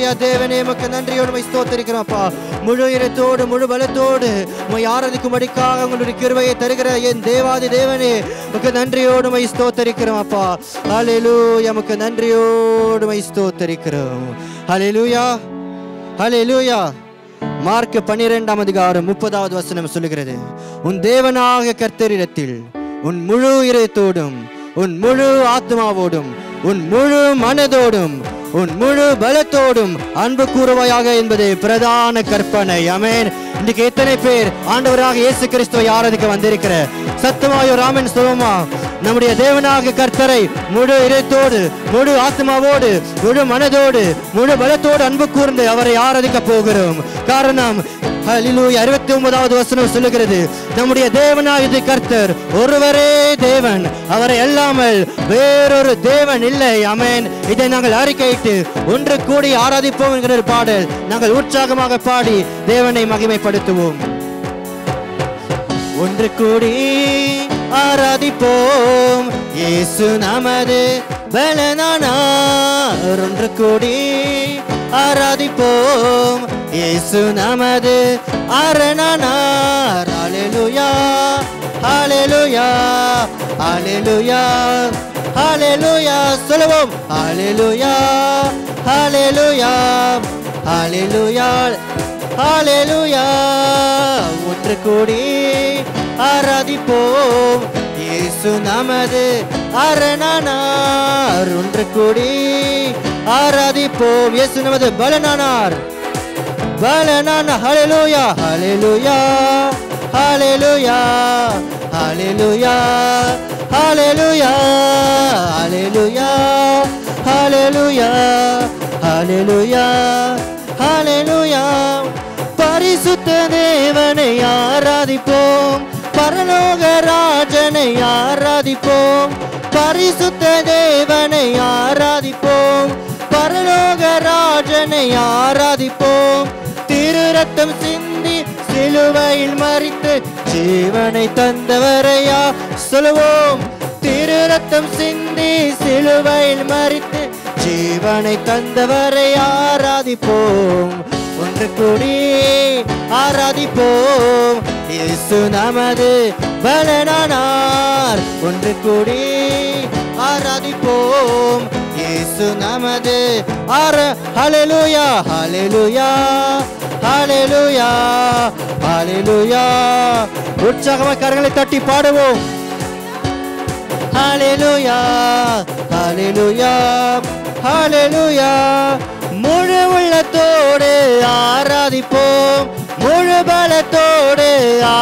ஹalleluya தேவனே உமக்கு நன்றியோடு உம்மை ஸ்தோத்திரிக்கிறோம்ப்பா. முழு இதயத்தோடு முழு பலத்தோடு உம்மை ஆராதிக்கும்படிக்காக உங்களுடைய கிருபையை தருகிற என் தேவாதி தேவனே உமக்கு நன்றியோடு உம்மை ஸ்தோத்திரிக்கிறோம்ப்பா. ஹalleluya உமக்கு நன்றியோடு உம்மை ஸ்தோத்திரிக்கிறோம். ஹalleluya ஹalleluya. மார்க் 12ஆம் அதிகாரம் 30வது வசனம் சொல்லுகிறது, உன் தேவனாகிய கர்த்தரிடத்தில் உன் முழு இதயத்தோடும் உன் முழு ஆத்மாவோடும் உன் முழு மனதோடும் உன் முழு பலத்தோடும் அன்பு கூறுவாயாக என்பதே பிரதான கற்பனை. ஆமென். இன்னைக்கு எத்தனை பேர் ஆண்டவராக இயேசு கிறிஸ்துவை ஆராதிக்க வந்திருக்கிற சத்தமாயோ ராமன் சொல்லுமா, நம்முடைய தேவனாகிய கர்த்தரை முழு இதயத்தோடு முழு ஆத்மாவோடு முழு மனதோடு முழு பலத்தோடு அன்பு கூர்ந்து அவரை ஆராதிக்க போகிறோம். காரணம் ஹல்லேலூயா 69வது வசனம் சொல்லுகிறது, நம்முடைய தேவனாகிய கர்த்தர் ஒருவரே தேவன், அவரை அல்லாமல் வேறொரு தேவன் இல்லை. ஆமென். இதை நாங்கள் அறிக்கையிட்டு ஒன்று கூடி ஆராதிப்போம் என்கிற பாடல் நாங்கள் உற்சாகமாக பாடி தேவனை மகிமைப்படுத்துவோம். ஒன்று கூடி ஆராதிப்போம் இயேசு நமது பலனானார். ஒன்று கூடி ஆராதிப்போம் இயேசு நமது அரணானார். ஹalleluya ஹalleluya ஹalleluya ஹalleluya சொல்லுவோம். ஹalleluya ஹalleluya ஹalleluya ஹalleluya. ஒன்று கூடி ஆராதிப்போம் இயேசு நமது அரணானார். ஒன்று கூடி ஆராதிப்போம் இயேசு நமது பலனானார் பலனான. ஹalleluya ஹalleluya ஹalleluya ஹalleluya ஹalleluya ஹalleluya ஹalleluya ஹalleluya ஹalleluya. பரிசுத்த தேவனை ஆராதிப்போம், பரலோக ராஜனை ஆராதிப்போம். பரிசுத்த தேவனை ஆராதிப்போம், பரலோக ராஜனை ஆராதிப்போம். திரு ரத்தம் சிந்தி சிலுவையில் மரித்து ஜீவனை தந்தவரையா சொல்லுவோம். திரு ரத்தம் சிந்தி சிலுவையில் மரித்து ஜீவனை தந்தவரை ஆராதிப்போம். ஒன்று கூடி ஆராதிப்போம் இயேசு நமது பலனானார். ஒன்று கூடி ஆராதிப்போம் இயேசு நமது ஹalleluya ஹalleluya ஹalleluya ஹalleluya. உற்சாகமாக கரங்களை தட்டி பாடுவோம். ஹalleluya ஹalleluya ஹalleluya. முழு உள்ளத்தோடு ஆராதிப்போம், முழு பலத்தோடு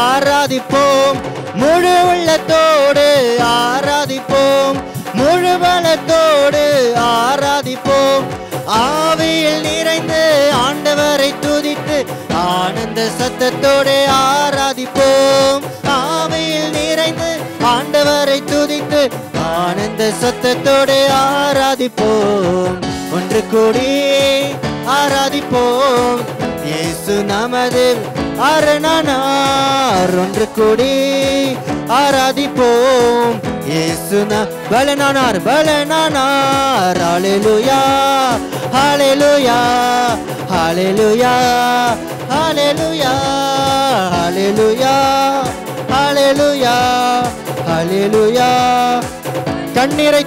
ஆராதிப்போம். முழு உள்ளத்தோடு ஆராதிப்போம், முழு பலத்தோடு ஆராதிப்போம். ஆவியில் நிறைந்து ஆண்டவரை துதித்து ஆனந்த சத்தத்தோடு ஆராதிப்போம். ஆவியில் நிறைந்து ஆண்டவரை துதித்து ஆனந்த சத்தத்தோடு ஆராதிப்போம். ஒன்று கூடி ஆராதிப்போம் இயேசு நமது அரணானார். ஒன்று கூடி ஆராதிப்போம் இயேசு பலனானார் பலனானார். ஹalleluya ஹalleluya ஹalleluya ஹalleluya ஹalleluya ஹalleluya ஹalleluya. கண்ணீரை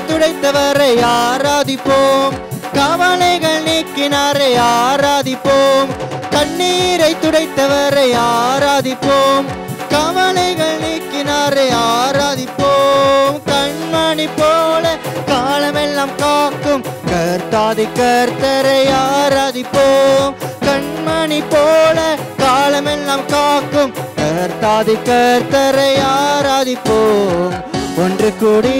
துடைத்தவரை ஆராதிப்போம், கவலைகள் நீக்கினாரை ஆராதிப்போம். கண்ணீரை துடைத்தவரை ஆராதிப்போம், கவலைகள் நீக்கினாரை ஆராதிப்போம். கண்மணி போல காலமெல்லாம் காக்கும் கர்த்தாதி கர்த்தரை ஆராதிப்போம். கண்மணி போல காலமெல்லாம் காக்கும் கர்த்தாதி கர்த்தரை ஆராதிப்போம். ஒன்று கூடி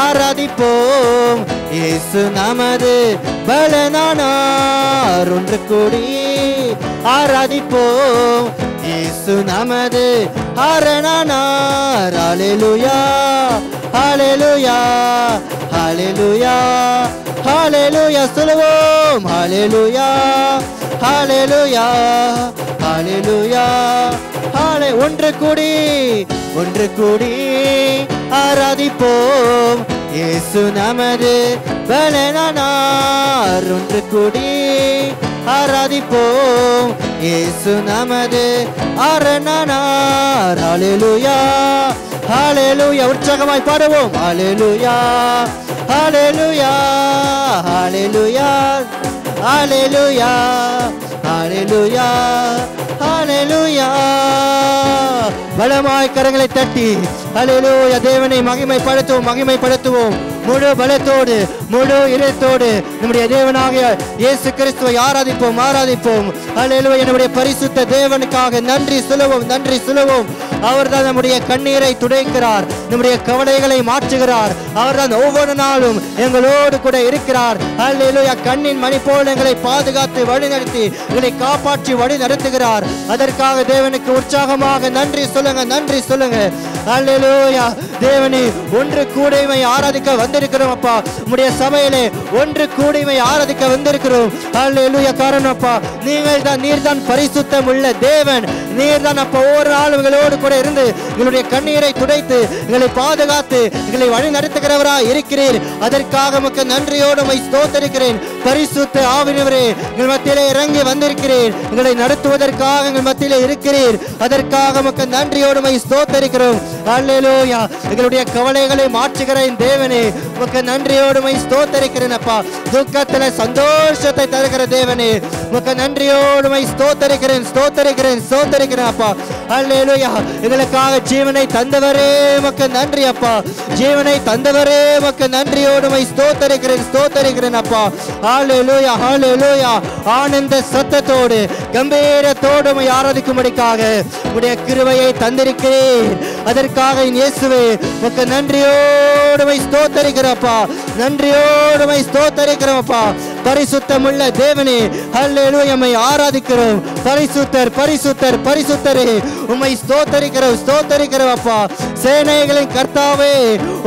ஆராதிப்போம் இயேசு நமது பலனானார். ஒன்று கூடி ஆராதிப்போம் இயேசு நமது அரணானார். ஹalleluya ஹalleluya ஹalleluya ஹalleluya சொல்லுவோம். ஹalleluya ஹalleluya ஹalleluya ஒன்று கூடி ஆராதிப்போம் இயேசு நமது பலனானார். ஒன்று கூடி ஆராதிப்போம். இயேசு நமது அரணானார். ஹல்லேலூயா ஹல்லேலூயா. உற்சாகமாய் பாடுவோம். ஹல்லேலூயா ஹல்லேலூயா ஹல்லேலூயா ஹல்லேலூயா ஹல்லேலூயா ஹல்லேலூயா. பலமாய் கரங்களை தட்டி ஹல்லேலூயா தேவனை மகிமைப்படுத்துவோம் முழு பலத்தோடு முழு இதயத்தோடு நம்முடைய தேவனாகிய இயேசு கிறிஸ்துவை ஆராதிப்போம். ஹல்லேலூயா. நம்முடைய பரிசுத்த தேவனுக்காக நன்றி சொல்லுவோம். அவர்தான் நம்முடைய கண்ணீரை துடைக்கிறார், நம்முடைய கவலைகளை மாற்றுகிறார். அவர்தான் ஒவ்வொரு நாளும் எங்களோடு கூட இருக்கிறார். ஹல்லேலூயா. கண்ணின் மணி போல் எங்களை பாதுகாத்து வழிநடத்தி எங்களை காப்பாற்றி வழி நடத்துகிறார். அதற்காக தேவனுக்கு உற்சாகமாக நன்றி சொல்லுங்க. ஹல்லேலூயா. தேவனே, ஒன்று கூடைமை ஆராதிக்க வந்திருக்கிறோம் அப்பா. உம்முடைய சபையிலே ஒன்று கூடைமை ஆராதிக்க வந்திருக்கிறோம். ஹல்லேலூயா. காரணம் அப்பா, நீர்தான் பரிசுத்தம் உள்ள தேவன். நீர்தான் அப்பா ஒவ்வொரு நாளும் எங்களோடு கூட இருந்து எங்களுடைய கண்ணீரை துடைத்து எங்களை பாதுகாத்து எங்களை வழி நடத்துகிறவராய் இருக்கிறீர். அதற்காக உமக்கு நன்றியோடு உம்மை ஸ்தோத்திரிக்கிறேன். பரிசுத்த ஆவியானவரே, எங்கள் மத்தியிலே இறங்கி வந்திருக்கிறீர். எங்களை நடத்துவதற்காக எங்கள் மத்தியிலே இருக்கிறீர். அதற்காக உமக்கு நன்றியோடு உம்மை ஸ்தோத்திரிக்கிறோம். ஹல்லேலூயா. எங்களுடைய கவலைகளை மாற்றுகிற தேவனே, உமக்கு நன்றியோடு உம்மை ஸ்தோத்திரிக்கிறேன் அப்பா. துக்கத்திலே சந்தோஷத்தை தருகிற தேவனே, உமக்கு நன்றியோடு உம்மை ஸ்தோத்திரிக்கிறேன் அப்பா. ஹல்லேலூயா. எங்களுக்காக ஜீவனை தந்தவரே உமக்கு நன்றி அப்பா. ஜீவனை தந்தவரே உமக்கு நன்றியோடு உம்மை ஸ்தோத்திரிக்கிறேன் அப்பா. ஹல்லேலூயா ஹல்லேலூயா. ஆனந்த சத்தத்தோடு கம்பீரத்தோடு உம்மை ஆராதிக்கும்படிக்காக உம்முடைய கிருபையை தந்திருக்கிறீர். அதற்காக இயேசுவே உமக்கு நன்றியோடு உம்மை ஸ்தோத்திரிக்கிறப்பா. நன்றியோடு உம்மை ஸ்தோத்திரிக்கிறோம்ப்பா. பரிசுத்தமுள்ள தேவனே, ஹல்லேலூயா, உம்மை ஆராதிக்கிறோம். பரிசுத்தரே உம்மை ஸ்தோத்திரிக்கிறோம் அப்பா. சேனைகளின் கர்த்தாவே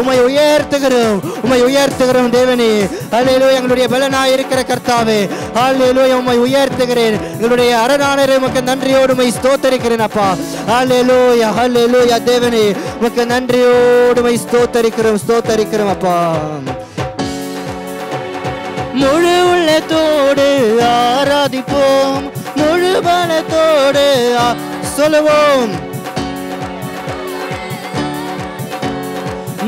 உம்மை உயர்த்துகிறோம் தேவனே. ஹல்லேலூயா. எங்களுடைய பலனாய் இருக்கிற கர்த்தாவே, ஹல்லேலூயா, உம்மை உயர்த்துகிறேன். எங்களுடைய அரணானரே, உமக்கு நன்றியோடு உம்மை ஸ்தோத்திரிக்கிறேன் அப்பா. ஹல்லேலூயா ஹல்லேலூயா. தேவனே, உமக்கு நன்றியோடு உம்மை ஸ்தோத்திரிக்கிறோம் அப்பா. முழு உள்ளத்தோடு ஆராதிப்போம், முழு பலத்தோடு சொல்லுவோம்.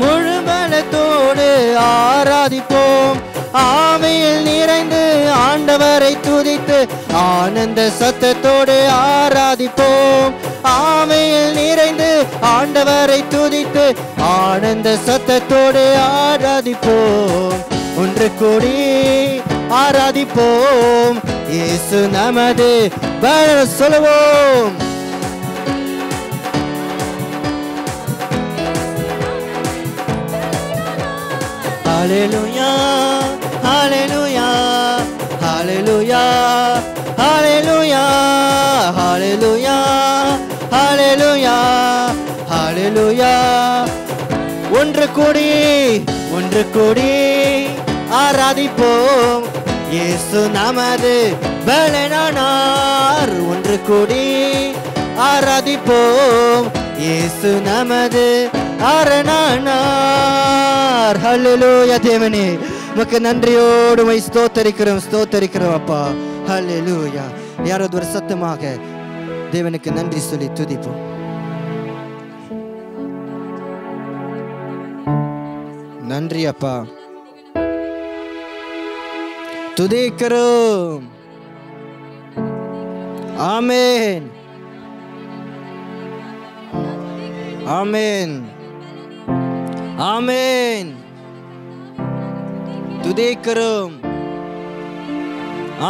முழு பலத்தோடு ஆராதிப்போம். ஆவியில் நிறைந்து ஆண்டவரை துதித்து ஆனந்த சத்தத்தோடு ஆராதிப்போம். ஆவியில் நிறைந்து ஆண்டவரை துதித்து ஆனந்த சத்தத்தோடு ஆராதிப்போம். ஒன்று கூடி ஆராதிப்போம். இயேசு நமது சொல்லுவோம். ஹல்லேலூயா ஹல்லேலூயா ஹல்லேலூயா ஹல்லேலூயா ஹல்லேலூயா ஹல்லேலூயா ஹல்லேலூயா. ஒன்று கூடி ஆராதிப்போம். இயேசு நமது பலனானார். ஒன்று கூடி ஆராதிப்போம். இயேசு நமது அரணானார். ஹல்லேலூயா. தேவனே, உமக்கு நன்றியோடு உம்மை ஸ்தோத்திரிக்கிறோம் அப்பா. ஹல்லேலூயா. யாராவது ஒரு சத்தமாக தேவனுக்கு நன்றி சொல்லி துதிப்போம். நன்றி அப்பா. துதிக்கிறோம். ஆமென் ஆமென் ஆமென். துதிக்கிறோம்.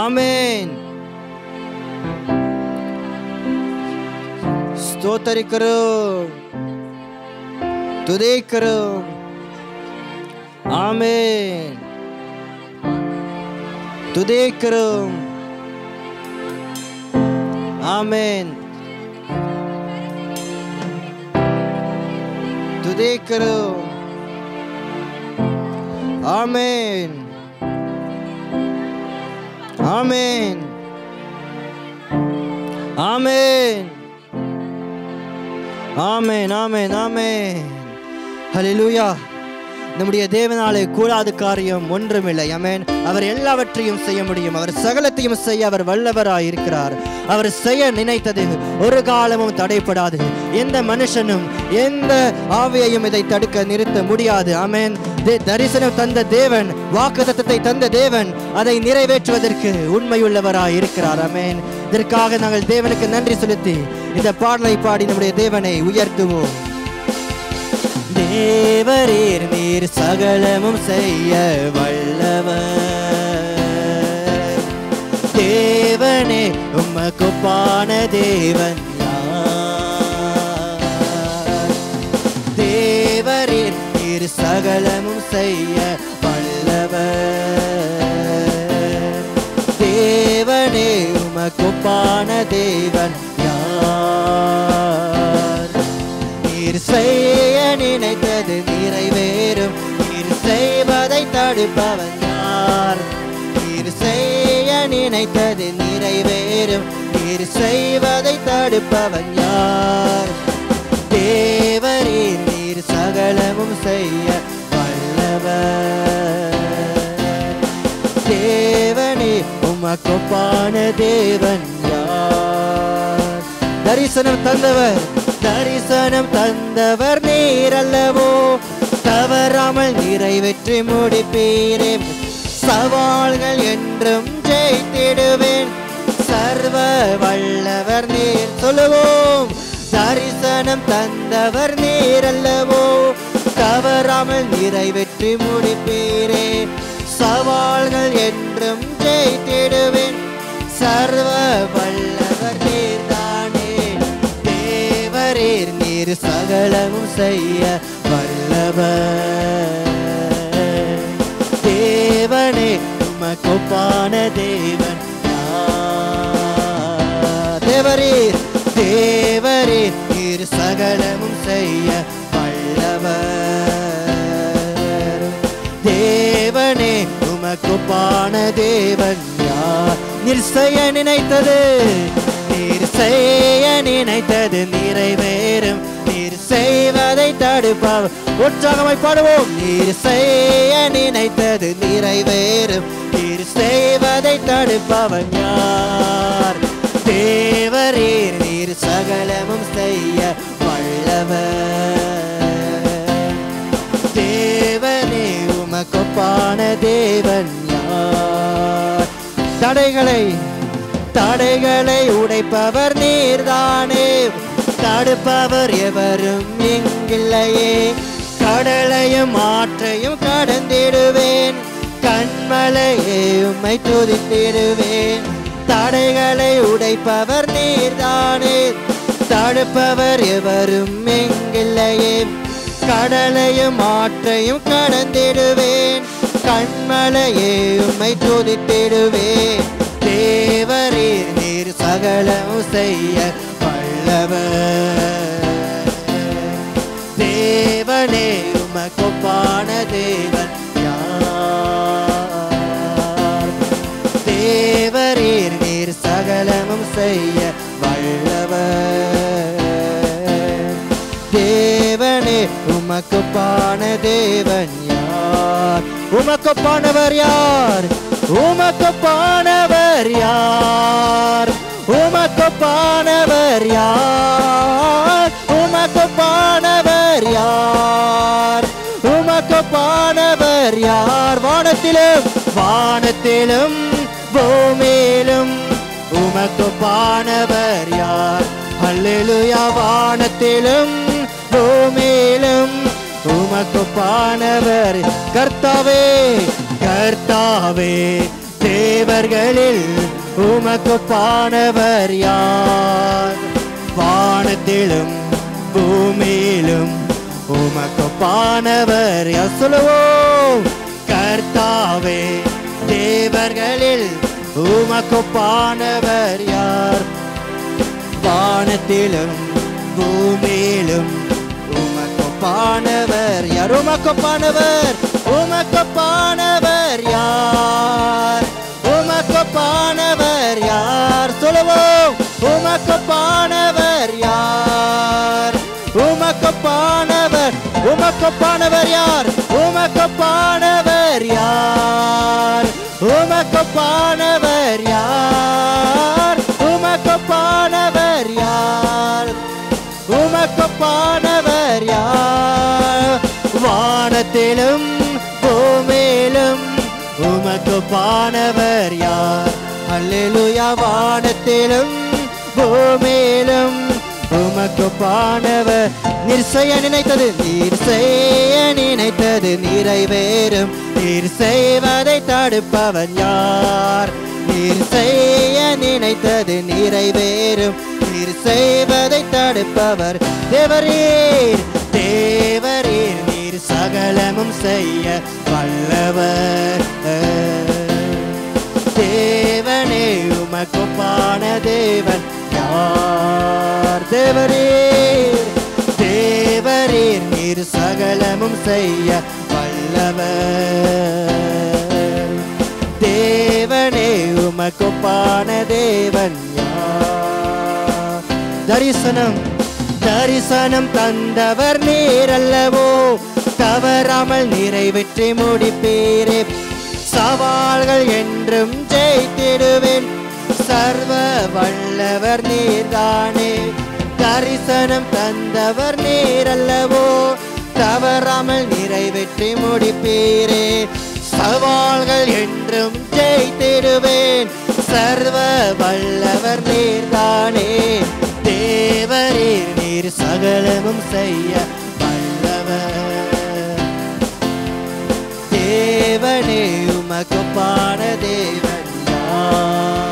ஆமென். ஸ்தோத்திரிக்கிறோம். துதிக்கிறோம். ஆமென். துதிக்கிறோம். ஆமென். துதிக்கிறோம். ஆமென் ஆமென் ஆமென் ஆமென் ஆமென் ஆமென். ஹல்லேலூயா. நம்முடைய தேவனாலே கூடாத காரியம் ஒன்றுமில்லை. ஆமென். அவர் எல்லாவற்றையும் செய்ய முடியும். அவர் சகலத்தையும் செய்ய அவர் வல்லவராய் இருக்கிறார். அவர் செய்ய நினைத்தது ஒரு காலமும் தடைப்படாது. எந்த மனுஷனும் எந்த ஆவியையும் இதை தடுக்க நிறுத்த முடியாது. ஆமென். தரிசனம் தந்த தேவன், வாக்குத்தத்தத்தை தந்த தேவன் அதை நிறைவேற்றுவதற்கு உண்மையுள்ளவராய் இருக்கிறார். ஆமென். இதற்காக நாங்கள் தேவனுக்கு நன்றி செலுத்தி இந்த பாடலை பாடி நம்முடைய தேவனை உயர்த்துவோம். தேவரீர் நீர் சகலமும் செய்ய வல்லவர். தேவனே உமக்குப்பான தேவன் யார்? தேவரீர் நீர் சகலமும் செய்ய வல்லவர். தேவனே உமக்குப்பான தேவன் யார்? நீர் செய்ய நினைத்தது நிறைவேறும். நீர் செய்வதை தடுப்பவன் யார்? நீர் செய்ய நினைத்தது நிறைவேறும். நீர் செய்வதை தடுப்பவன் யார்? தேவரே நீர் சகலமும் செய்ய வல்லவர். தேவனே உமக்குப்பான தேவன் யார்? தரிசனம் தந்தவர், தரிசனம் தந்தவர் நீர் அல்லவோ? தவறாமல் நிறைவேற்றி முடிப்பீரே. சவால்கள் என்றும் ஜெயித்திடுவேன். சர்வ வல்லவர் நீர். சொல்லுவோம். தரிசனம் தந்தவர் நீர் அல்லவோ? தவறாமல் நிறைவேற்றி முடிப்பீரே. சவால்கள் என்றும் ஜெயித்திடுவேன். சர்வ வல்லவர் நீர் தானே. தேவரீர் நீர் சகலமும் செய்ய வல்லவர். தேவனே உமக்குப்பான தேவன் யார்? தேவரீர், தேவரீர் நீர் சகலமும் செய்ய வல்லவர். தேவனே உமக்குப்பான தேவன் யார்? நீர் செய்ய நினைத்தது, நீர் செய்ய நினைத்தது நிறைவேறும். நீர் செய்வதை தடுப்பவர். உற்சாகமாய் பாடுவோம். நீர் செய்ய நினைத்தது நிறைவேறும். நீர் செய்வதை தடுப்பவன் யார்? தேவரீர் நீர் சகலமும் செய்ய வல்லவர். தேவனே உமக்குப்பான தேவன் யார்? தடைகளை உடைப்பவர் நீர்தானே. தடுப்பவர் எவரும் இங்கில்லையே. கடலையும் ஆற்றையும் கடந்திடுவேன். கண்மலையே உம்மை துதித்திடுவேன். தடைகளை உடைப்பவர் நீர்தானே. தடுப்பவர் எவரும் இங்கில்லையே. கடலையும் ஆற்றையும் கடந்திடுவேன். கண்மலையே உம்மை துதித்திடுவேன். தேவரீர் நீர் சகலமும் செய்ய வல்லவர். தேவனே உமக்குப்பான தேவன் யார்? தேவரீர் நீர் சகலமும் செய்ய வல்லவர். தேவனே உமக்குப்பான தேவன் யார்? உமக்குப்பானவர் யார்? உமக்குப்பானவர் யார்? உமக்குப்பானவர் யார்? உமக்குப்பானவர் யார்? உமக்குப்பானவர் யார்? வானத்திலும் பூமியிலும் உமக்குப்பானவர் யார்? அல்லேலூயா. வானத்திலும் பூமியிலும் உமக்குப்பானவர். கர்த்தாவே, கர்த்தாவே, தேவர்களில் உமக்குப்பானவர் யார்? வானத்திலும் பூமியிலும் உமக்குப்பானவர் யார்? சொல்லுவோம். கர்த்தாவே, தேவர்களில் உமக்குப்பானவர் யார்? வானத்திலும் பூமியிலும் உமக்குப்பானவர் யார்? உமக்குப்பானவர், உமக்குப்பானவர் யார்? உமக்குப்பானவர் யார்? சொல்லுவோம். உமக்குப்பானவர் யார்? உமக்குப்பானவர், உமக்கு உமக்கொப்பானவர் யார்? உமக்கொப்பானவர் யார்? உமக்கொப்பானவர் யார்? உமக்கொப்பானவர் யார்? உமக்கொப்பானவர் யார்? வானத்திலும் பூமியிலும் உமக்கொப்பானவர் யார்? அல்லேலூயா. வானத்திலும் பூமியிலும் உமக்கொப்பானவர். நீர் செய்ய நினைத்தது, நீர் செய்ய நினைத்தது நிறைவேறும். நீர் செய்வதை தடுப்பவன் யார்? நீர் செய்ய நினைத்தது நிறைவேறும். நீர் செய்வதை தடுப்பவர் தேவரீர். தேவரீர் நீர் சகலமும் செய்ய வல்லவர். தேவனே உமக்கொப்பான தேவன் யார்? தேவரீர். தேவரீர் நீர் சகலமும் செய்ய வல்லவர். தேவனே உமக்கொப்பான தேவன் யார்? தரிசனம் தரிசனம் தந்தவர் நீர் அல்லவோ, தவறாமல் நிறைவேற்றி முடிப்பீரே. சவால்கள் என்றும் ஜெயித்திடுவேன், சர்வ வல்லவர் நீர்தானே. தரிசனம் தந்தவர் நீர் அல்லவோ, தவறாமல் நிறைவேற்றி முடிப்பீரே. சவால்கள் என்றும் ஜெயித்திடுவேன், சர்வ வல்லவர் நீர்தானே. தேவரீர் நீர் சகலமும் செய்ய வல்லவர். தேவனே உமக்கொப்பான தேவன் யார்?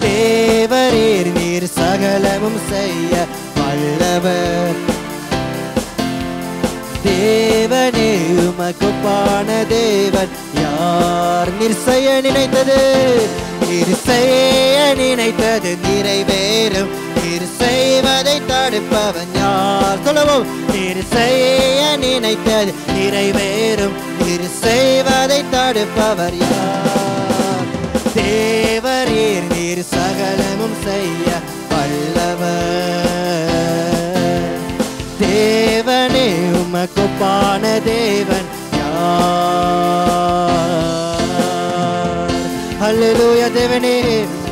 தேவரீர் நீர் சகலமும் செய்ய வல்லவர். தேவனே உமக்கொப்பான தேவன் யார்? நீர் செய்ய நினைத்தது, நீர் செய்ய நினைத்தது நிறைவேறும். நீர் செய்வதை தடுப்பவன் யார்? சொல்லுவோம். நீர் செய்ய நினைத்தது நிறைவேறும். நீர் செய்வதை தடுப்பவர் யார்? தேவரீர் நீர் சகலமும் செய்ய வல்லவர். தேவனே உமக்கொப்பான தேவன் யார்? அல்லேலூயா. தேவனே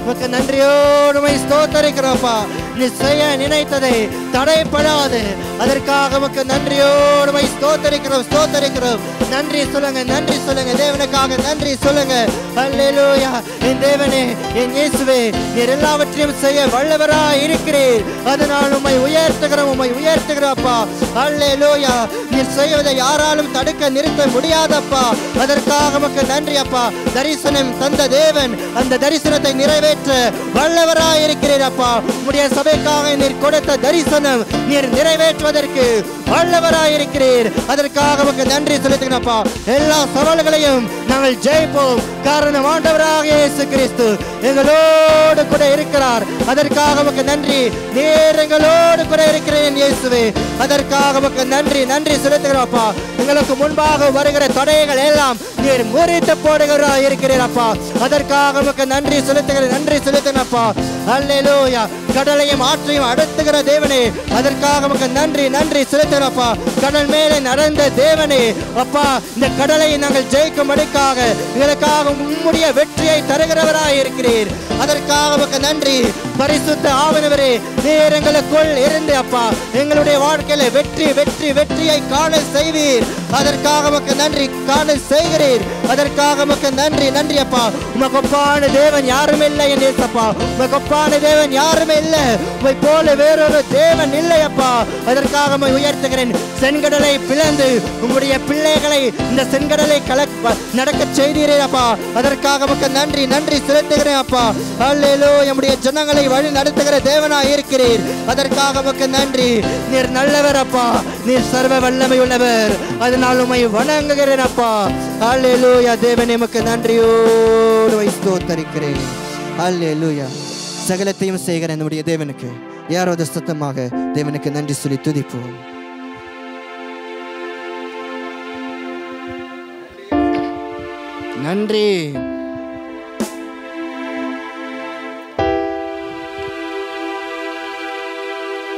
உமக்கு நன்றியோடு உம்மை ஸ்தோத்தரிக்கிறோம்ப்பா. நீ செய்ய நினைத்ததை தடைப்படாது, அதற்காக உமக்கு நன்றியோடு உம்மை ஸ்தோத்தரிக்கிறோம் ஸ்தோத்தரிக்கிறோம். நன்றி சொல்லுங்க, நன்றி சொல்லுங்க. தேவனுக்காக நன்றி சொல்லுங்க. அல்லேலூயா. என் தேவனே, என் இயேசுவே, நீர் எல்லாவற்றையும் செய்ய வல்லவராய் இருக்கிறீர். அதனால் உம்மை உயர்த்துகிறோம், உம்மை உயர்த்துகிறோம்ப்பா. அல்லேலூயா. நீர் செய்வதை யாராலும் தடுக்க நிறுத்த முடியாதப்பா. அதற்காக உமக்கு நன்றி அப்பா. தரிசனம் தந்த தேவன் அந்த தரிசனத்தை நிறைவேற்ற வல்லவராய் இருக்கிறீர் அப்பா. உம்முடைய சபைக்காக நீர் கொடுத்த தரிசனம் நீர் நிறைவேற்றுவதற்கு வல்லவராய் இருக்கிறீர். அதற்காக உமக்கு நன்றி செலுத்துகிறோம்ப்பா. எல்லா சவால்களையும் நாங்கள் ஜெயிப்போம். காரணம் ஆண்டவராக இயேசு கிறிஸ்து எங்களோடு கூட இருக்கிறார். அதற்காக உமக்கு நன்றி. நீர் எங்களோடு கூட இருக்கிறேன் இயேசுவே. அதற்காக உமக்கு நன்றி நன்றி செலுத்துகிறோம்ப்பா. எங்களுக்கு முன்பாக வருகிற தடைகள் எல்லாம் நீர் முறித்து போடுகிறாய் இருக்கிறீரப்பா. அதற்காக உமக்கு நன்றி செலுத்துகிறேன், நன்றி செலுத்தினப்பா. அல்லேலூயா. கடலையும் ஆற்றையும் அடர்த்துகிற தேவனே, அதற்காக உமக்கு நன்றி நன்றி செலுத்துகிறப்பா. கடல் மேலே நடந்த தேவனே அப்பா, இந்த கடலை நாங்கள் ஜெயிக்கும்படிக்காக எங்களுக்காக உம்முடைய வெற்றியை தருகிறவராய் இருக்கிறீர். அதற்காக உமக்கு நன்றி. பரிசுத்த ஆவியானவரே, நீர் எங்களுக்குள் இருந்து அப்பா எங்களுடைய வாழ்க்கையில வெற்றி வெற்றி வெற்றியை காண செய்வீர். அதற்காக உமக்கு நன்றி. காண செய்கிறீர். அதற்காக உமக்கு நன்றி நன்றி அப்பா. உமக்கு ஒப்பான தேவன் யாரும் இல்லை என் இயேசப்பா. உமக்கு ஒப்பான தேவன் யாருமே இல்லை. உம்மை போல வேறொரு தேவன் இல்லை அப்பா. அதற்காக உம்மை உயர்த்துகிறேன். செங்கடலை பிளந்து உம்முடைய பிள்ளைகளை இந்த செங்கடலை நடக்க செய்தீரே அப்பா. அதற்காக உமக்கு நன்றி நன்றி செலுத்துகிறேன் அப்பா. அல்லேலூயா. நம்முடைய ஜனங்களை வழி நடத்துகிற தேவனாய் இருக்கிறீர். அதற்காக உமக்கு நன்றி. நீர் நல்லவர் அப்பா. நீர் சர்வ வல்லமை உள்ளவர். அதனால் உம்மை வணங்குகிறேன் அப்பா. அல்லேலூயா. தேவனே உமக்கு நன்றியோடு ஸ்தோத்தரிக்கிறேன். அல்லேலூயா. சகலத்தையும் செய்கிற நம்முடைய தேவனுக்கு யாராவது சத்தமாக தேவனுக்கு நன்றி சொல்லி துதிப்போம். நன்றி.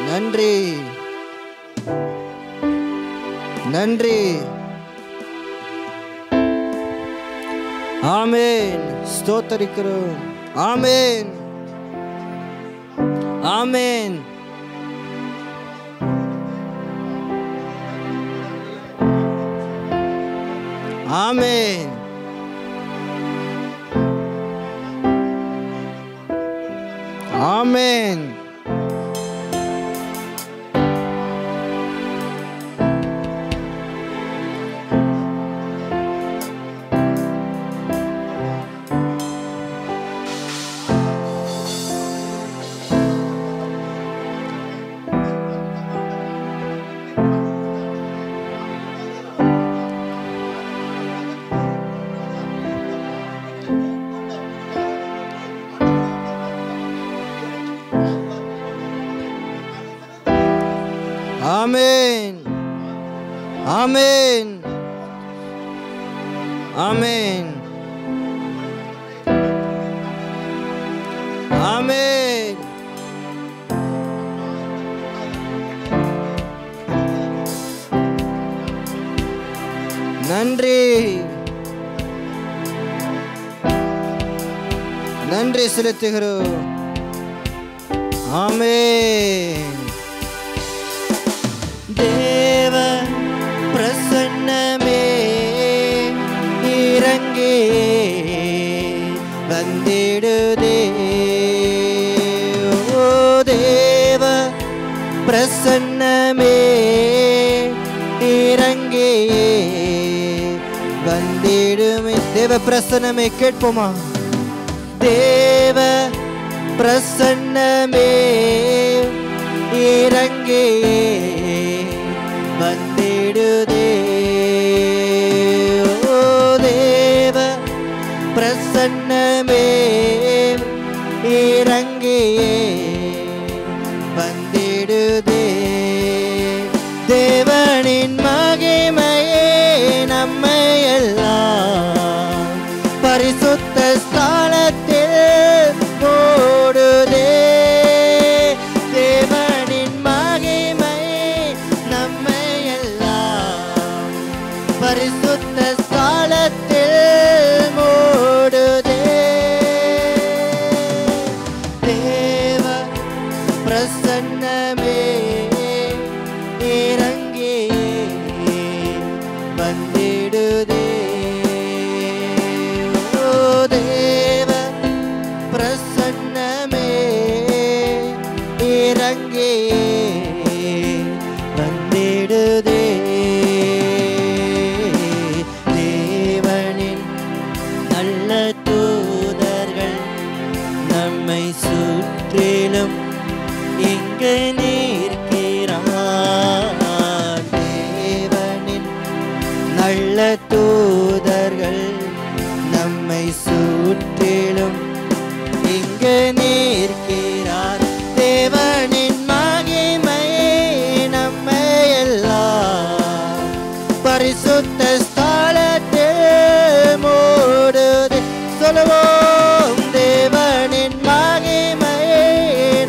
நன்றி. நன்றி. ஆமென். ஸ்தோத்திரிக்கிறோம். ஆமென். ஆமென். ஆமென். ஆமென். ஆமென். ஆமென். ஆமென். ஆமென். நன்றி. நன்றி செலுத்துகிறோம். ஆமென். தேவ பிரசன்னமே இறங்கே வந்திடுதே. ஓ தேவ பிரசன்னமே இறங்கே வந்திடுமே. தேவ பிரசன்னமே கேட்போமா? தேவ பிரசன்னமே இறங்கே வந்திடுதே. ஓ தேவ பிரசன்னமே இறங்கே வந்திடுதே. தேவனின் மகிமையே நம்மை எல்லாம் பரிசுத்த ஸ்தலத்தில் மூடுதே. தேவனின் மகிமை நம்மை எல்லாம் பரிசுத்த ஸ்தலத்தில் மூடுதே. தேவ பிரசன்னமே இறங்கே வந்திடுதே. ஓ தேவ பிரசன்னமே இறங்கே வந்திடுதே. தேவனின் நல்ல தூதர்கள் நம்மை சுற்றிலும் இங்கு நிற்கிறார். தேவனின் நல்ல தூதர்கள் நம்மை சுற்றிலும் இங்கு நிற்கிறார். தேவனின் மகிமையே நம்மை எல்லாம் பரிசுத்த ஸ்தலத்தில் மூடுதே. சொல்லுவோம். தேவனின் மகிமையே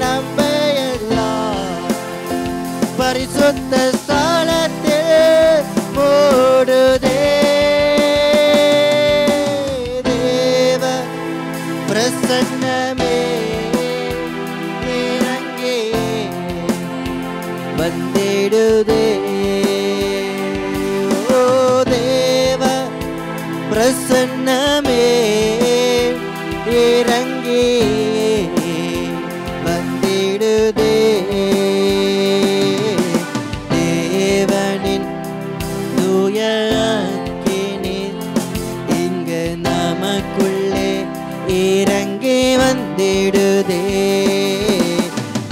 நம்மை எல்லாம் பரிசுத்த ஸ்தலத்தில் மூடுதே. தேவ பிரசன்னமே இறங்கே வந்திடுதே. ஓ தேவ பிரசன்னமே இறங்கே வந்திடுதே. தேவனின் தூய அக்கினி இங்கு நமக்குள்ளே இறங்கி வந்திடுதே.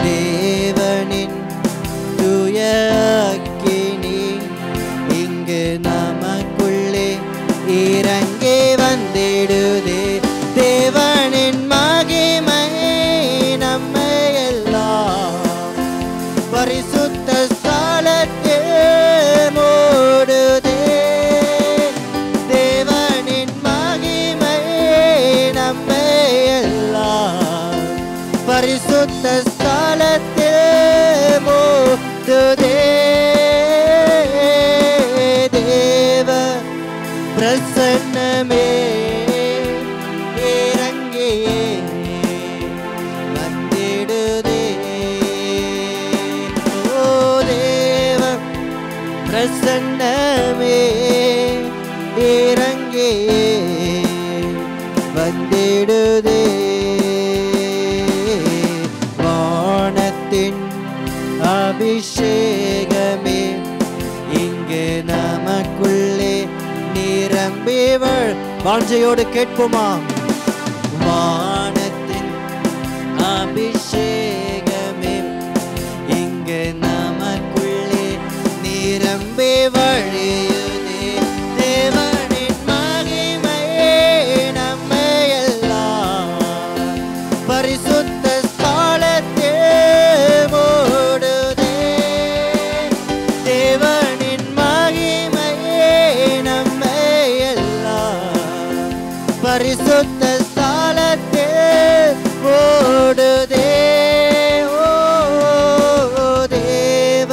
தேவனின் தூய அக்கினி இங்கு நமக்குள்ளே இறங்கி வந்திடுதே. தேவனின் மகிமையே நம்மை எல்லாம் பரிசுத்த ஸ்தலத்தில் மூடுதே. தேவனின் மகிமையே நம்மை எல்லாம் பரிசுத்த ஸ்தலத்தில் மூடுதே. பிரசன்னமே இறங்கி வந்திடுதே. வானத்தின் அபிஷேகமே இங்கு நமக்குள்ளே நிரம்பிவள். வாஞ்சையோடு கேட்போமா? வானத்தின் அபிஷேகமே இங்கு நமக்குள்ளே நிரம்பி வழியுதே. தேவனின் மகிமையே நம்மை எல்லாம் பரிசுத்த ஸ்தலத்தில் மூடுதே. தேவனின் மகிமையே நம்மை எல்லாம் பரிசுத்த ஸ்தலத்தில் மூடுதே. ஓ தேவ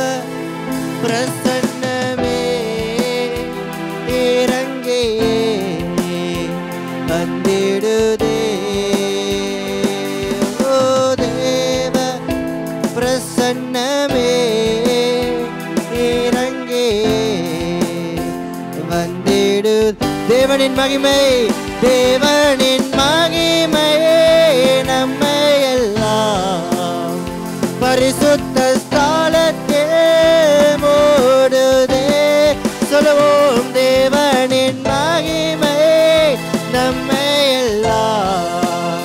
பிரசன்னமே இறங்கி வந்திடுதே. ஓ தேவ பிரசன்னமே இறங்கி வந்திடு. தேவனின் மகிமை, தேவனின் மகிமையே நம்மை எல்லாம் பரிசுத்த ஸ்தலத்தில் மூடுதே. சொல்லுவோம், தேவனின் மகிமையே நம்மை எல்லாம்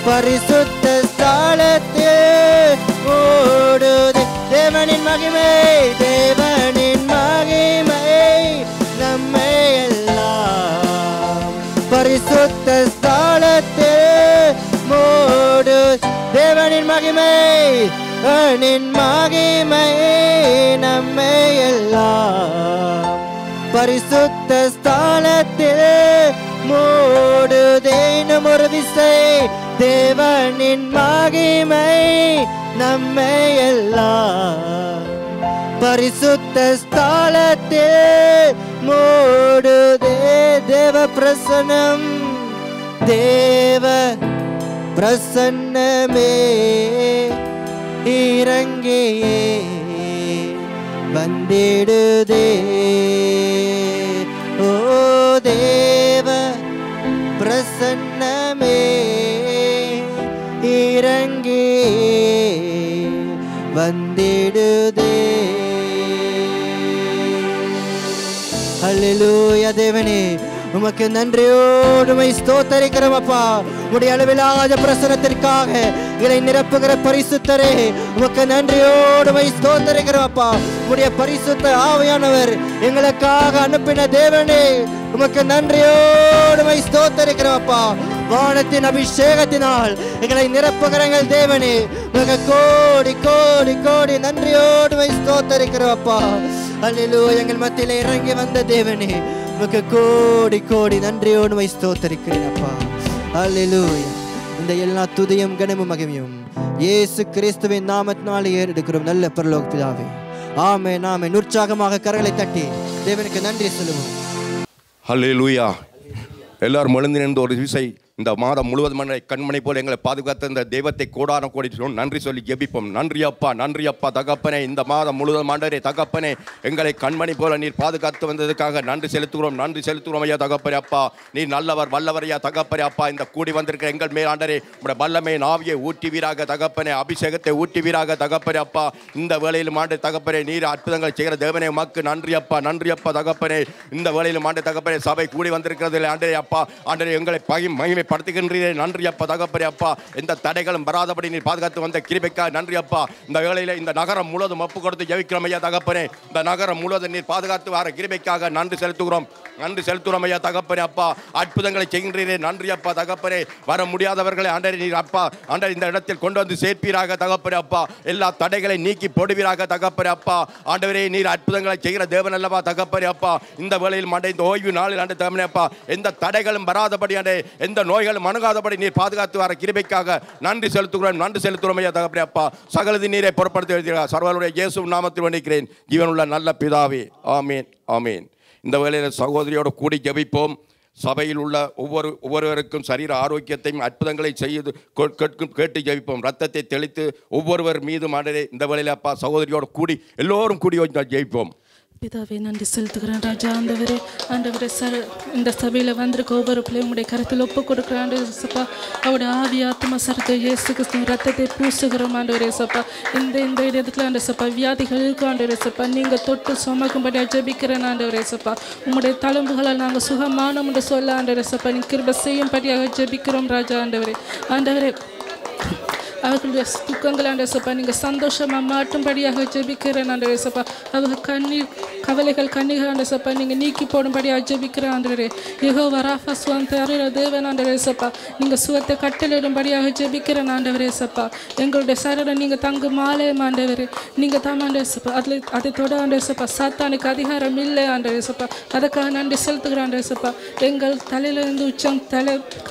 பரிசுத்த ஸ்தலத்தில் மூடுதே. தேவனின் மகிமை, தேவனின் மகிமையை நம்மை எல்லாம் பரிசுத்த ஸ்தலத்தில் மூடு. தேவனின் மகிமை, தேவனின் மகிமையை நம்மை எல்லாம் பரிசுத்த ஸ்தலத்தில் மூடுதே. இன்னும் ஒரு விசை, தேவனின் மகிமை நம்மை எல்லாம் பரிசுத்த ஸ்தலத்தில் மூடுதே. தேவ பிரசன்னம், தேவ பிரசன்னமே இறங்கி வந்திடுதே. ஓ தேவ பிரசன்னமே இறங்கி வந்திடுதே. ஹல்லேலூயா. தேவனே, உமக்கு நன்றியோடு உம்மை ஸ்தோத்தரிக்கிறோம் அப்பா. உம்முடைய அளவிலாத பிரசன்னத்திற்காக இதை நிரப்புகிற பரிசுத்தரே, உமக்கு நன்றியோடு உம்மை ஸ்தோத்தரிக்கிறோம் அப்பா. உம்முடைய பரிசுத்த ஆவியானவர் எங்களுக்காக அனுப்பின தேவனே, உமக்கு நன்றியோடு உம்மை ஸ்தோத்தரிக்கிறோம் அப்பா. வானத்தின் அபிஷேகத்தினால் எங்களை நிரப்புகிற எங்கள் தேவனே, உமக்கு கோடி கோடி கோடி நன்றியோடு உம்மை ஸ்தோத்தரிக்கிறோம் அப்பா. அல்லேலூயா. எங்கள் மத்தியிலே இறங்கி வந்த தேவனே, உமக்கு கோடி கோடி நன்றியோடு உம்மை ஸ்தோத்தரிக்கிறேன் அப்பா. அல்லேலூயா. இந்த எல்லா துதியும் கனமும் மகிமையும் இயேசு கிறிஸ்துவின் நாமத்தினாலே ஏறெடுக்கிறோம் நல்ல பரலோக பிதாவே. ஆமென் ஆமென். உற்சாகமாக கரங்களை தட்டி தேவனுக்கு நன்றி சொல்லுவோம். அல்லேலூயா. எல்லாரும் எழுந்து நின்று ஒரு விசை இந்த மாதம் முழுவதும் கண்மணி போல எங்களை பாதுகாத்த இந்த தெய்வத்தை கோடான கோடி நன்றி சொல்லி ஜெபிப்போம். நன்றி அப்பா, நன்றி அப்பா தகப்பனே. இந்த மாதம் முழுவதும் ஆண்டவரே தகப்பனே, எங்களை கண்மணி போல நீர் பாதுகாத்து வந்ததுக்காக நன்றி செலுத்துகிறோம். நன்றி செலுத்துகிறோம் ஐயா தகப்பனே. அப்பா நீர் நல்லவர் வல்லவர் ஐயா தகப்பனே. அப்பா இந்த கூடி வந்திருக்கிற எங்கள் மேல் ஆண்டவரே உடைய வல்லமை ஆவியை ஊட்டிவீராக தகப்பனே, அபிஷேகத்தை ஊட்டிவீராக தகப்பனே. அப்பா இந்த வேளையிலும் ஆண்டு தகப்பனே, நீர் அற்புதங்கள் செய்கிற தேவனே உமக்கு நன்றி அப்பா, நன்றி அப்பா தகப்பனே. இந்த வேளையிலும் ஆண்டு தகப்பனே, சபை கூடி வந்திருக்கிறது ஆண்டவரே அப்பா, ஆண்டவரே எங்களை மகிமை படுத்துகின்றீரே நன்றி அப்பா தகப்பனே. அப்பா எந்த தடைகளும் வராதபடி நீர் பாதுகாத்து வந்த கிருபைக்காக நன்றி அப்பா. இந்த வேளையில இந்த நகரம் முழுவதும் ஒப்பு கொடுத்து ஜெபிக்கிறோம் ஐயா தகப்பனே. இந்த நகரம் முழுவதும் நீர் பாதுகாத்து வர கிருபைக்காக நன்றி செலுத்துகிறோம், நன்றி செலுத்துகிறோம் ஐயா தகப்பனே. அப்பா அற்புதங்களை செய்கின்றீரே நன்றி அப்பா தகப்பனே. வர முடியாதவர்களை ஆண்டவரே நீர் அப்பா ஆண்டவரே இந்த இடத்தில் கொண்டு வந்து சேர்ப்பீராக தகப்பனே. அப்பா எல்லா தடைகளை நீக்கி போடுவீராக தகப்பனே. அப்பா ஆண்டவரே நீர் அற்புதங்களை செய்கிற தேவன் அல்லவா தகப்பனே. அப்பா இந்த வேளையில் ஆண்டவரே இந்த ஓய்வு நாளில் ஆண்டு தகப்பனே அப்பா எந்த தடைகளும் வராதபடி ஆண்டவரே எந்த நோய்களும் அணுகாதபடி நீர் பாதுகாத்து வர கிருபைக்காக நன்றி செலுத்துகிறோம், நன்றி செலுத்துகிறோம் ஐயா தகப்பனே. அப்பா சகலதி நீரை பொறுப்படுத்தி எழுதுகிறார் சர்வருடைய இயேசு நாமத்தில் வேண்டிக்கிறேன் ஜீவனுள்ள நல்ல பிதாவே. ஆமேன் ஆமேன். இந்த வேளையில் சகோதரியோடு கூடி ஜெபிப்போம். சபையில் உள்ள ஒவ்வொருவருக்கும் சரீர ஆரோக்கியத்தையும் அற்புதங்களை செய்து கேட்டு ஜெபிப்போம். ரத்தத்தை தெளித்து ஒவ்வொருவர் மீதும் ஆண்டவரே இந்த வேளையில் அப்பா சகோதரியோடு கூடி எல்லோரும் கூடி ஜெபிப்போம். பிதாவே நன்றி செலுத்துகிறேன் ராஜா. ஆண்டவரே இந்த சபையில் வந்திருக்க ஒவ்வொரு பிள்ளையும் உடைய கருத்தில் ஒப்பு கொடுக்குறேன் ஆண்டவரே சப்பா. அவருடைய ஆவி ஆத்மா சரத்தை இயேசு கிறிஸ்து ரத்தத்தை பூசுகிறோம் ஆண்டவரே சப்பா. இந்த இடத்துல ஆண்டு சப்பா வியாதிகளுக்கு ஆண்டவரே சப்பா நீங்கள் தொட்டு சுமக்கும்படியாக ஜெபிக்கிறேன் ஆண்டவரே சப்பா. உங்களுடைய தழும்புகளால் நாங்கள் சுகமானோம் என்று சொல்ல ஆண்டவரே சப்பா நீ கிருபை செய்யும்படியாக ஜெபிக்கிறோம் ராஜா. ஆண்டவரே அவர்களுடைய துக்கங்கள் ஆண்டவரே சப்பா நீங்கள் சந்தோஷமாக மாட்டும்படியாக ஜெபிக்கிறேன் ஆண்டவரே சப்பா. அவங்க கவலைகள் கண்ணீர்கள் ஆண்டவரே சப்பா நீங்கள் நீக்கி போடும்படியாக ஜெபிக்கிறேன் ஆண்டவரே. யெகோவா ராஃபா சுகம் தருகிற தேவன் ஆண்டவரே சப்பா நீங்கள் சுகத்தை கட்டளையிடும்படியாக ஜெபிக்கிறேன் ஆண்டவரே சப்பா. எங்களுடைய சரணம் நீங்கள் தங்கு மாலையம் ஆண்டவரே நீங்கள் தான் ஆண்டவரே சப்பா. அதை தொட ஆண்டவரே சப்பா சாத்தானுக்கு அதிகாரம் இல்லை ஆண்டவரே சப்பா. அதுக்காக நன்றி செலுத்துகிறேன் ஆண்டவரே சப்பா. எங்கள் தலையிலிருந்து உச்சம்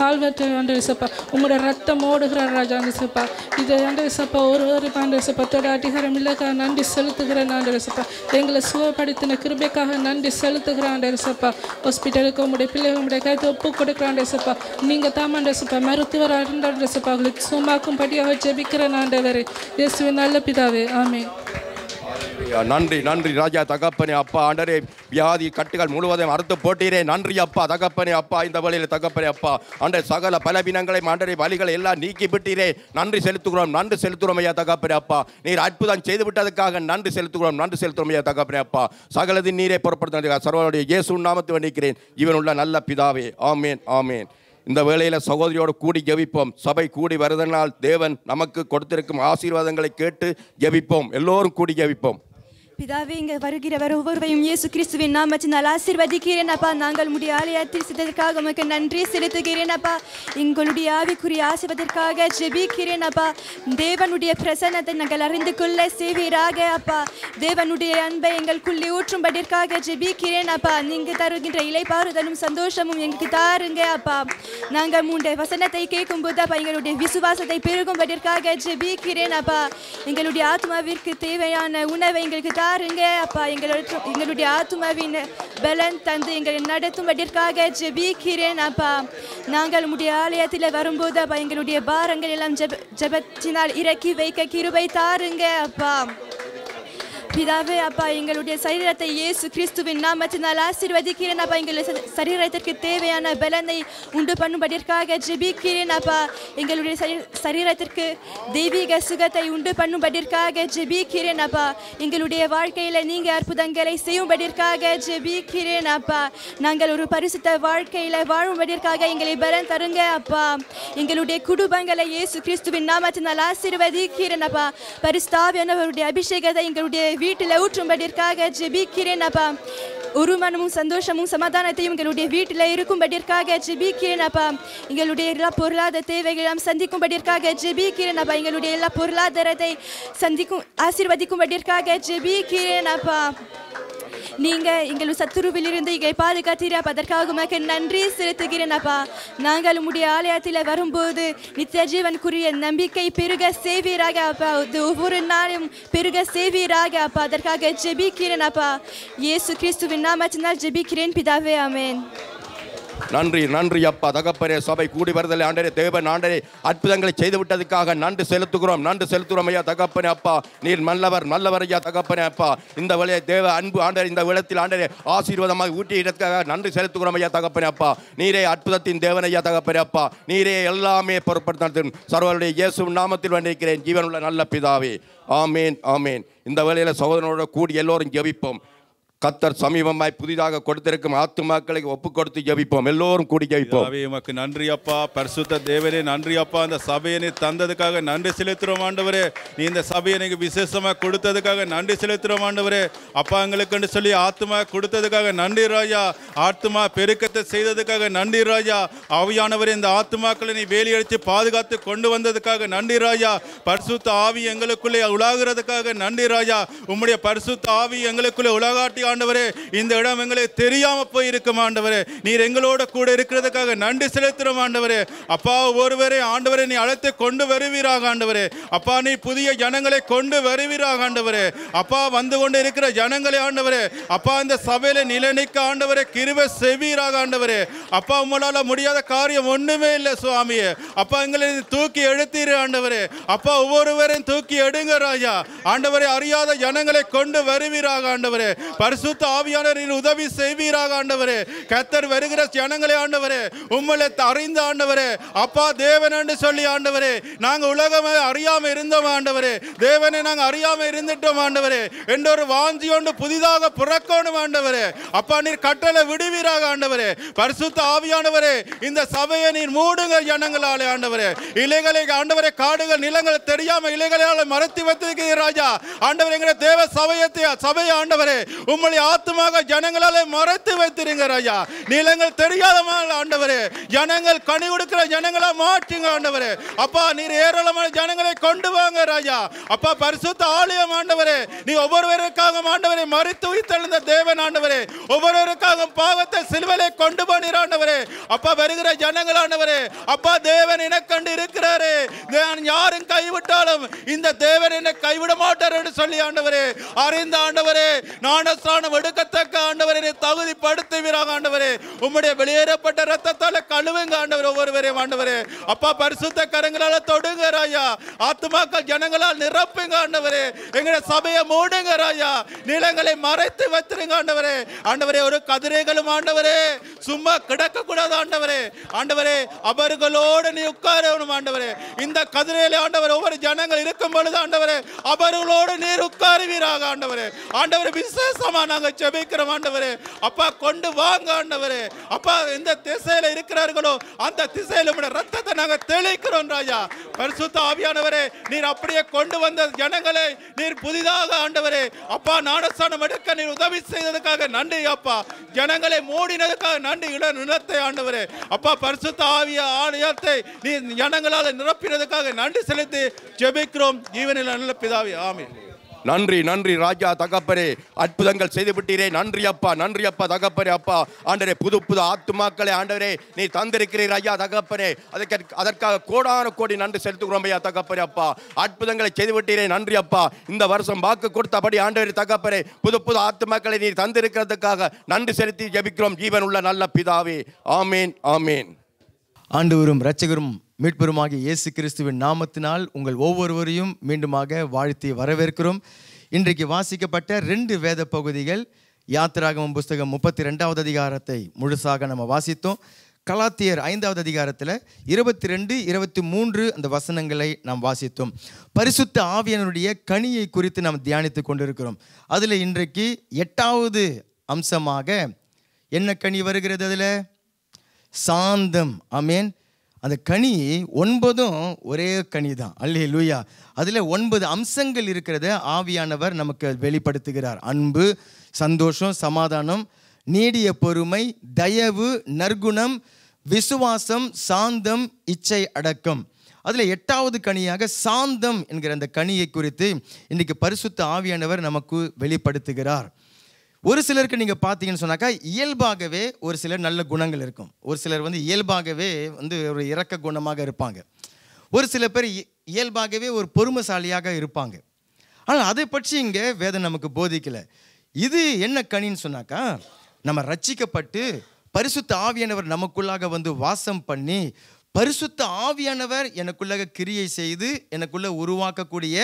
கால்வற்ற ஆண்டவரே சப்பா உங்களுடைய ரத்தம் ஓடுகிறார் ராஜா ஆண்டவரே சப்பா. இது ஆண்டவரே சப்பா ஒரு ஆண்டவரே சப்பா தொட அதிகாரம் இல்லைக்காக நன்றி செலுத்துகிறேன் ஆண்டவரே சப்பா. எங்களை சுகப்படுத்தின கிருபைக்காக நன்றி செலுத்துகிறேன் ஆண்டவரே சப்பா. ஹாஸ்பிட்டலுக்கு உங்களுடைய பிள்ளைகள் உங்களுடைய கைத்தை ஒப்பு கொடுக்குறேன் ஆண்டவரே சப்பா. நீங்கள் தான் ஆண்டவரே சப்பா மருத்துவர் ஆண்டவரே சப்பா அவங்களுக்கு சுகமாக்கும்படியாக ஜெபிக்கிறேன் ஆண்டவரே. இயேசுவின் நல்ல பிதாவே ஆமென். நன்றி நன்றி ராஜா தகப்பனே அப்பா. ஆண்டரே வியாதி கட்டுகள் முழுவதும் அறுத்து போட்டீரே. நன்றி அப்பா தகப்பனே அப்பா. இந்த வழியில் தகப்பனே அப்பா ஆண்டே சகல பலவீனங்களை ஆண்டரை வழிகளை எல்லாம் நீக்கி விட்டீரே. நன்றி செலுத்துகிறோம் நன்றி செலுத்துகிறோம் ஐயா தகப்பனே அப்பா. நீர் அற்புதம் செய்து விட்டதுக்காக நன்றி செலுத்துகிறோம் நன்றி செலுத்துகிறோம் ஐயா தகப்பனே அப்பா. சகலத்தின் நீரை பொருட்படுத்த சர்வனுடைய இயேசு நாமத்தை வேண்டிக்கிறேன் இவனுள்ள நல்ல பிதாவே ஆமேன் ஆமேன். இந்த வேளையில் சகோதரியோடு கூடி ஜெபிப்போம். சபை கூடி வருதனால் தேவன் நமக்கு கொடுத்திருக்கும் ஆசீர்வாதங்களை கேட்டு ஜெபிப்போம். எல்லோரும் கூடி ஜெபிப்போம். பிதாவே இங்கே வருகிறவர் ஒவ்வொருவரையும் இயேசு கிறிஸ்துவின் நாமத்தினால் ஆசீர்வதிக்கிறேன் அப்பா. நாங்கள் உடைய ஆலயத்தில் செய்ததற்காக உமக்கு நன்றி செலுத்துகிறேன் அப்பா. எங்களுடைய ஆவிக்குரிய ஆசீர்வாதத்திற்காக ஜெபிக்கிறேன் அப்பா. தேவனுடைய பிரசன்னத்தை நாங்கள் அறிந்து கொள்ள செய்வீராக அப்பா. தேவனுடைய அன்பை எங்களுக்குள்ளே ஊற்றும்படிற்காக ஜெபிக்கிறேன் அப்பா. நீங்கள் தருகின்ற இளைப்பாறுதலும் சந்தோஷமும் எங்களுக்கு தாருங்க அப்பா. நாங்கள் உங்களுடைய வசனத்தை கேட்கும்போது அப்பா எங்களுடைய விசுவாசத்தை பெருகும்படிற்காக ஜெபிக்கிறேன் அப்பா. எங்களுடைய ஆத்மாவிற்கு தேவையான உணவை எங்களுக்கு தாருங்க அப்பா. எங்களுடைய ஆத்துமாவின் பலன் தந்து எங்களை நடத்தும்படிற்காக ஜெபிக்கிறேன் அப்பா. நாங்கள் உம்முடைய ஆலயத்தில் வரும்போது அப்பா எங்களுடைய பாரங்கள் எல்லாம் ஜெபத்தினால் இறக்கி வைக்க கிருபை தாருங்க அப்பா. பிதாவே அப்பா எங்களுடைய சரீரத்தை இயேசு கிறிஸ்துவின் நாமத்தினால் ஆசீர்வதிக்கிறேன் அப்பா. எங்களுடைய சரீரத்திற்கு தேவையான பலனை உண்டு பண்ணும்படிற்காக ஜெபிக்கிறேன் அப்பா. எங்களுடைய சரீரத்திற்கு தெய்வீக சுகத்தை உண்டு பண்ணும்படிற்காக ஜெபிக்கிறேன் அப்பா. எங்களுடைய வாழ்க்கையில் நீங்கள் அற்புதங்களை செய்யும்படிற்காக ஜெபிக்கிறேன் அப்பா. நாங்கள் ஒரு பரிசுத்த வாழ்க்கையில் வாழும்படிற்காக எங்களை பலன் தருங்க அப்பா. எங்களுடைய குடும்பங்களை இயேசு கிறிஸ்துவின் நாமத்தினால் ஆசீர்வதிக்கிறேன் அப்பா. பரிசுத்த ஆவியானவருடைய அபிஷேகத்தை எங்களுடைய வீட்டில் ஊற்றும்படிற்காக ஜெபிக்கிறேன் அப்பா. ஒரு மனமும் சந்தோஷமும் சமாதானத்தையும் எங்களுடைய வீட்டில் இருக்கும்படிற்காக ஜெபிக்கிறேன் அப்பா. எங்களுடைய எல்லா பொருளாதார தேவைகளும் சந்திக்கும்படிற்காக ஜெபிக்கிறேன் அப்பா. எங்களுடைய எல்லா பொருளாதாரத்தை ஆசீர்வதிக்கும்படிற்காக ஜெபிக்கிறேன் அப்பா. நீங்கள் எங்கள் சத்துருவிலிருந்து எங்களை பாதுகாத்தீர் அப்பா. அதற்காக உமக்கு நன்றி செலுத்துகிறேன் அப்பா. நாங்கள் உம்முடைய ஆலயத்தில் வரும்போது நித்திய ஜீவனுக்குரிய நம்பிக்கை பெருக செய்வீராக அப்பா. ஒவ்வொரு நாளும் பெருக செய்வீராக அப்பா. அதற்காக ஜெபிக்கிறேன் அப்பா. இயேசு கிறிஸ்துவின் நாமத்தினால் ஜெபிக்கிறேன் பிதாவே ஆமென். நன்றி நன்றி அப்பா தகப்பனே. சபை கூடி வருதல் ஆண்டரே தேவன் ஆண்டரே அற்புதங்களை செய்து விட்டதுக்காக நன்றி செலுத்துகிறோம் நன்றி செலுத்துகிறோம் ஐயா தகப்பனே அப்பா. நீர் நல்லவர் ஐயா தகப்பனே அப்பா. இந்த வழியை தேவ அன்பு ஆண்டரே இந்த விடத்தில் ஆண்டரே ஆசீர்வாதமாக ஊட்டியதற்காக நன்றி செலுத்துகிறோம் ஐயா தகப்பனே அப்பா. நீரே அற்புதத்தின் தேவன் ஐயா தகப்பனே அப்பா. நீரே எல்லாமே பொருட்படுத்த சர்வருடைய இயேசு நாமத்தில் வேண்டியிருக்கிறேன் ஜீவனுள்ள நல்ல பிதாவே ஆமேன் ஆமேன். இந்த வேளையில் சகோதரனோட கூடி எல்லோரும் ஜெபிப்போம். கத்தர் சமீபமாய் புதிதாக கொடுத்திருக்கும் ஆத்துமாக்களை ஒப்பு கொடுத்து ஜெபிப்போம். எல்லோரும் கூடி ஜெபிப்போம். உமக்கு நன்றி அப்பா. பரிசுத்த தேவனே நன்றி அப்பா. இந்த சபையை தந்ததுக்காக நன்றி செலுத்துறோம் ஆண்டவரே. நீ இந்த சபையை எனக்கு விசேஷமா கொடுத்ததுக்காக நன்றி செலுத்துறோம் ஆண்டவரே. அப்பா எங்களுக்கு சொல்லி ஆத்துமா கொடுத்ததுக்காக நன்றி ராஜா. ஆத்துமா பெருக்கத்தை செய்ததுக்காக நன்றி ராஜா. ஆவியானவரே இந்த ஆத்துமாக்களை நீ வேலி அடித்து பாதுகாத்து கொண்டு வந்ததுக்காக நன்றி ராஜா. பரிசுத்த ஆவி எங்களுக்குள்ளே உலாகிறதுக்காக நன்றி ராஜா. உம்முடைய பரிசுத்த ஆவி எங்களுக்குள்ளே உலகாட்டி ஆண்டவரே இந்த இடம் எங்களுக்கு தெரியாம போய் இருக்கும் ஆண்டவரே. நீர் எங்களோட கூட இருக்கிறதுக்காக நன்றி செலுத்துறோம் ஆண்டவரே. அப்பா ஒருவரே ஆண்டவரே நீ அழைத்து கொண்டு வருவீராக ஆண்டவரே. அப்பா நீ புதிய ஜனங்களை கொண்டு வருவீராக ஆண்டவரே. அப்பா வந்து கொண்டு இருக்கிற ஜனங்களை ஆண்டவரே அப்பா இந்த சபையில நிலைநிற்க ஆண்டவரே கிருபை செய்வீராக ஆண்டவரே. அப்பா உங்களால முடியாத காரியம் ஒண்ணுமே இல்லை சுவாமியே. அப்பா எங்களை தூக்கி எடுத்தீரு ஆண்டவரே. அப்பா ஒவ்வொருவரையும் தூக்கி எடுங்க ராஜா. ஆண்டவரே அறியாத ஜனங்களை கொண்டு வருவீராக ஆண்டவரே. பரிசுத்த ஆவியானவர் நீர் உதவி செய்வீராக ஆண்டவரே. கர்த்தர் வருகிற ஜனங்களே ஆண்டவரே உம்மை அறிந்த ஆண்டவரே அப்பா தேவன் என்று சொல்லி ஆண்டவரே நாங்க உலகம் அறியாம இருந்தோம் ஆண்டவரே. தேவனை நாங்க அறியாம இருந்துட்டோம் ஆண்டவரே என்ற ஒரு வாஞ்சி ஒன்று புதிதாக பிறக்கணும் ஆண்டவரே. அப்பா நீர் கட்டளை விடுவீராக ஆண்டவரே. பரிசுத்த ஆவியானவரே இந்த சபையை நீர் மூடுங்க ஜனங்களாலே ஆண்டவரே. இலைகளை ஆண்டவரே காடுகள் நிலங்கள் தெரியாம இலைகளால் மறைத்து வைத்திருக்கிறீர் ராஜா ஆண்டவரே. எங்களை தேவ சபையை ஆண்டவரே உம்முடைய ஆத்துமாக ஜனங்களாலே மறைத்து வைத்திருங்க ராஜா. நிலங்கள் தெரியாத ஆண்டவரே ஜனங்கள் கனி கொடுக்கிற ஜனங்களா மாற்றுங்க ஆண்டவரே. அப்பா நீர் ஏராளமான ஜனங்களை கொண்டு வாங்க ராஜா. அப்பா பரிசுத்த ஆலயம் ஆண்டவரே நீ ஒவ்வொருவருக்காக ஆண்டவரே மரித்து உயிர்த்தெழுந்த தேவன் ஆண்டவரே. ஒவ்வொருவருக்காக பாவத்தை சிலுவையிலே கொண்டு போனீர் ஆண்டவரே. அப்பா வருகிற ஜனங்கள் ஆண்டவரே அப்பா தேவன் எனக்கண்டு இருக்கிறாரே. நான் யாரும் கைவிட்டாலும் இந்த தேவன் என்னை கைவிட மாட்டார் என்று சொல்லி ஆண்டவரே அறிந்த ஆண்டவரே ஞானஸ்நானம் எடுக்கத்தக்க ஆண்டவரே தகுதிப்படுத்துவீராக ஆண்டவரே. உம்முடைய வெளியேறப்பட்ட ரத்தத்தால கழுவுங்க ஆண்டவரே ஒவ்வொருவரையும் ஆண்டவரே. அப்பா பரிசுத்த கரங்களால தொடுங்க ராஜா. ஆத்துமாக்கள் ஜனங்களால் நிரப்புங்க ஆண்டவரே. எங்களுடைய சபையை மூடுங்க ராஜா. நிலங்களை மறைத்து வைத்திருங்க ஆண்டவரே. ஆண்டவரே ஒரு கதிரைகளும் ஆண்டவரே சும்மா கிடக்க கூடாது ஆண்டவரே. ஆண்டவரே அவர்களோடு நீ உட்காரணும் ஆண்டவரே. இந்த கதிரையில ஆண்டவரே ஒவ்வொரு ஜனங்கள் இருக்கும் பொழுது ஆண்டவரே அவர்களோடு நீர் உட்காருவீராக ஆண்டவரே. ஆண்டவரே விசேஷமா நாங்க ஜெபிக்கிறோம் ஆண்டவரே. அப்பா கொண்டு வாங்க ஆண்டவரே. அப்பா எந்த திசையில இருக்கிறார்களோ அந்த திசையில உம்முடைய ரத்தத்தை நாங்க தெளிக்கிறோம் ராஜா. பரிசுத்த ஆவியானவரே நீர் அப்படியே கொண்டு வந்த ஜனங்களை நீர் புதிதாக ஆண்டவரே அப்பா ஞானஸ்நானம் எடுக்க நீர் உதவி செய்ததுக்காக நன்றி அப்பா. ஜனங்களை மூடினதுக்காக நன்றி. நிலத்தை ஆண்டவரே அப்பா பரிசுத்த ஆவிய ஆலயத்தை நீ ஜனங்களால் நிரப்பினதுக்காக நன்றி செலுத்தி ஜெபிக்கிறோம் ஜீவனில் நல்ல பிதாவே ஆமென். நன்றி நன்றி ராஜா தகப்பரே. அற்புதங்கள் செய்து விட்டீரே. நன்றி அப்பா நன்றி அப்பா தகப்பரே. அப்பா ஆண்டவரே புது புது ஆத்துமாக்களை ஆண்டவரே நீ தந்திருக்கிறீர் ஐயா தகப்பரே. அதற்காக கோடான கோடி நன்றி செலுத்துகிறோம் ஐயா தகப்பரே. அப்பா அற்புதங்களை செய்து விட்டீரே. நன்றி அப்பா. இந்த வருஷம் வாக்கு கொடுத்தபடி ஆண்டவரே தகப்பரே புது புது ஆத்துமாக்களை நீ தந்திருக்கிறதுக்காக நன்றி செலுத்தி ஜெபிக்கிறோம் ஜீவன் உள்ள நல்ல பிதாவே ஆமேன் ஆமேன். ஆண்டவரும் இரட்சகரும் மீட்பெருமாகிய இயேசு கிறிஸ்துவின் நாமத்தினால் உங்கள் ஒவ்வொருவரையும் மீண்டுமாக வாழ்த்தி வரவேற்கிறோம். இன்றைக்கு வாசிக்கப்பட்ட 2 வேத பகுதிகள் யாத்திராகமம் புஸ்தகம் 32வது அதிகாரத்தை முழுசாக நம்ம வாசித்தோம். கலாத்தியர் 5வது அதிகாரத்தில் 22, 23 அந்த வசனங்களை நாம் வாசித்தோம். பரிசுத்த ஆவியானவருடைய கனியை குறித்து நாம் தியானித்து கொண்டிருக்கிறோம். அதில் இன்றைக்கு 8வது அம்சமாக என்ன கனி வருகிறது? அதில் சாந்தம். ஆமேன். அந்த கனி 9 ஒரே கனி தான். அல்லேலூயா. அதில் 9 அம்சங்கள் இருக்கிறத ஆவியானவர் நமக்கு வெளிப்படுத்துகிறார். அன்பு, சந்தோஷம், சமாதானம், நீடிய பொறுமை, தயவு, நற்குணம், விசுவாசம், சாந்தம், இச்சை அடக்கம். அதில் 8வது கனியாக சாந்தம் என்கிற அந்த கனியை குறித்து இன்றைக்கு பரிசுத்த ஆவியானவர் நமக்கு வெளிப்படுத்துகிறார். ஒரு சிலருக்கு நீங்கள் பார்த்தீங்கன்னு சொன்னாக்கா இயல்பாகவே ஒரு சிலர் நல்ல குணங்கள் இருக்கும். ஒரு சிலர் இயல்பாகவே ஒரு இரக்க குணமாக இருப்பாங்க. ஒரு சில பேர் இயல்பாகவே ஒரு பொறுமைசாலியாக இருப்பாங்க. ஆனால் அதை பற்றி இங்கே வேதம் நமக்கு போதிக்கலை. இது என்ன கனின்னு சொன்னாக்கா நம்ம ரட்சிக்கப்பட்டு பரிசுத்த ஆவியானவர் நமக்குள்ளாக வாசம் பண்ணி பரிசுத்த ஆவியானவர் எனக்குள்ளாக கிரியை செய்து எனக்குள்ள உருவாக்கக்கூடிய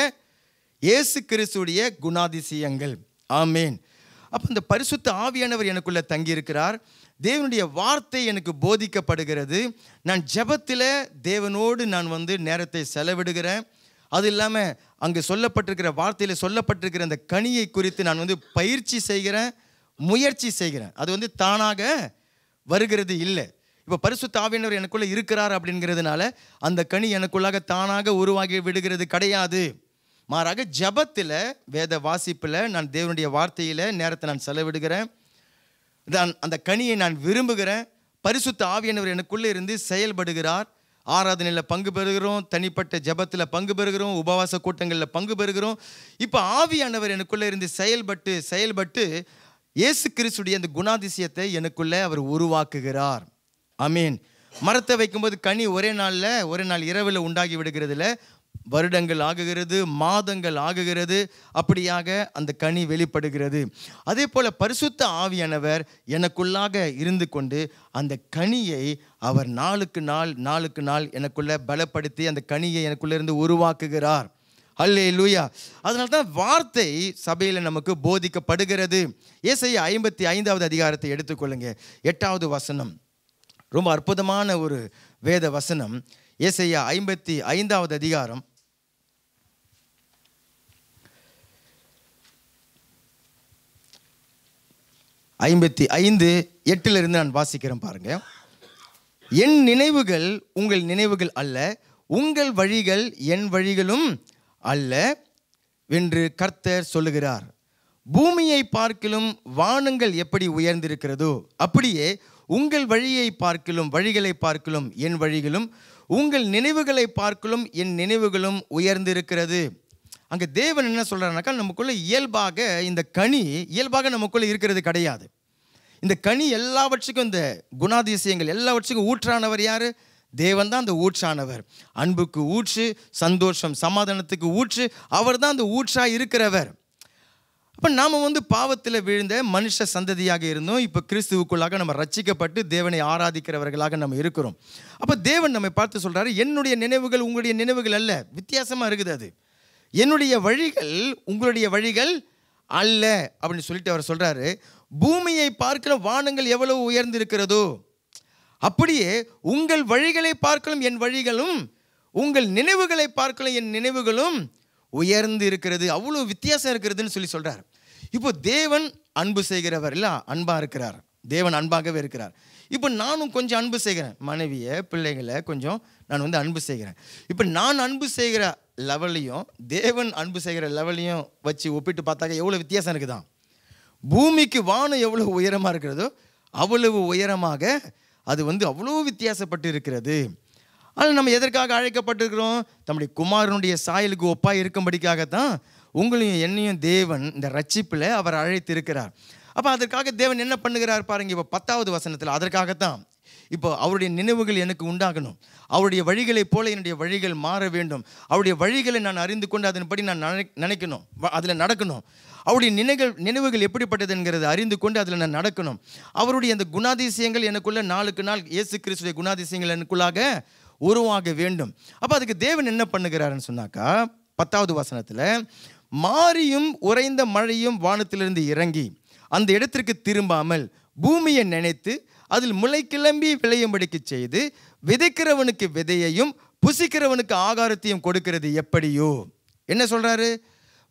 இயேசு கிறிஸ்துடைய குணாதிசயங்கள். ஆமேன். அப்போ இந்த பரிசுத்த ஆவியானவர் எனக்குள்ளே தங்கியிருக்கிறார். தேவனுடைய வார்த்தை எனக்கு போதிக்கப்படுகிறது. நான் ஜெபத்தில் தேவனோடு நான் நேரத்தை செலவிடுகிறேன். அது இல்லாமல் அங்கே சொல்லப்பட்டிருக்கிற வார்த்தையில் சொல்லப்பட்டிருக்கிற அந்த கனியை குறித்து நான் பயிற்சி செய்கிறேன், முயற்சி செய்கிறேன். அது தானாக வருகிறது இல்லை. இப்போ பரிசுத்த ஆவியானவர் எனக்குள்ளே இருக்கிறார் அப்படிங்கிறதுனால அந்த கனி எனக்குள்ளாக தானாக உருவாகி விடுகிறது கிடையாது. மாறாக ஜபத்தில் வேத வாசிப்பில் நான் தேவனுடைய வார்த்தையில் நேரத்தை நான் செலவிடுகிறேன். அந்த கனியை நான் விரும்புகிறேன். பரிசுத்த ஆவியானவர் எனக்குள்ளே இருந்து செயல்படுகிறார். ஆராதனையில் பங்கு பெறுகிறோம், தனிப்பட்ட ஜபத்தில் பங்கு பெறுகிறோம், உபவாச கூட்டங்களில் பங்கு பெறுகிறோம். இப்போ ஆவியானவர் எனக்குள்ளே இருந்து செயல்பட்டு இயேசு கிறிஸ்துடைய அந்த குணாதிசயத்தை எனக்குள்ளே அவர் உருவாக்குகிறார். ஆமீன். மரத்தை வைக்கும்போது கனி ஒரே நாள் இரவில் உண்டாகி விடுகிறதுல வருடங்கள் ஆகுகிறது, மாதங்கள் ஆகுகிறது. அப்படியாக அந்த கனி வெளிப்படுகிறது. அதே போல் பரிசுத்த ஆவியானவர் எனக்குள்ளாக இருந்து கொண்டு அந்த கனியை அவர் நாளுக்கு நாள் எனக்குள்ளே பலப்படுத்தி அந்த கனியை எனக்குள்ளே இருந்து உருவாக்குகிறார். அல்லேலூயா. அதனால தான் வார்த்தை சபையில் நமக்கு போதிக்கப்படுகிறது. ஏசாயா 55வது அதிகாரத்தை எடுத்துக்கொள்ளுங்க. 8வது வசனம் ரொம்ப அற்புதமான ஒரு வேத வசனம். ஏசாயா 55வது அதிகாரம் 55:8 நான் வாசிக்கிறேன் பாருங்க. என் நினைவுகள் உங்கள் நினைவுகள் அல்ல, உங்கள் வழிகள் என் வழிகளும் அல்ல என்று கர்த்தர் சொல்லுகிறார். பூமியை பார்க்கிலும் வானங்கள் எப்படி உயர்ந்திருக்கிறதோ அப்படியே உங்கள் வழியை பார்க்கிலும் வழிகளை பார்க்கிலும் என் வழிகளும், உங்கள் நினைவுகளை பார்க்கிலும் என் நினைவுகளும் உயர்ந்திருக்கிறது. அங்கே தேவன் என்ன சொல்கிறாருனாக்கா, நமக்குள்ளே இயல்பாக இந்த கனி இயல்பாக நமக்குள்ளே இருக்கிறது கிடையாது. இந்த கனி எல்லாவற்றுக்கும், இந்த குணாதிசயங்கள் எல்லாவற்றுக்கும் ஊற்றானவர் யார்? தேவன் தான் அந்த ஊற்றானவர். அன்புக்கு ஊற்று, சந்தோஷம் சமாதானத்துக்கு ஊற்று, அவர் தான் அந்த ஊற்றாக இருக்கிறவர். அப்போ நாம் பாவத்தில் விழுந்த மனுஷ சந்ததியாக இருந்தோம். இப்போ கிறிஸ்துவுக்குள்ளாக நம்ம ரட்சிக்கப்பட்டு தேவனை ஆராதிக்கிறவர்களாக நம்ம இருக்கிறோம். அப்போ தேவன் நம்மை பார்த்து சொல்கிறாரு, என்னுடைய நினைவுகள் உங்களுடைய நினைவுகள் அல்ல. வித்தியாசமாக இருக்குது அது. என்னுடைய வழிகள் உங்களுடைய வழிகள் அல்ல அப்படின்னு சொல்லிட்டு அவர் சொல்கிறாரு. பூமியை பார்க்கிற வானங்கள் எவ்வளவு உயர்ந்திருக்கிறதோ அப்படியே உங்கள் வழிகளை பார்க்கலாம் என் வழிகளும், உங்கள் நினைவுகளை பார்க்கலாம் என் நினைவுகளும் உயர்ந்து இருக்கிறது. அவ்வளோ வித்தியாசம் இருக்கிறதுன்னு சொல்லி சொல்கிறார். இப்போ தேவன் அன்பு செய்கிறவர் இல்லை, அன்பாக இருக்கிறார். தேவன் அன்பாகவே இருக்கிறார். இப்போ நானும் கொஞ்சம் அன்பு செய்கிறேன், மனைவியை பிள்ளைகளை கொஞ்சம் நான் அன்பு செய்கிறேன். இப்போ நான் அன்பு செய்கிற லெவலையும் தேவன் அன்பு செய்கிற லெவலையும் வச்சு ஒப்பிட்டு பார்த்தாக்க எவ்வளோ வித்தியாசம் இருக்குதான். பூமிக்கு வானம் எவ்வளோ உயரமாக இருக்கிறதோ அவ்வளவு உயரமாக அது அவ்வளோ வித்தியாசப்பட்டு இருக்கிறது. ஆனால் நம்ம எதற்காக அழைக்கப்பட்டிருக்கிறோம்? நம்முடைய குமாரனுடைய சாயலுக்கு ஒப்பாக இருக்கும்படிக்காகத்தான் உங்களையும் என்னையும் தேவன் இந்த ரட்சிப்பில் அவர் அழைத்திருக்கிறார். அப்போ அதற்காக தேவன் என்ன பண்ணுகிறார் பாருங்க. இப்போ 10வது வசனத்தில் அதற்காகத்தான் இப்போ அவருடைய நினைவுகள் எனக்கு உண்டாகணும், அவருடைய வழிகளைப் போல என்னுடைய வழிகள் மாற வேண்டும், அவருடைய வழிகளை நான் அறிந்து கொண்டு அதன்படி நான் நினைக்கணும், அதில் நடக்கணும். அவருடைய நினைவுகள் எப்படிப்பட்டது என்கிறது அறிந்து கொண்டு அதில் நான் நடக்கணும். அவருடைய அந்த குணாதிசயங்கள் எனக்குள்ள நாளுக்கு நாள் இயேசு கிறிஸ்துடைய குணாதிசயங்கள் எனக்குள்ளாக உருவாக வேண்டும். அப்போ அதுக்கு தேவன் என்ன பண்ணுகிறாருன்னு சொன்னாக்கா 10வது வசனத்தில், மாரியும் உறைந்த மழையும் வானத்திலிருந்து இறங்கி அந்த இடத்திற்கு திரும்பாமல் பூமியை நினைத்து அதில் முளை கிளம்பி விளையும்படிக்கு செய்து விதைக்கிறவனுக்கு விதையையும் புசிக்கிறவனுக்கு ஆகாரத்தையும் கொடுக்கிறது எப்படியோ. என்ன சொல்கிறாரு?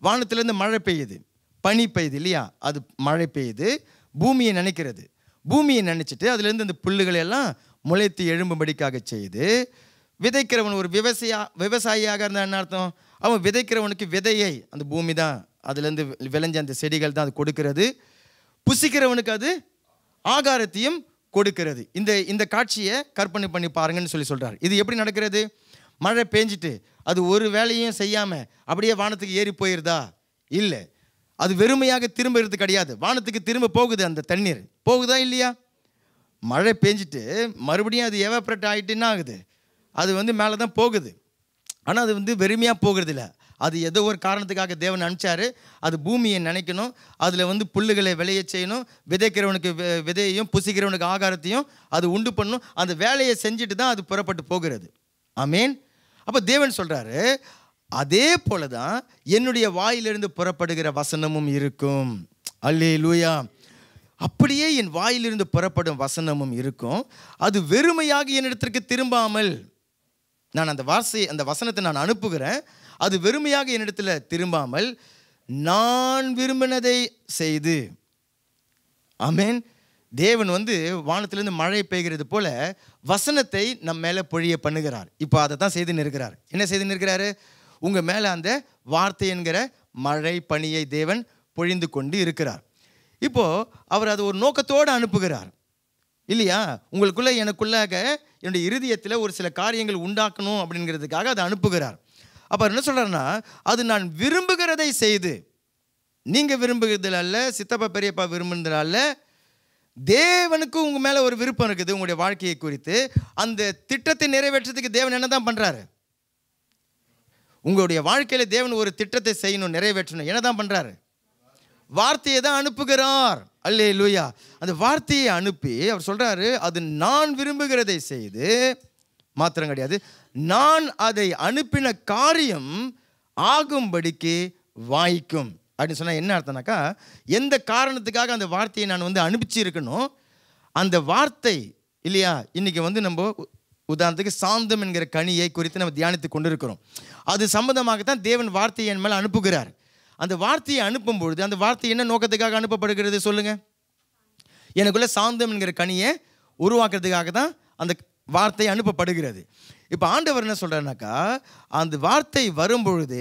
வானத்திலேருந்து மழை பெய்யுது, பனி பெய்யுது இல்லையா, அது மழை பெய்யுது, பூமியை நினைக்கிறது. பூமியை நினச்சிட்டு அதுலேருந்து அந்த புல்லுகளை எல்லாம் முளைத்து எழும்பும்படிக்காக செய்து விதைக்கிறவன் ஒரு விவசாயியாக இருந்தால் என்ன அர்த்தம்? அவன் விதைக்கிறவனுக்கு விதையை, அந்த பூமி தான், அதுலேருந்து விளைஞ்ச அந்த செடிகள் தான் அது கொடுக்கிறது. புசிக்கிறவனுக்கு அது ஆகாரத்தையும் கொடுக்கிறது. இந்த காட்சியை கற்பனை பண்ணி பாருங்கன்னு சொல்லி சொல்கிறார். இது எப்படி நடக்கிறது? மழை பெஞ்சிட்டு அது ஒரு வேலையும் செய்யாமல் அப்படியே வானத்துக்கு ஏறி போயிருதா? இல்லை, அது வெறுமையாக திரும்புறது கிடையாது. வானத்துக்கு திரும்ப போகுது, அந்த தண்ணீர் போகுதா இல்லையா? மழை பெஞ்சிட்டு மறுபடியும் அது எவாப்ரேட் ஆகிட்டுன்னா ஆகுது, அது மேலே தான் போகுது. ஆனால் அது வெறுமையாக போகிறது இல்லை, அது ஏதோ ஒரு காரணத்துக்காக தேவன் அனுப்பிச்சாரு. அது பூமியை நினைக்கணும், அதில் புல்லுகளை விளைய செய்யணும், விதைக்கிறவனுக்கு விதையையும் புசிக்கிறவனுக்கு ஆகாரத்தையும் அது உண்டு பண்ணணும். அந்த வேலையை செஞ்சுட்டு தான் அது புறப்பட்டு போகிறது. ஆமேன். அப்போ தேவன் சொல்கிறாரு, அதே போல தான் என்னுடைய வாயிலிருந்து புறப்படுகிற வசனமும் இருக்கும். அல்லேலூயா. அப்படியே என் வாயிலிருந்து புறப்படும் வசனமும் இருக்கும், அது வெறுமையாக என்னிடத்திற்கு திரும்பாமல், நான் அந்த வசனத்தை நான் அனுப்புகிறேன், அது வெறுமையாக என்னிடத்தில் திரும்பாமல் நான் விரும்பினதை செய்து. ஆமேன். தேவன் வானத்திலிருந்து மழை பெய்கிறது போல வசனத்தை நம் மேலே பொழிய பண்ணுகிறார். இப்போ அதை தான் செய்துன்னு இருக்கிறார். என்ன செய்துன்னு இருக்கிறாரு? உங்கள் மேலே அந்த வார்த்தை என்கிற மழை பனியை தேவன் பொழிந்து கொண்டு இருக்கிறார். இப்போது அவர் அது ஒரு நோக்கத்தோடு அனுப்புகிறார் இல்லையா? உங்களுக்குள்ளே எனக்குள்ளாக என்னுடைய இருதயத்தில் ஒரு சில காரியங்கள் உண்டாக்கணும் அப்படிங்கிறதுக்காக அதை அனுப்புகிறார். அப்போ என்ன சொல்கிறாருன்னா, அது நான் விரும்புகிறதை செய்து, நீங்கள் விரும்புகிறதில் அல்ல, சித்தப்பா பெரியப்பா விரும்புகிறதில், தேவனுக்கு உங்கள் மேலே ஒரு விருப்பம் இருக்குது உங்களுடைய வாழ்க்கையை குறித்து. அந்த திட்டத்தை நிறைவேற்றத்துக்கு தேவன் என்ன தான் பண்ணுறாரு? உங்களுடைய வாழ்க்கையில் தேவன் ஒரு திட்டத்தை செய்யணும், நிறைவேற்றணும். என்ன தான் பண்ணுறாரு? வார்த்தையை தான் அனுப்புகிறார். அல்லேலூயா. அந்த வார்த்தையை அனுப்பி அவர் சொல்கிறாரு, அது நான் விரும்புகிறதை செய்து மாத்திரம் கிடையாது, நான் அதை அனுப்பின காரியம் ஆகும்படிக்கு வாய்க்கும் அப்படின்னு சொன்னால் என்ன அர்த்தம்னாக்கா, எந்த காரணத்துக்காக அந்த வார்த்தையை நான் வந்து அனுப்பிச்சிருக்கணும், அந்த வார்த்தை இல்லையா. இன்றைக்கி நம்ம உதாரணத்துக்கு சாந்தம் என்கிற கனியை குறித்து நம்ம தியானித்து கொண்டு இருக்கிறோம். அது சம்பந்தமாகத்தான் தேவன் வார்த்தையை என் மேலே அனுப்புகிறார். அந்த வார்த்தையை அனுப்பும் பொழுது அந்த வார்த்தை என்ன நோக்கத்துக்காக அனுப்பப்படுகிறது சொல்லுங்கள்? எனக்குள்ள சாந்தம் என்கிற கனியை உருவாக்குறதுக்காக தான் அந்த வார்த்தை அனுப்பப்படுகிறது. இப்போ ஆண்டவர் என்ன சொல்கிறாருனாக்கா, அந்த வார்த்தை வரும்பொழுது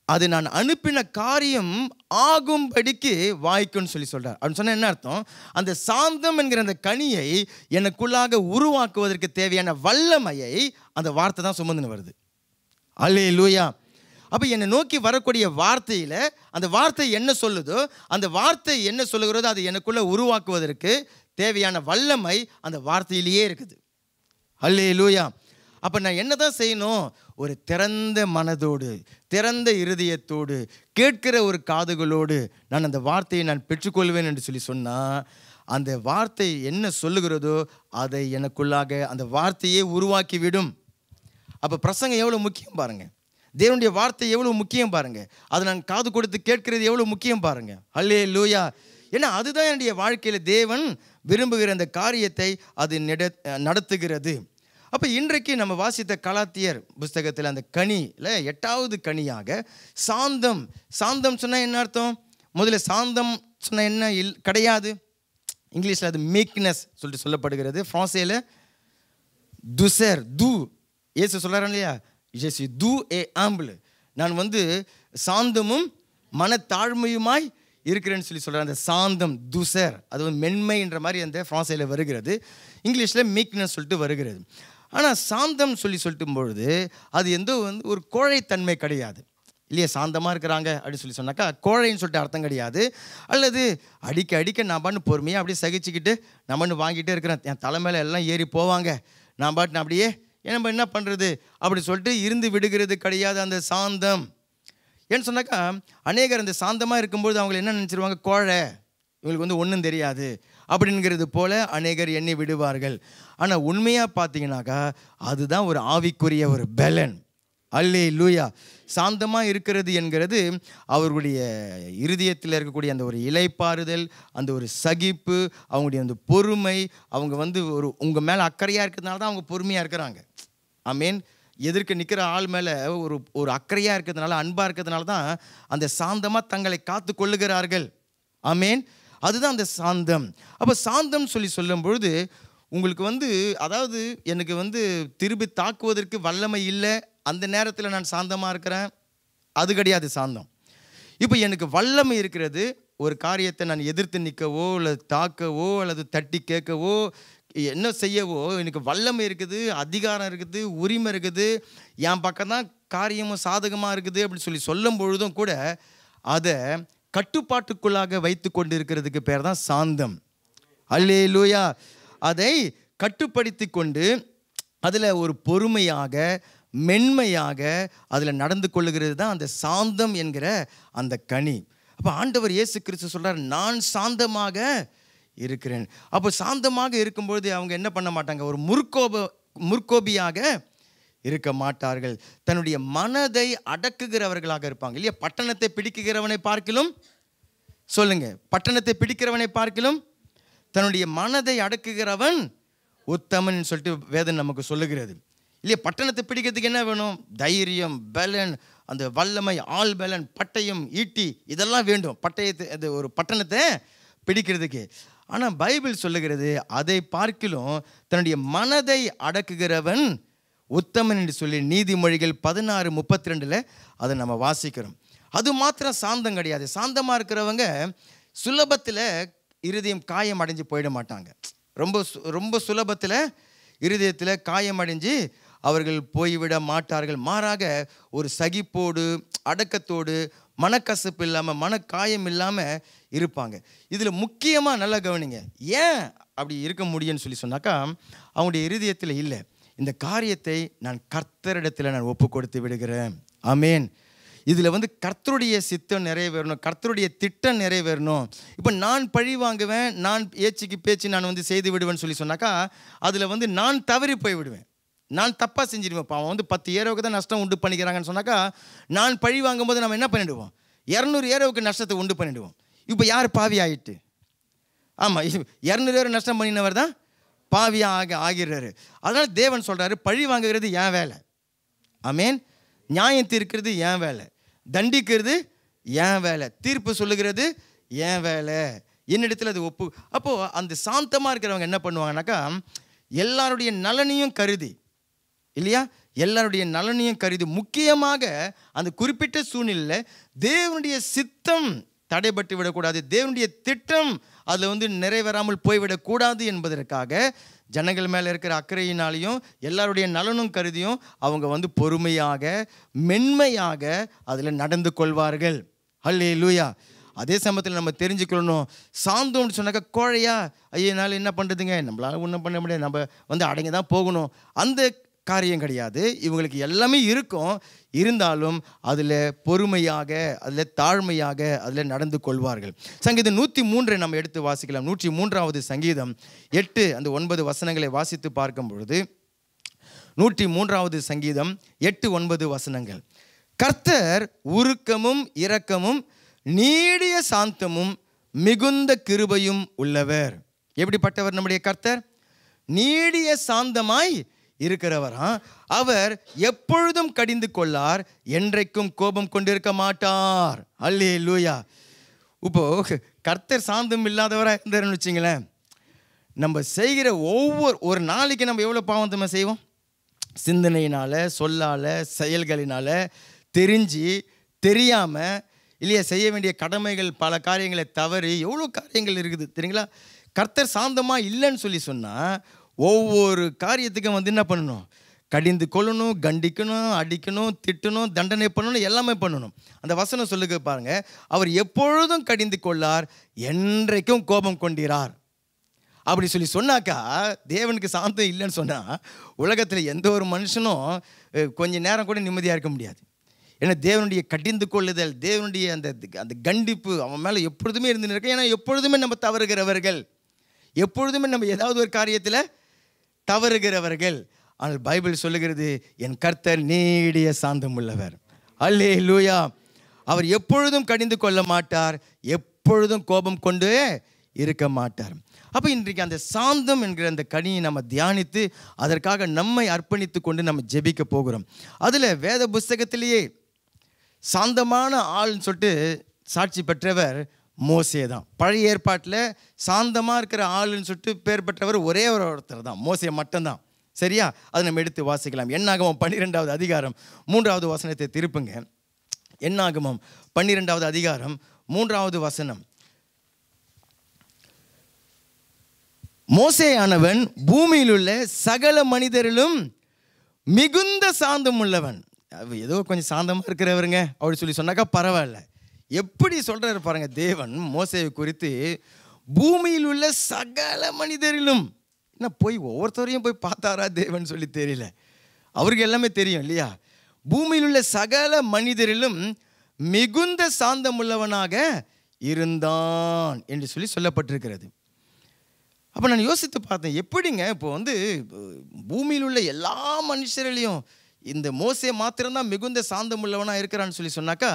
அது நான் அனுப்பின காரியம் ஆகும்படிக்கு வாய்க்குன்னு சொல்கிறார். அப்படின்னு சொன்னால் என்ன அர்த்தம்? அந்த சாந்தம் என்கிற அந்த கனியை எனக்குள்ளாக உருவாக்குவதற்கு தேவையான வல்லமையை அந்த வார்த்தை தான் சுமந்துன்னு வருது. அல்லேலூயா. அப்போ என்னை நோக்கி வரக்கூடிய வார்த்தையில் அந்த வார்த்தை என்ன சொல்லுதோ, அந்த வார்த்தை என்ன சொல்லுகிறதோ அதை எனக்குள்ளே உருவாக்குவதற்கு தேவையான வல்லமை அந்த வார்த்தையிலேயே இருக்குது. அல்லேலூயா. அப்போ நான் என்ன தான் செய்யணும்? ஒரு திறந்த மனதோடு, திறந்த இருதயத்தோடு, கேட்கிற ஒரு காதுகளோடு நான் அந்த வார்த்தையை நான் பெற்றுக்கொள்வேன் என்று சொன்னால், அந்த வார்த்தை என்ன சொல்லுகிறதோ அதை எனக்குள்ளாக அந்த வார்த்தையே உருவாக்கிவிடும். அப்போ பிரசங்கம் எவ்வளோ முக்கியம் பாருங்கள். தேவனுடைய வார்த்தை எவ்வளோ முக்கியம் பாருங்கள். அதை நான் காது கொடுத்து கேட்கிறது எவ்வளோ முக்கியம் பாருங்கள். அல்லேலூயா. ஏன்னா அதுதான் என்னுடைய வாழ்க்கையில் தேவன் விரும்புகிற அந்த காரியத்தை அது நடத்துகிறது. அப்போ இன்றைக்கு நம்ம வாசித்த கலாத்தியர் புஸ்தகத்தில் அந்த கனியில் 8வது கனியாக சாந்தம். சாந்தம் சொன்னால் என்ன அர்த்தம்? முதல்ல சாந்தம் சொன்னால் என்ன கிடையாது. இங்கிலீஷில் அது மீக்னஸ் சொல்லிட்டு சொல்லப்படுகிறது. ஃப்ரான்ஸில் துசர் து. ஏசு சொல்கிறாரு இல்லையா, ஜெசி து ஏ ஆம்பிள், நான் சாந்தமும் மனத்தாழ்மையுமாய் இருக்கிறேன்னு சொல்கிறார். அந்த சாந்தம் துசர் அது மென்மைன்ற மாதிரி அந்த ஃப்ரான்ஸில் வருகிறது. இங்கிலீஷில் மீக்னஸ் சொல்லிட்டு வருகிறது. ஆனால் சாந்தம் சொல்லிட்டும் பொழுது அது எந்த ஒரு கோழைத்தன்மை கிடையாது இல்லையா. சாந்தமாக இருக்கிறாங்க அப்படின்னு சொன்னாக்கா கோழைன்னு சொல்லிட்டு அர்த்தம் கிடையாது. அல்லது அடிக்க நான் பாட்டு பொறுமையாக அப்படியே சகிச்சுக்கிட்டு நான் வாங்கிட்டே இருக்கிறேன், என் தலைமையில் எல்லாம் ஏறி போவாங்க, நான் பாட்டு அப்படியே நம்ம என்ன பண்ணுறது அப்படி சொல்லிட்டு இருந்து விடுகிறது கிடையாது அந்த சாந்தம். ஏன்னு சொன்னாக்கா அநேகர் அந்த சாந்தமாக இருக்கும்போது அவங்க என்ன நினச்சிருவாங்க, கோழை, இவங்களுக்கு ஒன்றும் தெரியாது அப்படிங்கிறது போல அநேகர் எண்ணி விடுவார்கள். ஆனால் உண்மையாக பார்த்தீங்கன்னாக்கா அதுதான் ஒரு ஆவிக்குரிய ஒரு பலன். அல்லேலூயா. சாந்தமாக இருக்கிறது என்கிறது அவர்களுடைய இருதயத்தில் இருக்கக்கூடிய அந்த ஒரு இளைப்பாறுதல், அந்த ஒரு சகிப்பு, அவங்களுடைய அந்த பொறுமை, அவங்க ஒரு உங்கள் மேலே அக்கறையாக இருக்கிறதுனால தான் அவங்க பொறுமையாக இருக்கிறாங்க. ஆமேன். எதிர்க்க நிற்கிற ஆள் மேலே ஒரு அக்கறையாக இருக்கிறதுனால, அன்பாக இருக்கிறதுனால தான் அந்த சாந்தமாக தங்களை காத்து கொள்ளுகிறார்கள். ஆமேன். அதுதான் அந்த சாந்தம். அப்போ சாந்தம் சொல்லும் பொழுது உங்களுக்கு அதாவது எனக்கு திருப்பி தாக்குவதற்கு வல்லமை இல்லை, அந்த நேரத்தில் நான் சாந்தமாக இருக்கிறேன், அது கிடையாது சாந்தம். இப்போ எனக்கு வல்லமை இருக்கிறது, ஒரு காரியத்தை நான் எதிர்த்து நிற்கவோ அல்லது தாக்கவோ அல்லது தட்டி கேட்கவோ என்ன செய்யவோ எனக்கு வல்லமை இருக்குது, அதிகாரம் இருக்குது, உரிமை இருக்குது, என் பக்கம்தான் காரியமும் சாதகமாக இருக்குது அப்படி சொல்லும் பொழுதும் கூட அதை கட்டுப்பாட்டுக்குள்ளாக வைத்து கொண்டு இருக்கிறதுக்கு பேர் தான் சாந்தம். அல்லேலூயா. அதை கட்டுப்படுத்தி கொண்டு அதில் ஒரு பொறுமையாக மென்மையாக அதில் நடந்து கொள்ளுகிறது தான் அந்த சாந்தம் என்கிற அந்த கனி. அப்போ ஆண்டவர் இயேசு கிறிஸ்து சொல்கிறார், நான் சாந்தமாக இருக்கிறேன். அப்போ சாந்தமாக இருக்கும்பொழுது அவங்க என்ன பண்ண மாட்டாங்க, ஒரு முற்கோபியாக இருக்க மாட்டார்கள். தன்னுடைய மனதை அடக்குகிறவர்களாக இருப்பாங்க இல்லையா. பட்டணத்தை பிடிக்கிறவனை பார்க்கிலும் சொல்லுங்க, பட்டணத்தை பிடிக்கிறவனை பார்க்கிலும் தன்னுடைய மனதை அடக்குகிறவன் உத்தமன் சொல்லிட்டு வேதம் நமக்கு சொல்லுகிறது இல்லையா. பட்டணத்தை பிடிக்கிறதுக்கு என்ன வேணும்? தைரியம், பலன், அந்த வல்லமை, ஆள் பலன், பட்டயம், ஈட்டி, இதெல்லாம் வேண்டும் பட்டயத்தை, அது ஒரு பட்டணத்தை பிடிக்கிறதுக்கு. ஆனால் பைபிள் சொல்லுகிறது அதை பார்க்கிலும் தன்னுடைய மனதை அடக்குகிறவன் உத்தமன் என்று சொல்லி நீதிமொழிகள் 16:32 அதை நம்ம வாசிக்கிறோம். அது மாத்திரம் சாந்தம் கிடையாது. சாந்தமாக இருக்கிறவங்க சுலபத்தில் இருதயம் காயம் அடைஞ்சு போயிட மாட்டாங்க. ரொம்ப சுலபத்தில் இருதயத்தில் காயம் அடைஞ்சு அவர்கள் போய்விட மாட்டார்கள். மாறாக ஒரு சகிப்போடு, அடக்கத்தோடு, மனக்கசப்பு இல்லாமல், மனக்காயம் இல்லாமல் இருப்பாங்க. இதில் முக்கியமாக நல்லா கவனிங்க, ஏன் அப்படி இருக்க முடியும்னு சொன்னாக்கா அவங்களுடைய இருதயத்தில் இல்லை, இந்த காரியத்தை நான் கர்த்தரிடத்தில் நான் ஒப்பு கொடுத்து விடுகிறேன். ஆமேன். இதில் கர்த்தருடைய சித்தம் நிறைவேறணும், கர்த்தருடைய திட்டம் நிறைவேறணும். இப்போ நான் பழி வாங்குவேன், நான் ஏச்சுக்கு பேச்சு நான் செய்து விடுவேன்னு சொன்னாக்கா அதில் நான் தவறி போய் விடுவேன். நான் தப்பாக செஞ்சிடுவேன். இப்போ அவன் வந்து 10 ஏரோவுக்கு தான் நஷ்டம் உண்டு பண்ணிக்கிறாங்கன்னு சொன்னாக்கா, நான் பழி வாங்கும்போது நம்ம என்ன பண்ணிவிடுவோம்? 200 ஏரோவுக்கு நஷ்டத்தை உண்டு பண்ணிவிடுவோம். இப்போ யார் பாவி ஆகிட்டு? ஆமாம், 200 ஏரோ நஷ்டம் பண்ணினவர் தான் பாவியாக ஆகிறாரு. அதனால் தேவன் சொல்கிறாரு, பழி வாங்குகிறது என் வேலை. ஆமேன். நியாயம் தீர்க்கிறது என் வேலை, தண்டிக்கிறது என் வேலை, தீர்ப்பு சொல்லுகிறது என் வேலை, என்னிடத்தில் அது ஒப்பு. அப்போது அந்த சாந்தமாக இருக்கிறவங்க என்ன பண்ணுவாங்கனாக்கா, எல்லாருடைய நலனையும் கருதி, இல்லையா, எல்லாருடைய நலனையும் கருதி, முக்கியமாக அந்த குறிப்பிட்ட சூழ்நிலையில் தேவனுடைய சித்தம் தடைபட்டு விடக்கூடாது, தேவனுடைய திட்டம் அதில் வந்து நிறைவேறாமல் போய்விடக்கூடாது என்பதற்காக ஜனங்கள் மேலே இருக்கிற அக்கறையினாலையும் எல்லாருடைய நலனும் கருதியும் அவங்க வந்து பொறுமையாக மென்மையாக அதில் நடந்து கொள்வார்கள். ஹல்லேலூயா. அதே சமயத்தில் நம்ம தெரிஞ்சுக்கணும், சாந்தம்னு சொன்னாக்கா கோழையா, ஐயனால என்ன பண்ணுறதுங்க, நம்மளால் ஒன்றும் பண்ண முடியாது, நம்ம வந்து அடங்கி தான் போகணும், அந்த காரியம் கிடையாது. இவங்களுக்கு எல்லாமே இருக்கும், இருந்தாலும் அதில் பொறுமையாக, அதில் தாழ்மையாக அதில் நடந்து கொள்வார்கள். சங்கீதம் 103 நம்ம எடுத்து வாசிக்கலாம். 103வது சங்கீதம் 8 அந்த 9 வசனங்களை வாசித்து பார்க்கும் பொழுது, 103வது சங்கீதம் 8, 9 வசனங்கள். கர்த்தர் உருக்கமும் இரக்கமும் நீடிய சாந்தமும் மிகுந்த கிருபையும் உள்ளவர். எப்படிப்பட்டவர் நம்முடைய கர்த்தர்? நீடிய சாந்தமாய் இருக்கிறவரா. அவர் எப்பொழுதும் கடிந்து கொள்ளார், என்றைக்கும் கோபம் கொண்டிருக்க மாட்டார். அல்லேலூயா. இப்போ கர்த்தர் சாந்தம் இல்லாதவராக இருந்தாருன்னு வச்சுங்களேன், நம்ம செய்கிற ஒரு நாளைக்கு நம்ம எவ்வளோ பாவம் நம்ம செய்வோம்? சிந்தனையினால், சொல்லால், செயல்களினால், தெரிஞ்சு தெரியாமல், இல்லையா, செய்ய வேண்டிய கடமைகள் பல காரியங்களை தவறி எவ்வளோ காரியங்கள் இருக்குது தெரியுங்களா? கர்த்தர் சாந்தமாக இல்லைன்னு சொல்லி சொன்னால் ஒவ்வொரு காரியத்துக்கும் வந்து என்ன பண்ணணும்? கடிந்து கொள்ளணும், கண்டிக்கணும், அடிக்கணும், திட்டணும், தண்டனை பண்ணணும், எல்லாமே பண்ணணும். அந்த வசனம் சொல்லுங்க பாருங்க, அவர் எப்பொழுதும் கடிந்து கொள்ளார், என்றைக்கும் கோபம் கொண்டிறார். அப்படி சொல்லி சொன்னாக்கா தேவனுக்கு சாந்தம் இல்லைன்னு சொன்னால் உலகத்தில் எந்த ஒரு மனுஷனும் கொஞ்சம் நேரம் கூட நிம்மதியாக இருக்க முடியாது. ஏன்னா தேவனுடைய கடிந்து கொள்ளுதல், தேவனுடைய அந்த கண்டிப்பு அவன் மேலே எப்பொழுதுமே இருந்து இருக்கு. ஏன்னா எப்பொழுதுமே நம்ம தவறுகிறவர்கள், எப்பொழுதுமே நம்ம ஏதாவது ஒரு காரியத்தில் தவறுகிறவர்கள். ஆனால் பைபிள் சொல்லுகிறது, என் கர்த்தர் நீடிய சாந்தம் உள்ளவர். அல்லேலூயா. அவர் எப்பொழுதும் கடிந்து கொள்ள மாட்டார், எப்பொழுதும் கோபம் கொண்டு இருக்க மாட்டார். அப்போ இன்றைக்கு அந்த சாந்தம் என்கிற அந்த கனியை நம்ம தியானித்து அதற்காக நம்மை அர்ப்பணித்து கொண்டு நம்ம ஜெபிக்க போகிறோம். அதில் வேத புஸ்தகத்திலேயே சாந்தமான ஆள்னு சொல்லிட்டு சாட்சி பெற்றவர் மோசே தான். பழைய ஏற்பாட்டில் சாந்தமாக இருக்கிற ஆளுன்னு சொல்லிட்டு பேர் பெற்றவர் ஒரே ஒருத்தர் தான், மோசே மட்டும்தான். சரியா? அதை நம்ம எடுத்து வாசிக்கலாம். என்னாகமம் 12வது அதிகாரம் 3வது வசனத்தை திருப்புங்க. என்னாகமம் 12வது அதிகாரம் 3வது வசனம். மோசேயானவன் பூமியில் உள்ள சகல மனிதரிலும் மிகுந்த சாந்தம் உள்ளவன். ஏதோ கொஞ்சம் சாந்தமாக இருக்கிறவருங்க அப்படி சொல்லி சொன்னாக்கா பரவாயில்ல. எப்படி சொல்கிறாரு பாருங்க தேவன் மோசேயை குறித்து, பூமியில் உள்ள சகல மனிதரிலும். என்ன போய் ஒவ்வொருத்தரையும் போய் பார்த்தாரா தேவன் சொல்லி தெரியல, அவருக்கு எல்லாமே தெரியும் இல்லையா? பூமியில் உள்ள சகல மனிதரிலும் மிகுந்த சாந்தம் உள்ளவனாக இருந்தான் என்று சொல்லி சொல்லப்பட்டிருக்கிறது. அப்போ நான் யோசித்து பார்த்தேன், எப்படிங்க இப்போ வந்து பூமியில் உள்ள எல்லா மனுஷர்களையும் இந்த மோசே மாத்திரம்தான் மிகுந்த சாந்தம் உள்ளவனாக இருக்கிறான்னு சொல்லி சொன்னாக்கா,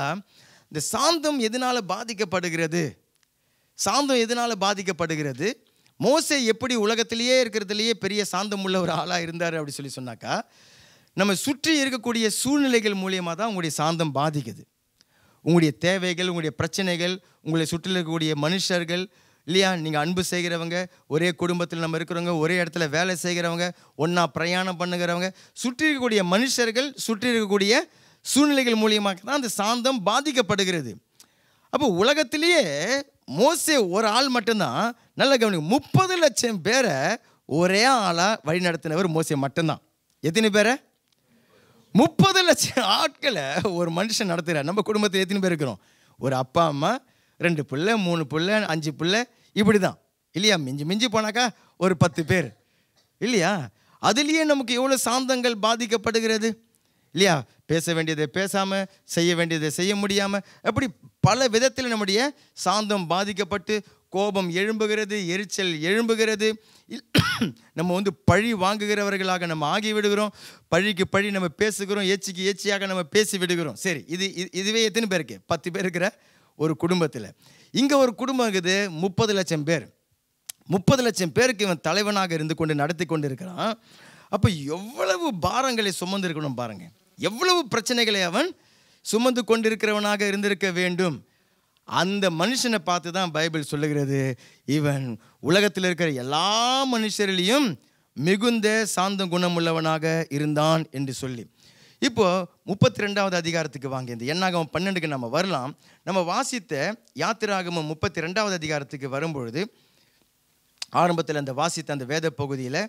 இந்த சாந்தம் எதனால் பாதிக்கப்படுகிறது? சாந்தம் எதனால் பாதிக்கப்படுகிறது? மோசே எப்படி உலகத்திலேயே இருக்கிறதுலையே பெரிய சாந்தம் உள்ள ஒரு ஆளாக இருந்தார் அப்படி சொல்லி சொன்னாக்கா, நம்ம சுற்றி இருக்கக்கூடிய சூழ்நிலைகள் மூலியமாக தான் உங்களுடைய சாந்தம் பாதிக்குது. உங்களுடைய தேவைகள், உங்களுடைய பிரச்சனைகள், உங்களை சுற்றி இருக்கக்கூடிய மனுஷர்கள் இல்லையா, நீங்கள் அன்பு செய்கிறவங்க, ஒரே குடும்பத்தில் நம்ம இருக்கிறவங்க, ஒரே இடத்துல வேலை செய்கிறவங்க, ஒன்றா பிரயாணம் பண்ணுகிறவங்க, சுற்றி இருக்கக்கூடிய மனுஷர்கள், சுற்றி இருக்கக்கூடிய சூழ்நிலைகள் மூலியமாக தான் அந்த சாந்தம் பாதிக்கப்படுகிறது. அப்போ உலகத்திலேயே மோசே ஒரு ஆள் மட்டும்தான், நல்ல கவனிங்க, 30 லட்சம் பேரை ஒரே ஆளாக வழி நடத்தினவர் மோசே மட்டும்தான். எத்தனை பேரை? 30 லட்சம் ஆட்களை ஒரு மனுஷன் நடத்துகிறார். நம்ம குடும்பத்தில் எத்தனை பேர் இருக்கிறோம்? ஒரு அப்பா அம்மா, 2 பிள்ளை, 3 பிள்ளை, 5 பிள்ளை, இப்படி தான் இல்லையா? மிஞ்சி போனாக்கா ஒரு 10 பேர் இல்லையா? அதுலேயே நமக்கு எவ்வளோ சாந்தங்கள் பாதிக்கப்படுகிறது இல்லையா? பேச வேண்டியதை பேசாமல், செய்ய வேண்டியதை செய்ய முடியாமல், அப்படி பல விதத்தில் நம்முடைய சாந்தம் பாதிக்கப்பட்டு கோபம் எழும்புகிறது, எரிச்சல் எழும்புகிறது. நம்ம வந்து பழி வாங்குகிறவர்களாக நம்ம ஆகிவிடுகிறோம். பழிக்கு பழி நம்ம பேசுகிறோம், ஏச்சிக்கு ஏச்சியாக நம்ம பேசி விடுகிறோம். சரி, இதுவே எத்தனை பேருக்கு? 10 பேர் இருக்கிற ஒரு குடும்பத்தில். இங்கே ஒரு குடும்பம் இருக்குது, 30 லட்சம் பேர். 30 லட்சம் பேருக்கு இவன் தலைவனாக இருந்து கொண்டு நடத்தி கொண்டு இருக்கிறான். அப்போ எவ்வளவு பாரங்களை சுமந்து இருக்கணும் பாருங்க, எவ்வளவு பிரச்சனைகளை அவன் சுமந்து கொண்டிருக்கிறவனாக இருந்திருக்க வேண்டும். அந்த மனுஷனை பார்த்து தான் பைபிள் சொல்லுகிறது, இவன் உலகத்தில் இருக்கிற எல்லா மனுஷரிலையும் மிகுந்த சாந்த குணமுள்ளவனாக இருந்தான் என்று சொல்லி. இப்போ 32வது அதிகாரத்துக்கு வாங்க. இந்த என்னாகமம் 12க்கு நம்ம வரலாம். நம்ம வாசித்த யாத்திராகமம் 32வது அதிகாரத்துக்கு வரும்பொழுது ஆரம்பத்தில் அந்த வாசித்த அந்த வேத பகுதியில்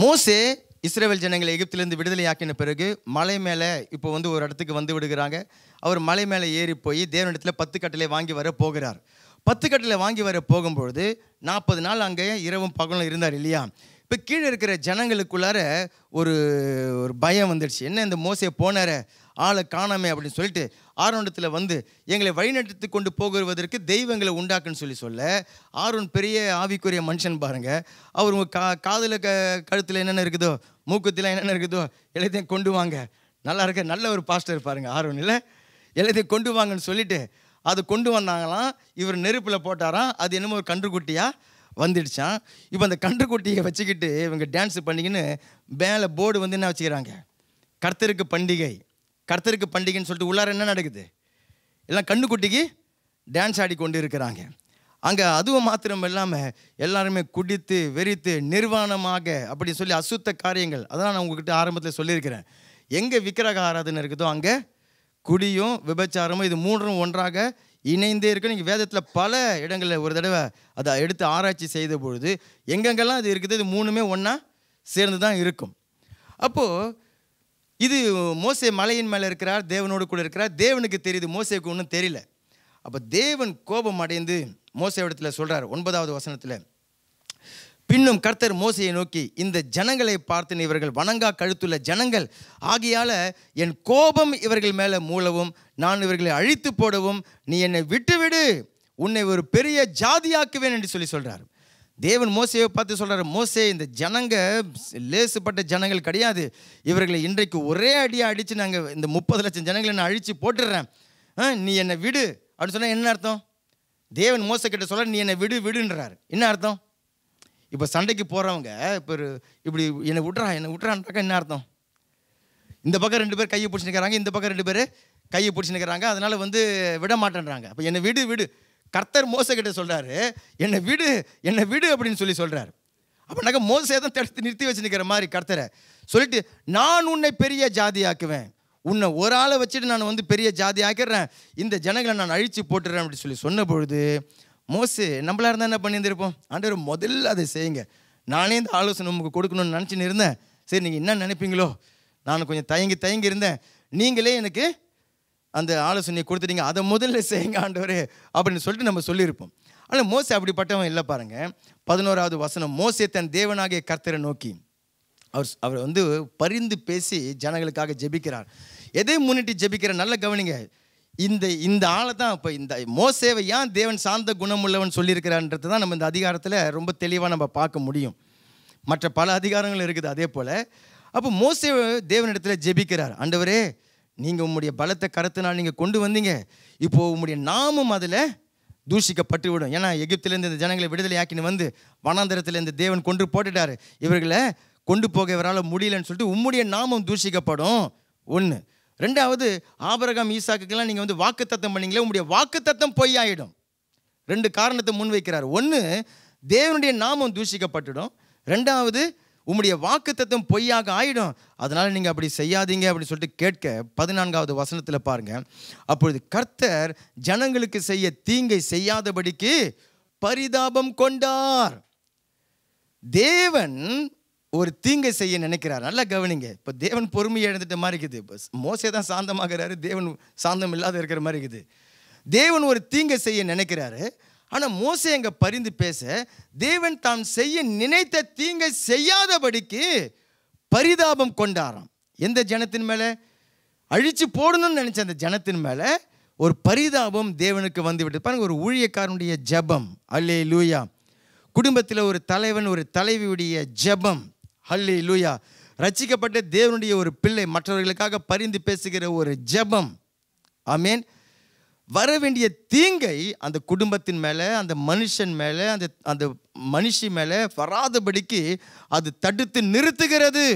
மோசே இஸ்ரவேல் ஜனங்களை எகிப்திலிருந்து விடுதலையாக்கின பிறகு மலை மேலே இப்போ வந்து ஒரு இடத்துக்கு வந்து விடுகிறாங்க. அவர் மலை மேலே ஏறி போய் தேவனிடத்தில் 10 கட்டளை வாங்கி வர போகிறார். 10 கட்டளை வாங்கி வர போகும்பொழுது 40 நாள் அங்கே இரவும் பகலும் இருந்தார் இல்லையா. இப்போ கீழே இருக்கிற ஜனங்களுக்குள்ளார ஒரு பயம் வந்துடுச்சு. என்ன, இந்த மோசே போனார ஆளை காணாமே அப்படின்னு சொல்லிட்டு ஆரோனிடத்தில் வந்து எங்களை வழிநடத்தி கொண்டு போகுவதற்கு தெய்வங்களை உண்டாக்குன்னு சொல்ல ஆரோன் பெரிய ஆவிக்குரிய மனுஷன் பாருங்க. அவர் உங்கள் காதில் கழுத்தில் என்னென்ன இருக்குதோ, மூக்கத்தில் என்னென்ன இருக்குதோ எல்லாத்தையும் கொண்டு வாங்க. நல்லா இருக்க நல்ல ஒரு பாஸ்டர் பாருங்க ஆரோன், இல்லை எல்லாத்தையும் கொண்டு வாங்கன்னு சொல்லிட்டு அது கொண்டு வந்தாங்களாம். இவர் நெருப்பில் போட்டாராம். அது என்னமோ ஒரு கன்றுக்குட்டியாக வந்துடுச்சான். இப்போ அந்த கன்றுக்குட்டியை வச்சுக்கிட்டு இவங்க டான்ஸ் பண்ணிக்கின்னு மேலே போர்டு வந்து என்ன வச்சுக்கிறாங்க, கர்த்தருக்கு பண்டிகை, கர்த்தருக்கு பண்டிகைன்னு சொல்லிட்டு உள்ளார என்ன நடக்குது, எல்லாம் கண்ணுக்குட்டிக்கு டான்ஸ் ஆடி கொண்டு இருக்கிறாங்க அங்கே. அதுவும் மாத்திரம் இல்லாமல் எல்லாருமே குடித்து வெறித்து நிர்வாணமாக அப்படி சொல்லி அசுத்த காரியங்கள். அதான் நான் உங்ககிட்ட ஆரம்பத்தில் சொல்லியிருக்கிறேன், எங்கே விக்கிரக ஆராதனை இருக்குதோ அங்கே குடியும் விபச்சாரமும் இது 3ம் ஒன்றாக இணைந்தே இருக்கு. நீங்கள் வேதத்தில் பல இடங்களில் ஒரு தடவை அதை எடுத்து ஆராய்ச்சி செய்த பொழுது எங்கெங்கெல்லாம் அது இருக்குது, இது 3மே ஒன்றா சேர்ந்து தான் இருக்கும். அப்போது இது மோசே மலையின் மேலே இருக்கிறார், தேவனோடு கூட இருக்கிறார். தேவனுக்கு தெரியுது, மோசேக்கு ஒன்றும் தெரியல. அப்போ தேவன் கோபம் அடைந்து மோசே இடத்துல சொல்கிறார் 9வது வசனத்தில், பின்னும் கர்த்தர் மோசையை நோக்கி, இந்த ஜனங்களை பார்த்து இவர்கள் வணங்கா கழுத்துள்ள ஜனங்கள் ஆகியால என் கோபம் இவர்கள் மேலே மூலவும் நான் இவர்களை அழித்து போடவும் நீ என்னை விட்டுவிடு, உன்னை ஒரு பெரிய ஜாதியாக்குவேன் என்று சொல்கிறார். தேவன் மோசையை பார்த்து சொல்கிறார், மோசே இந்த ஜனங்க லேசுப்பட்ட ஜனங்கள் கிடையாது, இவர்களை இன்றைக்கு ஒரே அடியாக அடித்து நாங்கள் இந்த 30 லட்சம் ஜனங்களை நான் அழித்து போட்டுடுறேன், நீ என்னை விடு அப்படின்னு சொன்னால் என்ன அர்த்தம்? தேவன் மோசை கிட்ட சொல்ல நீ என்னை விடுன்றார். என்ன அர்த்தம்? இப்போ சண்டைக்கு போகிறவங்க இப்போ இப்படி என்னை விட்றான்றாக்கா என்ன அர்த்தம்? இந்த பக்கம் 2 பேர் கையை பிடிச்சினுக்கிறாங்க, இந்த பக்கம் 2 பேர் கையை பிடிச்சினுக்கிறாங்க, அதனால் வந்து விட மாட்டேன்றாங்க. அப்போ என்னை விடு. கர்த்தர் மோசை கிட்ட சொல்கிறாரு, என்னை விடு அப்படின்னு சொல்கிறார். அப்படின்னாக்கா மோசே தான் தடுத்து நிறுத்தி வச்சுருக்கிற மாதிரி கர்த்தரை சொல்லிட்டு, நான் உன்னை பெரிய ஜாதி ஆக்குவேன், உன்னை ஒரு ஆளை வச்சுட்டு நான் வந்து பெரிய ஜாதி ஆக்கிடுறேன், இந்த ஜனங்களை நான் அழித்து போட்டுறேன் அப்படின்னு சொன்ன பொழுது மோசே நம்மளாக இருந்தால் என்ன பண்ணியிருந்திருப்போம்? ஆண்டவர் முதல்ல அதை செய்யுங்க, நானே இந்த ஆலோசனை உங்களுக்கு கொடுக்கணும்னு நினச்சின்னு இருந்தேன், சரி நீங்கள் என்ன நினைப்பீங்களோ, நான் கொஞ்சம் தயங்கி இருந்தேன், நீங்களே எனக்கு அந்த ஆலோசனையை கொடுத்துட்டீங்க, அதை முதல்ல செய்யுங்க ஆண்டவரே அப்படின்னு சொல்லிட்டு நம்ம சொல்லியிருப்போம். ஆனால் மோசே அப்படிப்பட்டவன் இல்லை பாருங்க. 11வது வசனம், மோசே தன் தேவனாகிய கர்த்தரை நோக்கி அவர் வந்து பரிந்து பேசி ஜனங்களுக்காக ஜெபிக்கிறார். எதை முன்னிட்டு ஜெபிக்கிற நல்ல கவனிங்க. இந்த ஆளை தான் இப்போ இந்த மோசேவை ஏன் தேவன் சாந்த குணமுள்ளவன் சொல்லியிருக்கிறான்றது தான் நம்ம இந்த அதிகாரத்தில் ரொம்ப தெளிவாக நம்ம பார்க்க முடியும். மற்ற பல அதிகாரங்கள் இருக்குது அதே போல். அப்போ மோசே தேவனிடத்தில் ஜெபிக்கிறார், ஆண்டவரே நீங்கள் உம்முடைய பலத்தை கருத்தினால் நீங்கள் கொண்டு வந்தீங்க, இப்போது உம்முடைய நாமும் அதில் தூஷிக்கப்பட்டு விடும். ஏன்னா எகிப்திலேருந்து இந்த ஜனங்களை விடுதலையாக்கின்னு வந்து வனாந்தரத்தில் இந்த தேவன் கொண்டு போட்டுட்டார், இவர்களை கொண்டு போக இவரால் முடியலன்னு சொல்லிட்டு உம்முடைய நாமம் தூஷிக்கப்படும். 1. 2வது, ஆபிரகாம் ஈசாக்குக்கெல்லாம் நீங்கள் வந்து வாக்குத்தத்தம் பண்ணீங்களே, உங்களுடைய வாக்குத்தத்தம் பொய்யாயிடும். 2 காரணத்தை முன்வைக்கிறார். 1, தேவனுடைய நாமம் தூஷிக்கப்பட்டுடும். 2வது, உம்முடைய வாக்குத்தத்தம் பொய்யாக ஆயிடும், அதனால் நீங்கள் அப்படி செய்யாதீங்க அப்படின்னு சொல்லிட்டு கேட்க 14வது வசனத்தில் பாருங்க, அப்பொழுது கர்த்தர் ஜனங்களுக்கு செய்ய தீங்கை செய்யாதபடிக்கு பரிதாபம் கொண்டார். தேவன் ஒரு தீங்கை செய்ய நினைக்கிறார். நல்லா கவனிங்க. இப்போ தேவன் பொறுமையை இழந்துட்ட மாதிரி இருக்குது. இப்போ மோசே தான் சாந்தமாகிறாரு, தேவன் சாந்தம் இல்லாத இருக்கிற மாதிரி இருக்குது. தேவன் ஒரு தீங்கை செய்ய நினைக்கிறாரு, ஆனால் மோசே அங்கே பரிந்து பேச தேவன் தான் செய்ய நினைத்த தீங்கை செய்யாதபடிக்கு பரிதாபம் கொண்டாராம். எந்த ஜனத்தின் மேலே? அழிச்சு போடணும்னு நினச்ச அந்த ஜனத்தின் மேலே ஒரு பரிதாபம் தேவனுக்கு வந்துவிட்டது. பாருங்க, ஒரு ஊழியக்காரனுடைய ஜெபம், அல்லேலூயா. குடும்பத்தில் ஒரு தலைவன் ஒரு தலைவியுடைய ஜெபம், அல்லேலூயா. ரட்சிக்கப்பட்ட தேவனுடைய ஒரு பிள்ளை மற்றவர்களுக்காக பரிந்து பேசுகிற ஒரு ஜெபம், ஆமென். வர வேண்டிய தீங்கை அந்த குடும்பத்தின் மேலே, அந்த மனுஷன் மேலே, அந்த மனுஷி மேலே வராதபடிக்கு அது தடுத்து நிறுத்துகிறது.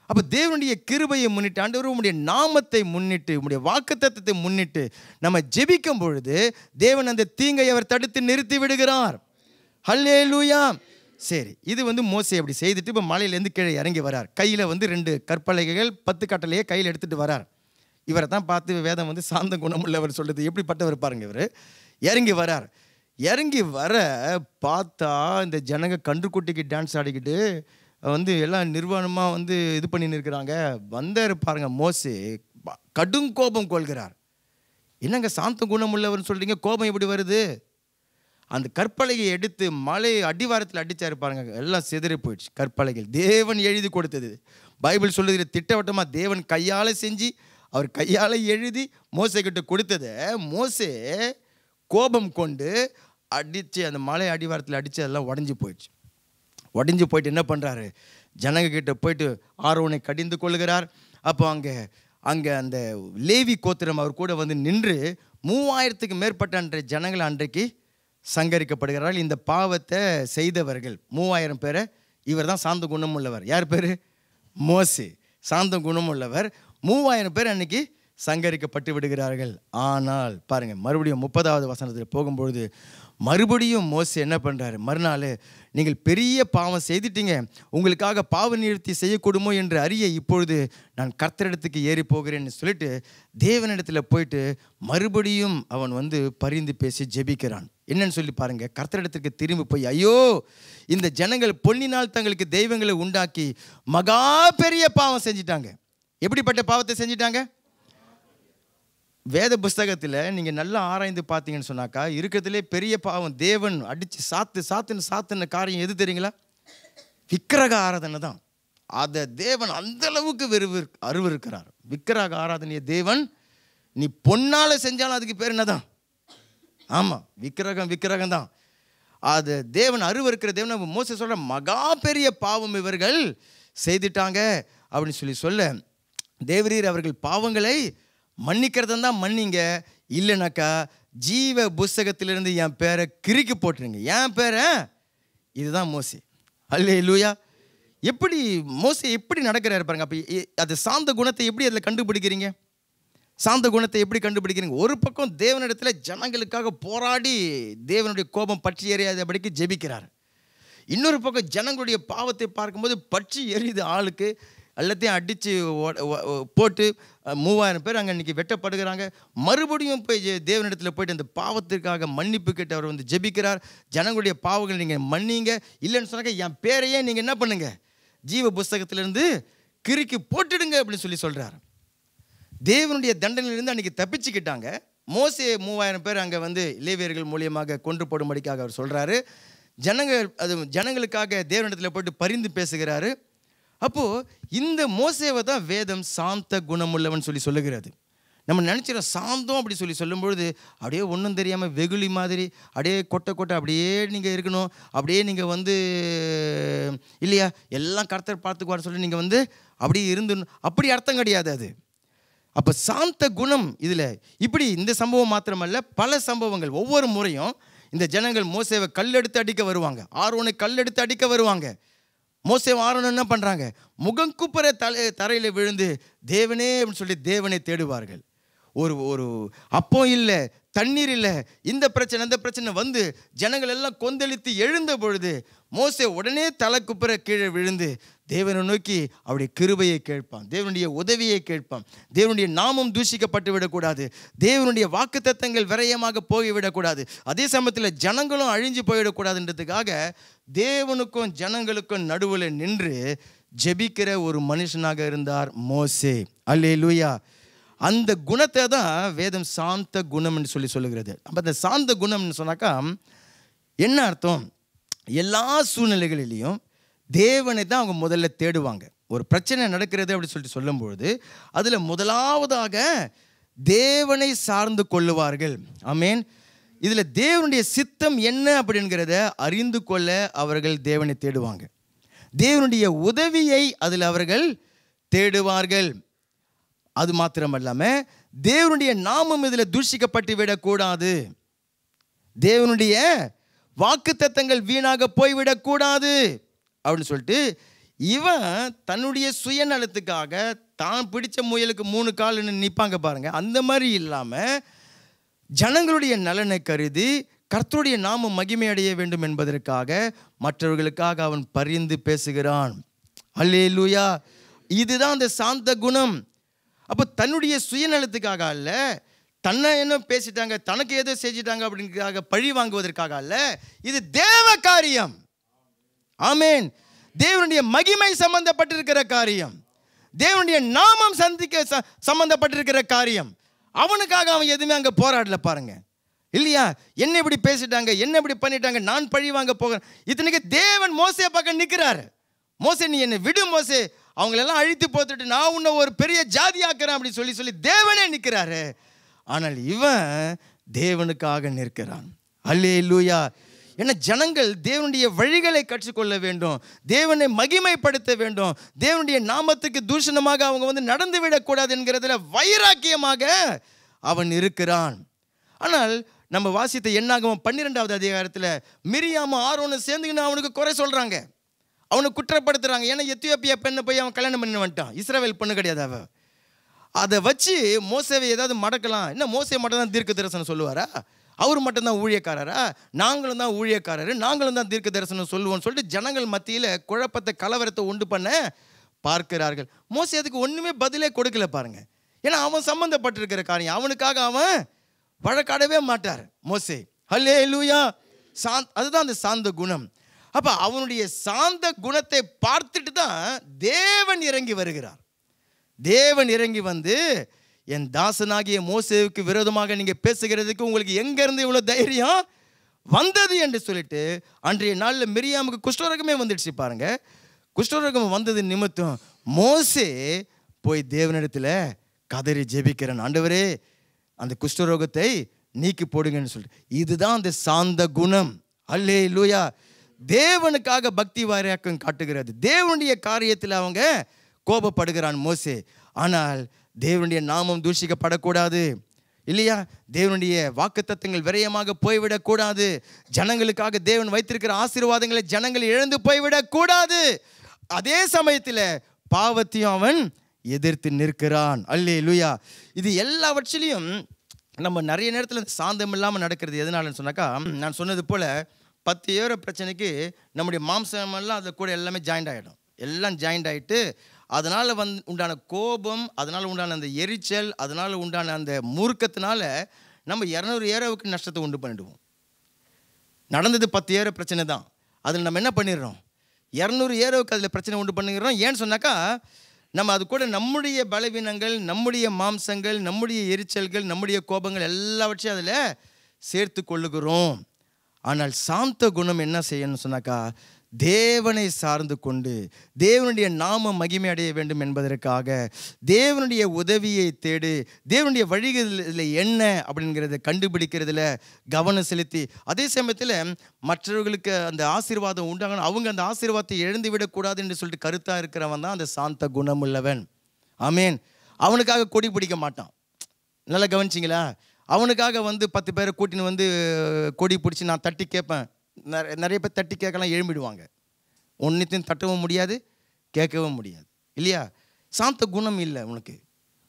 அப்போ தேவனுடைய கிருபையை முன்னிட்டு, ஆண்டவர் உம்முடைய நாமத்தை முன்னிட்டு, உம்முடைய வாக்குத்தத்தத்தை முன்னிட்டு நம்ம ஜெபிக்கும் பொழுது தேவன் அந்த தீங்கை அவர் தடுத்து நிறுத்தி விடுகிறார். ஹல்லேலூயா. சரி, இது மோசே அப்படி செய்துட்டு இப்போ மலையிலேருந்து கீழே இறங்கி வரார். கையில் 2 கற்பலகைகள் 10 கட்டளையே கையில் எடுத்துகிட்டு வரார். இவரை தான் பார்த்து வேதம் சாந்த குணமுள்ளவர் சொல்லுது. எப்படிப்பட்டவர் பாருங்க. இவர் இறங்கி வரார். இறங்கி வர பார்த்தா இந்த ஜனங்க கன்றுக்குட்டிக்கு டான்ஸ் ஆடிக்கிட்டு எல்லாம் நிர்வாணமாக இது பண்ணின்னு இருக்கிறாங்க. வந்தார் பாருங்க, மோசே கடும் கோபம் கொள்கிறார். என்னங்க சாந்த குணமுள்ளவர்னு சொல்கிறீங்க, கோபம் எப்படி வருது? அந்த கற்பலகையை எடுத்து மலை அடிவாரத்தில் அடித்தார் பாருங்க, எல்லாம் சிதறி போயிடுச்சு. கற்பலகைகள் தேவன் எழுதி கொடுத்தது. பைபிள் சொல்லுகிற திட்டவட்டமாக தேவன் கையால் செஞ்சு அவர் கையால் எழுதி மோசே கிட்ட கொடுத்ததை மோசே கோபம் கொண்டு அடித்து அந்த மலை அடிவாரத்தில் அடித்து அதெல்லாம் உடஞ்சி போயிடுச்சு. உடஞ்சி போயிட்டு என்ன பண்ணுறாரு, ஜனங்க கிட்ட போயிட்டு ஆரோனை கடிந்து கொள்கிறார். அப்போ அங்கே அந்த லேவி கோத்திரம் அவர் கூட நின்று 3000க்கு மேற்பட்ட அன்றைய ஜனங்கள் அன்றைக்கு சங்கரிக்கப்படுகிறார்கள். இந்த பாவத்தை செய்தவர்கள் 3000 பேரை இவர் தான் சாந்த குணம் உள்ளவர். யார் பேர்? மோசே. சாந்த குணம் உள்ளவர். 3000 பேர் அன்னைக்கு சங்கரிக்கப்பட்டு விடுகிறார்கள். ஆனால் பாருங்கள், மறுபடியும் 30வது வசனத்தில் போகும்பொழுது மறுபடியும் மோசே என்ன பண்ணுறாரு, மறுநாள் நீங்கள் பெரிய பாவம் செய்துட்டீங்க, உங்களுக்காக பாவ நிவர்த்தி செய்யக்கூடுமோ என்று அறிய இப்பொழுது நான் கர்த்தரிடத்துக்கு ஏறி போகிறேன்னு சொல்லிட்டு தேவனிடத்தில் போயிட்டு மறுபடியும் அவன் பரிந்து பேசி ஜெபிக்கிறான். என்னன்னு சொல்லி பாருங்க, கர்த்தரிடத்துக்கு திரும்பி போய், ஐயோ இந்த ஜனங்கள் பொன்னினால் தங்களுக்கு தெய்வங்களை உண்டாக்கி மகா பெரிய பாவம் செஞ்சிட்டாங்க. எப்படிப்பட்ட பாவத்தை செஞ்சிட்டாங்க? வேத புஸ்தகத்தில் நீங்கள் நல்லா ஆராய்ந்து பார்த்தீங்கன்னு சொன்னாக்கா இருக்கிறதுலே பெரிய பாவம் தேவன் அடித்து சாத்துன காரியம் எது தெரியுங்களா? விக்கிரக ஆராதனை தான். அதை தேவன் அந்த அளவுக்கு அருவருக்கிறார். விக்கிரக ஆராதனையை தேவன் நீ பொன்னால் செஞ்சாலும் அதுக்கு பேர் என்னதான்? ஆமாம், விக்கிரகம் தான். அது தேவன் அருவருக்கிற தேவன். மோசே சொல்கிற மகா பெரிய பாவம் இவர்கள் செய்துட்டாங்க அப்படின்னு சொல்ல, தேவரீர் அவர்கள் பாவங்களை மன்னிக்கிறதான் மன்னிங்க, இல்லைனாக்கா ஜீவ புஸ்தகத்திலிருந்து என் பேரை கிறுக்கி போட்டுருங்க. என் பேரை இதுதான் மோசே. அல்லேலூயா. எப்படி மோசே எப்படி நடக்கிறாரு பாருங்க. அப்போ அது சாந்த குணத்தை எப்படி அதில் கண்டுபிடிக்கிறீங்க? சாந்த குணத்தை எப்படி கண்டுபிடிக்கிறீங்க? ஒரு பக்கம் தேவனிடத்தில் ஜனங்களுக்காக போராடி தேவனுடைய கோபம் பற்றி எறியாதபடிக்கு ஜெபிக்கிறார். இன்னொரு பக்கம் ஜனங்களுடைய பாவத்தை பார்க்கும்போது பற்றி எரியுது. ஆளுக்கு எல்லாத்தையும் அடித்து போட்டு 3000 பேர் அங்கே இன்றைக்கி வெட்டப்படுகிறாங்க. மறுபடியும் போய் தேவனிடத்தில் போயிட்டு அந்த பாவத்திற்காக மன்னிப்பு கேட்டு அவர் ஜெபிக்கிறார். ஜனங்களுடைய பாவங்கள் நீங்கள் மன்னிங்க, இல்லைன்னு சொன்னாக்க என் பேரையே நீங்கள் என்ன பண்ணுங்க, ஜீவ புஸ்தகத்திலேருந்து கிறுக்கி போட்டுடுங்க அப்படின்னு சொல்கிறார். தேவனுடைய தண்டனையிலிருந்து அன்றைக்கி தப்பிச்சுக்கிட்டாங்க. மோசே 3000 பேர் அங்கே லேவியர்கள் மூலியமாக கொன்று போடும்படிக்காக அவர் சொல்கிறாரு. ஜனங்களுக்காக தேவனிடத்தில் போயிட்டு பரிந்து பேசுகிறாரு. அப்போது இந்த மோசேவை தான் வேதம் சாந்த குணமுள்ளவன் சொல்லுகிறது. நம்ம நினச்சிடறோம் சாந்தம் அப்படி சொல்லும்பொழுது அப்படியே ஒன்றும் தெரியாமல் வெகுளி மாதிரி அப்படியே கொட்டை அப்படியே நீங்கள் இருக்கணும், அப்படியே நீங்கள் இல்லையா எல்லாம் கர்த்தர் பார்த்துக்குவார் சொல்லி நீங்கள் அப்படியே அப்படி அர்த்தம் கிடையாது அது. அப்போ சாந்த குணம் இதில் இப்படி இந்த சம்பவம் மாத்திரமல்ல, பல சம்பவங்கள். ஒவ்வொரு முறையும் இந்த ஜனங்கள் மோசேவை கல்லெடுத்து அடிக்க வருவாங்க, ஆரோனை கல்லெடுத்து அடிக்க வருவாங்க. மோசே ஆரோன் என்ன பண்ணுறாங்க, முகங்குப்புற தரையில் விழுந்து தேவனே அப்படின்னு சொல்லி தேவனை தேடுவார்கள். ஒரு அப்போ இல்லை, தண்ணீர் இல்லை, இந்த பிரச்சனை அந்த பிரச்சனை ஜனங்கள் எல்லாம் கொந்தளித்து எழுந்த பொழுது மோசே உடனே தலைக்குப்புற கீழே விழுந்து தேவனை நோக்கி அவருடைய கிருபையை கேட்பான், தேவனுடைய உதவியை கேட்பான். தேவனுடைய நாமம் தூஷிக்கப்பட்டு விடக்கூடாது, தேவனுடைய வாக்குத்தத்தங்கள் விரயமாக போய்விடக்கூடாது, அதே சமயத்தில் ஜனங்களும் அழிஞ்சு போய்விடக்கூடாதுன்றதுக்காக தேவனுக்கும் ஜனங்களுக்கும் நடுவில் நின்று ஜெபிக்கிற ஒரு மனுஷனாக இருந்தார் மோசே. அல்லேலூயா. அந்த குணத்தை தான் வேதம் சாந்த குணம்னு சொல்லுகிறது. அப்போ அந்த சாந்த குணம்னு சொன்னாக்கா என்ன அர்த்தம்? எல்லா சூழ்நிலைகளிலையும் தேவனை தான் அவங்க முதல்ல தேடுவாங்க. ஒரு பிரச்சனை நடக்கிறது அப்படி சொல்லும்பொழுது அதில் முதலாவதாக தேவனை சார்ந்து கொள்ளுவார்கள். ஆமென். இதில் தேவனுடைய சித்தம் என்ன அப்படிங்கிறத அறிந்து கொள்ள அவர்கள் தேவனை தேடுவாங்க. தேவனுடைய உதவியை அதில் அவர்கள் தேடுவார்கள். அது மாத்திரமல்லாமல் தேவனுடைய நாமம் இதில் தூஷிக்கப்பட்டு விடக்கூடாது. தேவனுடைய வாக்குத்தத்தங்கள் வீணாக போய்விடக்கூடாது அப்படின்னு சொல்லிட்டு இவன் தன்னுடைய சுயநலத்துக்காக தான் பிடிச்ச முயலுக்கு 3 கால்னு நிற்பாங்க பாருங்க. அந்த மாதிரி இல்லாமல் ஜனங்களுடைய நலனை கருதி கர்த்தருடைய நாமம் மகிமை அடைய வேண்டும் என்பதற்காக மற்றவர்களுக்காக அவன் பரிந்து பேசுகிறான். அல்லேலூயா. இதுதான் அந்த சாந்த குணம். அப்போ தன்னுடைய சுயநலத்துக்காக அல்ல, தன்னை என்ன பேசிட்டாங்க, தனக்கு ஏதோ செஞ்சிட்டாங்க அப்படிங்கிறதுக்காக பழி வாங்குவதற்காக அல்ல, இது தேவ காரியம். ஆமென். தேவனுடைய மகிமை சம்பந்தப்பட்டிருக்கிற காரியம், தேவனுடைய நாமம் சம்பந்தப்பட்டிருக்கிற காரியம். அவனுக்காக அவன் எதுவுமே அங்கே போராடல பாருங்க. இல்லையா? என்ன இப்படி பேசிட்டாங்க, என்ன இப்படி பண்ணிட்டாங்க, நான் பழி வாங்க போகிறேன். இத்தனைக்கு தேவன் மோசே பக்கம் நிற்கிறாரு. மோசே நீ என்னை விடு மோசே, அவங்களெல்லாம் அழித்து போத்துட்டு நான் உன்னை ஒரு பெரிய ஜாதி ஆக்குறேன் அப்படின்னு சொல்லி தேவனே நிற்கிறாரு. ஆனால் இவன் தேவனுக்காக நிற்கிறான். அல்லேலூயா. ஏன்னா ஜனங்கள் தேவனுடைய வழிகளை கற்றுக்கொள்ள வேண்டும், தேவனை மகிமைப்படுத்த வேண்டும், தேவனுடைய நாமத்துக்கு தூஷணமாக அவங்க நடந்து விடக்கூடாது என்கிறதுல வைராக்கியமாக அவன் இருக்கிறான். ஆனால் நம்ம வாசித்த என்னாகமம் 12வது அதிகாரத்தில் மிரியாமும் ஆரோனும் சேர்ந்துக்கின்னு அவனுக்கு குறை சொல்கிறாங்க, அவனை குற்றப்படுத்துகிறாங்க. ஏன்னா எத்தியோப்பியா பெண்ணை போய் அவன் கல்யாணம் பண்ணி வந்துட்டான். இஸ்ரவேல் பொண்ணு கிடையாது அவ. அதை வச்சு மோசேவை ஏதாவது மடக்கலாம். என்ன மோசே மட்டும் தான் தீர்க்க தரிசனம் சொல்லுவாரா? அவர் மட்டும்தான் ஊழியக்காரரா? நாங்களும் தான் ஊழியக்காரர், நாங்களும் தான் தீர்க்க தரிசனம் சொல்லுவோம்னு சொல்லிட்டு ஜனங்கள் மத்தியில் குழப்பத்தை கலவரத்தை உண்டு பண்ண பார்க்கிறார்கள். மோசே அதுக்கு ஒன்றுமே பதிலே கொடுக்கல பாருங்க. ஏன்னா அவன் சம்பந்தப்பட்டிருக்கிற காரியம், அவனுக்காக அவன் வழக்காடவே மாட்டார் மோசே. ஹல்லேலூயா. அதுதான் அந்த சாந்த குணம். அப்போ அவனுடைய சாந்த குணத்தை பார்த்துட்டு தான் தேவன் இறங்கி வருகிறார். தேவன் இறங்கி வந்து என் தாசனாகிய மோசேவுக்கு விரோதமாக நீங்கள் பேசுகிறதுக்கு உங்களுக்கு எங்கேருந்து இவ்வளோ தைரியம் வந்தது என்று சொல்லிட்டு அன்றைய நாளில் மிரியாமுக்கு குஷ்டரோகமே வந்துடுச்சு பாருங்க. குஷ்டரோகம் வந்தது நிமித்தம் மோசே போய் தேவனிடத்தில் கதறி ஜெபிக்கிறான், ஆண்டவரே அந்த குஷ்டரோகத்தை நீக்கி போடுங்கன்னு சொல்லிட்டு. இதுதான் அந்த சாந்த குணம். அல்லேலூயா. தேவனுக்காக பக்தி வைராக்கியம் காட்டுகிறது. தேவனுடைய காரியத்தில் அவங்க கோபப்படுகிறான் மோசே. ஆனால் தேவனுடைய நாமம் தூஷிக்கப்படக்கூடாது இல்லையா? தேவனுடைய வாக்குத்தத்தங்கள் விரயமாக போய்விடக்கூடாது. ஜனங்களுக்காக தேவன் வைத்திருக்கிற ஆசீர்வாதங்களை ஜனங்கள் இழந்து போய்விடக்கூடாது. அதே சமயத்தில் பாவத்தையும் அவன் எதிர்த்து நிற்கிறான். அல்லேலூயா. இது எல்லாவற்றிலையும் நம்ம நிறைய நேரத்தில் சாந்தம் இல்லாமல் நடக்கிறது எதனாலன்னு சொன்னாக்கா, நான் சொன்னது போல் 10 ஏற பிரச்சனைக்கு நம்முடைய மாம்சமெல்லாம் அது கூட எல்லாமே ஜாயிண்ட் ஆகிடும். எல்லாம் ஜாயிண்ட் ஆகிட்டு அதனால் உண்டான கோபம், அதனால் உண்டான அந்த எரிச்சல், அதனால் உண்டான அந்த மூர்க்கத்தினால நம்ம 200 ஏரோவுக்கு நஷ்டத்தை உண்டு பண்ணிடுவோம். நடந்தது 10 ஏர பிரச்சனை தான். அதில் நம்ம என்ன பண்ணிடுறோம், 200 ஏரோவுக்கு அதில் பிரச்சனை உண்டு பண்ணிடுறோம். ஏன்னு சொன்னாக்கா நம்ம அது கூட நம்முடைய பலவீனங்கள், நம்முடைய மாம்சங்கள், நம்முடைய எரிச்சல்கள், நம்முடைய கோபங்கள் எல்லாவற்றையும் அதில் சேர்த்து கொள்ளுகிறோம். ஆனால் சாந்த குணம் என்ன செய்யணும்னு சொன்னாக்கா, தேவனை சார்ந்து கொண்டு தேவனுடைய நாம மகிமை அடைய வேண்டும் என்பதற்காக தேவனுடைய உதவியை தேடு, தேவனுடைய வழிகளில் என்ன அப்படிங்கிறத கண்டுபிடிக்கிறதுல கவனம் செலுத்தி, அதே சமயத்தில் மற்றவர்களுக்கு அந்த ஆசீர்வாதம் உண்டாகணும், அவங்க அந்த ஆசீர்வாதத்தை எழுந்து விடக்கூடாது என்று சொல்லிட்டு கருத்தாக இருக்கிறவன் தான் அந்த சாந்த குணம் உள்ளவன். ஆமேன். அவனுக்காக கொடி பிடிக்க மாட்டான். நல்லா கவனிச்சிங்களா? அவனுக்காக 10 பேரை கூட்டின்னு கொடி பிடிச்சி நான் தட்டி கேட்பேன். நிறைய பேர் தட்டி கேட்கலாம், எழும்பிடுவாங்க. ஒன்றுத்தையும் தட்டவும் முடியாது, கேட்கவும் முடியாது இல்லையா? சாந்த குணம் இல்லை உனக்கு.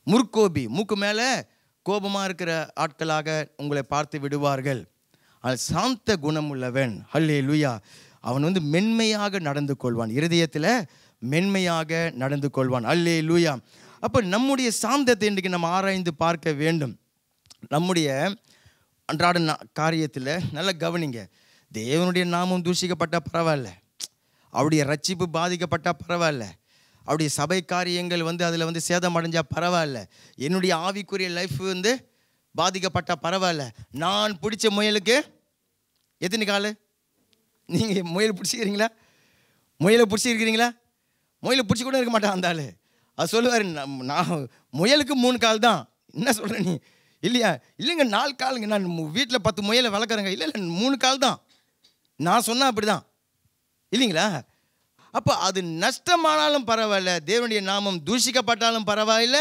முற்கோபி, மூக்கு மேலே கோபமாக இருக்கிற ஆட்களாக உங்களை பார்த்து விடுவார்கள். ஆனால் சாந்த குணம் உள்ளவன், ஹல்லேலூயா, அவன் மென்மையாக நடந்து கொள்வான், இருதயத்தில் மென்மையாக நடந்து கொள்வான். ஹல்லேலூயா. அப்போ நம்முடைய சாந்தத்தை இன்றைக்கு நம்ம ஆராய்ந்து பார்க்க வேண்டும். நம்முடைய அன்றாட காரியத்தில் நல்லா கவனிங்க. தேவனுடைய நாமம் தூஷிக்கப்பட்டால் பரவாயில்ல, அவருடைய ரட்சிப்பு பாதிக்கப்பட்டால் பரவாயில்ல, அவருடைய சபை காரியங்கள் அதில் சேதம் அடைஞ்சால் பரவாயில்ல, என்னுடைய ஆவிக்குரிய லைஃப் பாதிக்கப்பட்டால் பரவாயில்ல. நான் பிடிச்ச முயலுக்கு எத்தனை கால்? நீங்கள் முயல் பிடிச்சிக்கிறீங்களா? முயலை பிடிச்சிருக்கிறீங்களா? முயலை பிடிச்சி கூட இருக்க மாட்டான் அந்த ஆள். அது சொல்லுவார், நான் முயலுக்கு 3 கால் தான், என்ன சொல்கிற நீ? இல்லையா? இல்லைங்க 4 காலுங்க, நான் வீட்டில் 10 முயலை வளர்க்குறேங்க. இல்லை 3 கால் தான், நான் சொன்னால் அப்படி தான் இல்லைங்களா? அப்போ அது நஷ்டமானாலும் பரவாயில்ல, தேவனுடைய நாமம் தூஷிக்கப்பட்டாலும் பரவாயில்ல,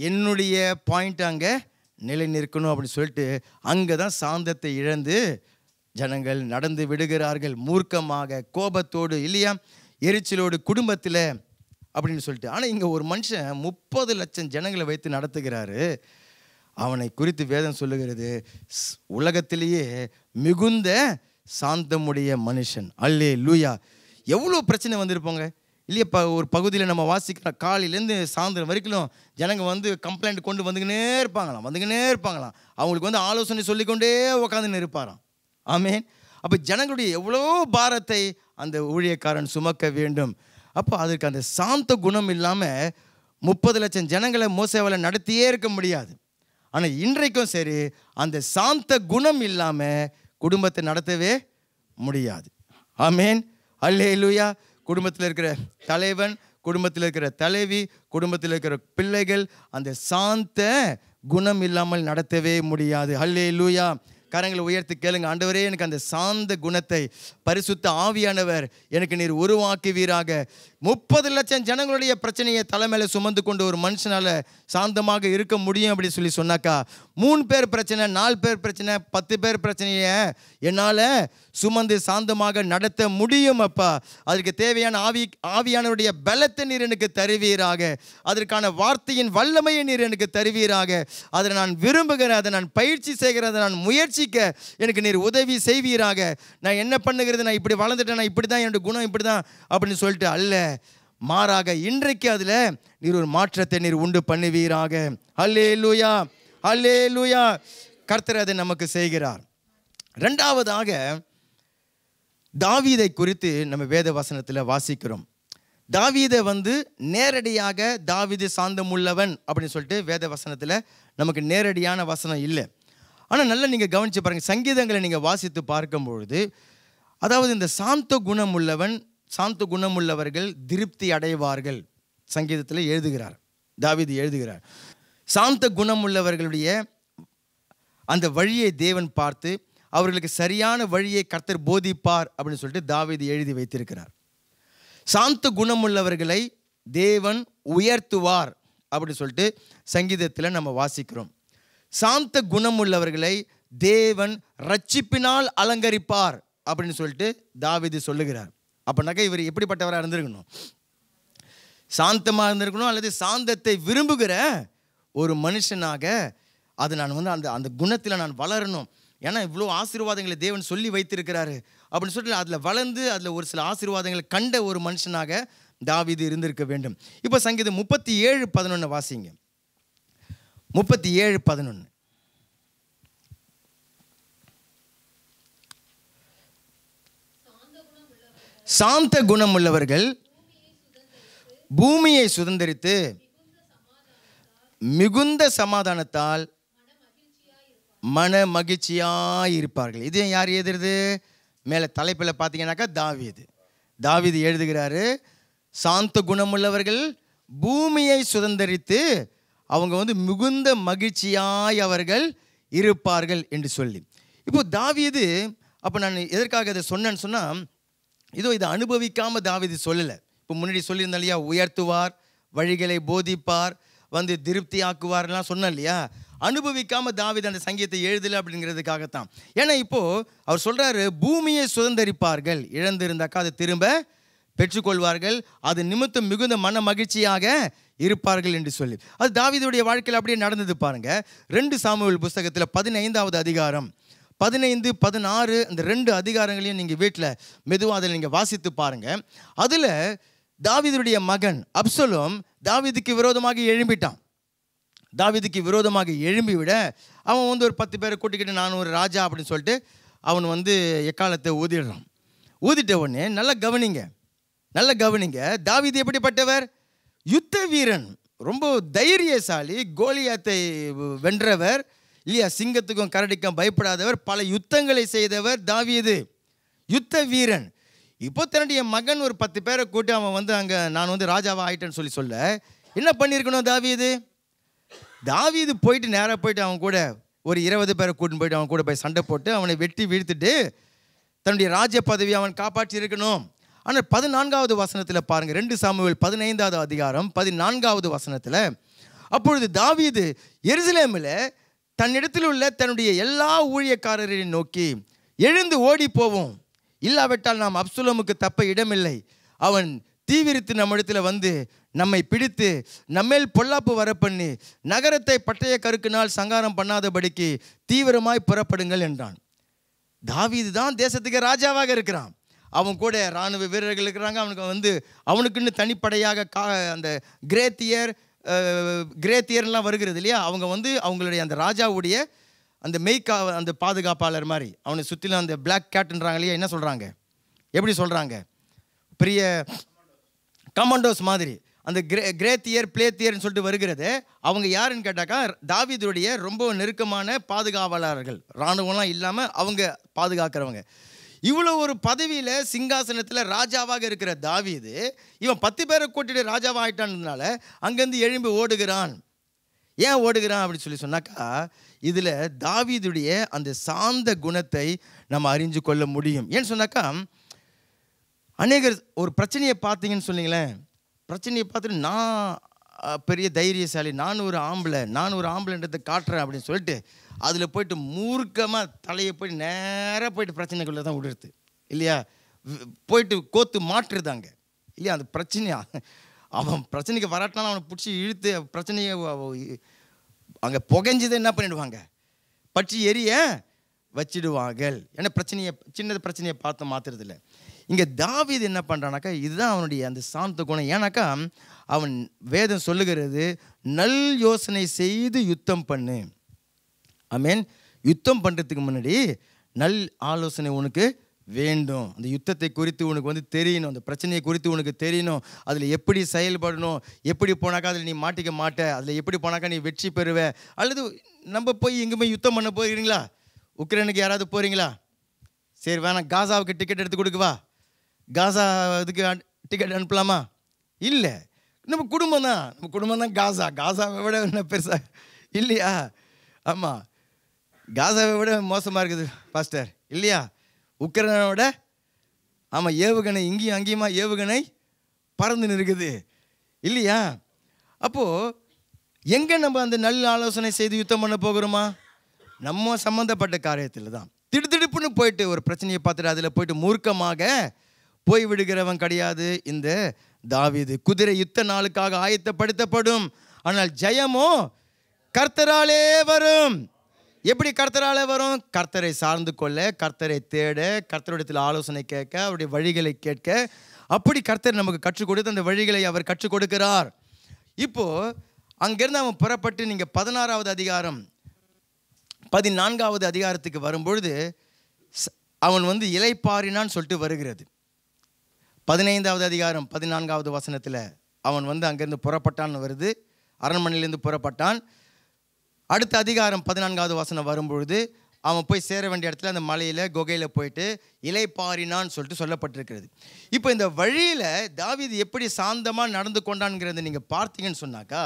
என்னுடைய பாயிண்ட் அங்கே நிலை நிற்கணும் அப்படின்னு சொல்லிட்டு அங்கே தான் சாந்தத்தை இழந்து ஜனங்கள் நடந்து விடுகிறார்கள். மூர்க்கமாக, கோபத்தோடு, இல்லையா, எரிச்சலோடு, குடும்பத்தில் அப்படின்னு சொல்லிட்டு. ஆனால் இங்கே ஒரு மனுஷன் 30 லட்சம் ஜனங்களை வைத்து நடத்துகிறாரு. அவனை குறித்து வேதம் சொல்லுகிறது, உலகத்திலேயே மிகுந்த சாந்தமுடைய மனுஷன். அல்லேலூயா. எவ்வளோ பிரச்சனை வந்திருப்போங்க இல்லையா? ஒரு பகுதியில் நம்ம வாசிக்கிற காலையிலேருந்து சாயந்தரம் வரைக்கும் ஜனங்க வந்து கம்ப்ளைண்ட் கொண்டு வந்துக்கினே இருப்பாங்களாம். அவங்களுக்கு வந்து ஆலோசனை சொல்லிக்கொண்டே உட்காந்துன்னு இருப்பாராம். ஆமேன். அப்போ ஜனங்களுடைய எவ்வளோ பாரத்தை அந்த ஊழியக்காரன் சுமக்க வேண்டும். அப்போ அதற்கு அந்த சாந்த குணம் இல்லாமல் 30 லட்சம் ஜனங்களை மோசேவால் நடத்தியே இருக்க முடியாது. ஆனால் இன்றைக்கும் சரி, அந்த சாந்த குணம் இல்லாமல் குடும்பத்தை நடத்தவே முடியாது. ஆமேன். அல்லேலூயா. குடும்பத்தில் இருக்கிற தலைவன், குடும்பத்தில் இருக்கிற தலைவி, குடும்பத்தில் இருக்கிற பிள்ளைகள் அந்த சாந்த குணம் இல்லாமல் நடத்தவே முடியாது. அல்லேலூயா. கரங்களை உயர்த்தி கேளுங்க, ஆண்டவரே எனக்கு அந்த சாந்த குணத்தை பரிசுத்த ஆவியானவர் எனக்கு நீர் உருவாக்குவீராக. 30 லட்சம் ஜனங்களுடைய பிரச்சனையை தலைமையில சுமந்து கொண்டு ஒரு மனுஷனால் சாந்தமாக இருக்க முடியும் அப்படின்னு சொல்லி சொன்னாக்கா, 3 பேர் பிரச்சனை, 4 பேர் பிரச்சனை, 10 பேர் பிரச்சனையை என்னால் சுமந்து சாந்தமாக நடத்த முடியும் அப்பா. அதற்கு தேவையான ஆவியானவருடைய பலத்தை நீர் எனக்கு தருவீராக. அதற்கான வார்த்தையின் வல்லமையை நீர் எனக்கு தருவீராக. அதை நான் விரும்புகிறேன், அதை நான் பயிற்சி செய்கிறேன், அதை நான் முயற்சிக்க எனக்கு நீர் உதவி செய்வீராக. நான் என்ன பண்ணுகிறது, நான் இப்படி வளர்ந்துட்டேன், நான் இப்படி தான், என்னோட குணம் இப்படி தான் அப்படின்னு சொல்லிட்டு அல்ல, மாறாக இன்றைக்கு அதில் நீர் ஒரு மாற்றத்தை நீர் உண்டு பண்ணுவீராக. அல்லேலூயா, அல்லேலூயா. கர்த்தர் அதை நமக்கு செய்கிறார். 2வதாக தாவீதை குறித்து நம்ம வேத வசனத்தில் வாசிக்கிறோம். தாவீதை வந்து நேரடியாக தாவீது சாந்தம் உள்ளவன் அப்படின்னு சொல்லிட்டு வேத வசனத்தில் நமக்கு நேரடியான வசனம் இல்லை. ஆனால் நல்லா நீங்கள் கவனித்து பாருங்கள், சங்கீதங்களை நீங்கள் வாசித்து பார்க்கும்பொழுது, அதாவது இந்த சாந்த குணம் உள்ளவன், சாந்த குணமுள்ளவர்கள் திருப்தி அடைவார்கள் சங்கீதத்தில் எழுதுகிறார், தாவீது எழுதுகிறார். சாந்த குணமுள்ளவர்களுடைய அந்த வழியை தேவன் பார்த்து அவர்களுக்கு சரியான வழியை கர்த்தர் போதிப்பார் அப்படின்னு சொல்லிட்டு தாவீது எழுதி வைத்திருக்கிறார். சாந்த குணமுள்ளவர்களை தேவன் உயர்த்துவார் அப்படின்னு சொல்லிட்டு சங்கீதத்தில் நம்ம வாசிக்கிறோம். சாந்த குணமுள்ளவர்களை தேவன் ரட்சிப்பினால் அலங்கரிப்பார் அப்படின்னு சொல்லிட்டு தாவீது சொல்லுகிறார். அப்படின்னாக்கா இவர் எப்படிப்பட்டவராக இருந்திருக்கணும்? சாந்தமாக இருந்திருக்கணும், அல்லது சாந்தத்தை விரும்புகிற ஒரு மனுஷனாக அது நான் வந்து அந்த அந்த குணத்தில் நான் வளரணும். ஏன்னா இவ்வளோ ஆசீர்வாதங்களை தேவன் சொல்லி வைத்திருக்கிறாரு அப்படின்னு சொல்லிட்டு அதில் வளர்ந்து அதில் ஒரு சில ஆசீர்வாதங்களை கண்ட ஒரு மனுஷனாக தாவீது இருந்திருக்க வேண்டும். இப்போ சங்கீதம் 37:11 வாசிங்க. 37:11. சாந்த குணம் உள்ளவர்கள் பூமியை சுதந்தரித்து மிகுந்த சமாதானத்தால் மன மகிழ்ச்சியாய் இருப்பார்கள். இது யார் எழுதுறது? மேலே தலைப்பில் பார்த்தீங்கன்னாக்கா தாவீது எழுதுகிறாரு, சாந்த குணமுள்ளவர்கள் பூமியை சுதந்தரித்து அவங்க வந்து மிகுந்த மகிழ்ச்சியாய் அவர்கள் இருப்பார்கள் என்று சொல்லி. இப்போ தாவீது, அப்போ நான் எதற்காக இதை சொன்னேன்னு சொன்னால், இதை அனுபவிக்காமல் தாவீது சொல்லலை. இப்போ முன்னாடி சொல்லியிருந்தேன் இல்லையா, உயர்த்துவார், வழிகளை போதிப்பார், வந்து திருப்தி ஆக்குவார்லாம் சொன்னேன் இல்லையா. அனுபவிக்காமல் தாவீது அந்த சங்கீதத்தை எழுதலை அப்படிங்கிறதுக்காகத்தான். ஏன்னா இப்போது அவர் சொல்கிறாரு, பூமியை சுதந்தரிப்பார்கள், இழந்திருந்தாக்கா அதை திரும்ப பெற்றுக்கொள்வார்கள், அது நிமித்தம் மிகுந்த மன மகிழ்ச்சியாக இருப்பார்கள் என்று சொல்லி. அது தாவீதுடைய வாழ்க்கையில் அப்படியே நடந்தது பாருங்க. 2 சாமுவேல் புஸ்தகத்தில் 15வது அதிகாரம் 15, 16 இந்த 2 அதிகாரங்களையும் நீங்கள் வீட்டில் மெதுவாக அதில் நீங்கள் வாசித்து பாருங்கள். அதில் தாவீதுடைய மகன் அப்சலோம் தாவீதுக்கு விரோதமாக எழும்பிட்டான். தாவீதுக்கு விரோதமாக எழும்பி விட அவன் வந்து ஒரு 10 பேரை கூட்டிக்கிட்டு நான் ஒரு ராஜா அப்படின்னு சொல்லிட்டு அவன் வந்து எக்காலத்தை ஊதிடுறான். ஊதிட்ட உடனே நல்லா கவனிங்க, தாவீது எப்படிப்பட்டவர்? யுத்த வீரன், ரொம்ப தைரியசாலி, கோலியாத்தை வென்றவர் இல்லையா, சிங்கத்துக்கும் கரடிக்கும் பயப்படாதவர், பல யுத்தங்களை செய்தவர் தாவீது, யுத்த வீரன். இப்போ தன்னுடைய மகன் ஒரு 10 பேரை கூட்டி அவன் வந்து அங்கே நான் வந்து ராஜாவாக ஆயிட்டேன்னு சொல்ல என்ன பண்ணியிருக்கணும் தாவீது? தாவீது போயிட்டு நேராக போயிட்டு அவன் கூட ஒரு 20 பேரை கூட்டின்னு போயிட்டு அவன் கூட போய் சண்டை போட்டு அவனை வெட்டி வீழ்த்துட்டு தன்னுடைய ராஜ்ய பதவியை அவன் காப்பாற்றி இருக்கணும். ஆனால் 14வது வசனத்தில் பாருங்கள், 2 சாமுவேல் 15வது அதிகாரம் 14வது வசனத்தில், அப்பொழுது தாவீது எருசலேமில் தன்னிடத்தில் உள்ள தன்னுடைய எல்லா ஊழியக்காரரையும் நோக்கி, எழுந்து ஓடி போவோம், இல்லாவிட்டால் நாம் அப்சலோமுக்கு தப்ப இடமில்லை. அவன் தீவிரித்து நம்மிடத்தில் வந்து நம்மை பிடித்து நம்மேல் பொல்லாப்பு வர பண்ணி நகரத்தை பட்டய கருக்கினால் சங்காரம் பண்ணாதபடிக்கு தீவிரமாய் புறப்படுங்கள் என்றான். தாவீது தான் தேசத்துக்கு ராஜாவாக இருக்கிறான். அவன் கூட இராணுவ வீரர்கள் இருக்கிறாங்க. அவனுக்குன்னு தனிப்படையாக அந்த கிரேத்தியர்லாம் வருகிறது இல்லையா, அவங்க அவங்களுடைய அந்த ராஜாவுடைய அந்த அந்த பாதுகாப்பாளர் மாதிரி அவனை சுற்றிலும் அந்த பிளாக் கேட்ன்றாங்க இல்லையா, என்ன சொல்கிறாங்க, எப்படி சொல்கிறாங்க, பெரிய கமாண்டோஸ் மாதிரி அந்த கிரேத்தியர் பிளேத்தியர்னு சொல்லிட்டு வருகிறது. அவங்க யாருன்னு கேட்டாக்கா தாவீதுடைய ரொம்ப நெருக்கமான பாதுகாவலர்கள், இராணுவம்லாம் இல்லாமல் அவங்க பாதுகாக்கிறவங்க. இவ்வளோ ஒரு பதவியில் சிங்காசனத்தில் ராஜாவாக இருக்கிற தாவீது இவன் 10 பேரை கூட்டிட்டு ராஜாவாக ஆகிட்டான்றதுனால அங்கேருந்து எழும்பி ஓடுகிறான். ஏன் ஓடுகிறான் அப்படின்னு சொல்லி சொன்னாக்கா, இதில் தாவீதுடைய அந்த சாந்த குணத்தை நம்ம அறிஞ்சு கொள்ள முடியும். ஏன்னு சொன்னாக்கா, அநேகர் ஒரு பிரச்சனையை பார்த்தீங்கன்னு சொன்னீங்களேன், பிரச்சனையை பார்த்துட்டு நான் பெரிய தைரியசாலி, நான் ஒரு ஆம்பளைன்றதை காட்டுறேன் அப்படின்னு சொல்லிட்டு அதில் போய்ட்டு மூர்க்கமாக தலையை போய்ட்டு நேராக போய்ட்டு பிரச்சனைக்குள்ளே தான் விடுறது இல்லையா, போயிட்டு கோத்து மாற்றுறதாங்க இல்லையா. அந்த பிரச்சனையா அவன் பிரச்சனைக்கு வராட்டினாலும் அவனை பிடிச்சி இழுத்து பிரச்சனையை அங்கே புகைஞ்சதை என்ன பண்ணிடுவாங்க, பற்றி எரிய வச்சிடுவார்கள். ஏன்னா சின்ன பிரச்சனையை பார்த்து மாற்றுறதில்ல. இங்கே தாவீது என்ன பண்ணுறானாக்கா, இதுதான் அவனுடைய அந்த சாந்த குணம். ஏன்னாக்கா அவன் வேதம் சொல்லுகிறது, நல் யோசனை செய்து யுத்தம் பண்ணு. ஆமென். யுத்தம் பண்ணுறதுக்கு முன்னாடி நல் ஆலோசனை உனக்கு வேண்டும். அந்த யுத்தத்தை குறித்து உனக்கு தெரியணும், அந்த பிரச்சனையை குறித்து உனக்கு தெரியணும், அதில் எப்படி செயல்படணும், எப்படி போனாக்கா அதில் நீ மாட்டிக்க மாட்ட, அதில் எப்படி போனாக்கா நீ வெற்றி பெறுவ. அல்லது நம்ம போய் எங்கேயுமே யுத்தம் பண்ண போகிறீங்களா, உக்ரைனுக்கு யாராவது போகிறீங்களா, சரி வேணாம் காசாவுக்கு டிக்கெட் எடுத்து கொடுக்குவா, காசா இதுக்கு டிக்கெட் அனுப்பலாமா, இல்லை, நம்ம குடும்பம் தான் காசாவை விட என்ன பெருசா இல்லையா. ஆமாம், காசாவை விட மோசமாக இருக்குது பாஸ்டர் இல்லையா, உக்ரைனை விட. ஆமாம், ஏவுகணை இங்கேயும் அங்கேயுமா ஏவுகணை பறந்துன்னு இருக்குது இல்லையா. அப்போது எங்கே நம்ம அந்த நல்ல ஆலோசனை செய்து யுத்தம் பண்ண போகிறோமா, நம்ம சம்மந்தப்பட்ட காரியத்தில் தான். திடுதிடுப்புன்னு போயிட்டு ஒரு பிரச்சனையை பார்த்துட்டு அதில் போயிட்டு மூர்க்கமாக போய் விடுகிறவன் கிடையாது இந்த தாவீது. குதிரை யுத்த நாளுக்காக ஆயத்தப்படுத்தப்படும், ஆனால் ஜெயமோ கர்த்தராலே வரும். எப்படி கர்த்தராலே வரும், கர்த்தரை சார்ந்து கொள்ள, கர்த்தரை தேட, கர்த்தரிடத்தில் ஆலோசனை கேட்க, அவருடைய வழிகளை கேட்க. அப்படி கர்த்தர் நமக்கு கற்றுக் கொடுத்து அந்த வழிகளை அவர் கற்றுக் கொடுக்கிறார். இப்போது அங்கேருந்து அவன் புறப்பட்டு நீங்கள் 16வது அதிகாரம் 14வது அதிகாரத்துக்கு வரும்பொழுது அவன் இலைப்பாரினான்னு சொல்லிட்டு வருகிறது. 15வது அதிகாரம் 14வது வசனத்தில் அவன் அங்கேருந்து புறப்பட்டான்னு வருது, அரண்மனையிலேருந்து புறப்பட்டான். அடுத்த அதிகாரம் 14வது வசனம் வரும்பொழுது அவன் போய் சேர வேண்டிய இடத்துல அந்த மலையில் குகையில் போயிட்டு இலைப்பாரினான்னு சொல்லிட்டு சொல்லப்பட்டிருக்கிறது. இப்போ இந்த வழியில் தாவீது எப்படி சாந்தமாக நடந்து கொண்டான்ங்கிறத நீங்கள் பார்த்தீங்கன்னு சொன்னாக்கா,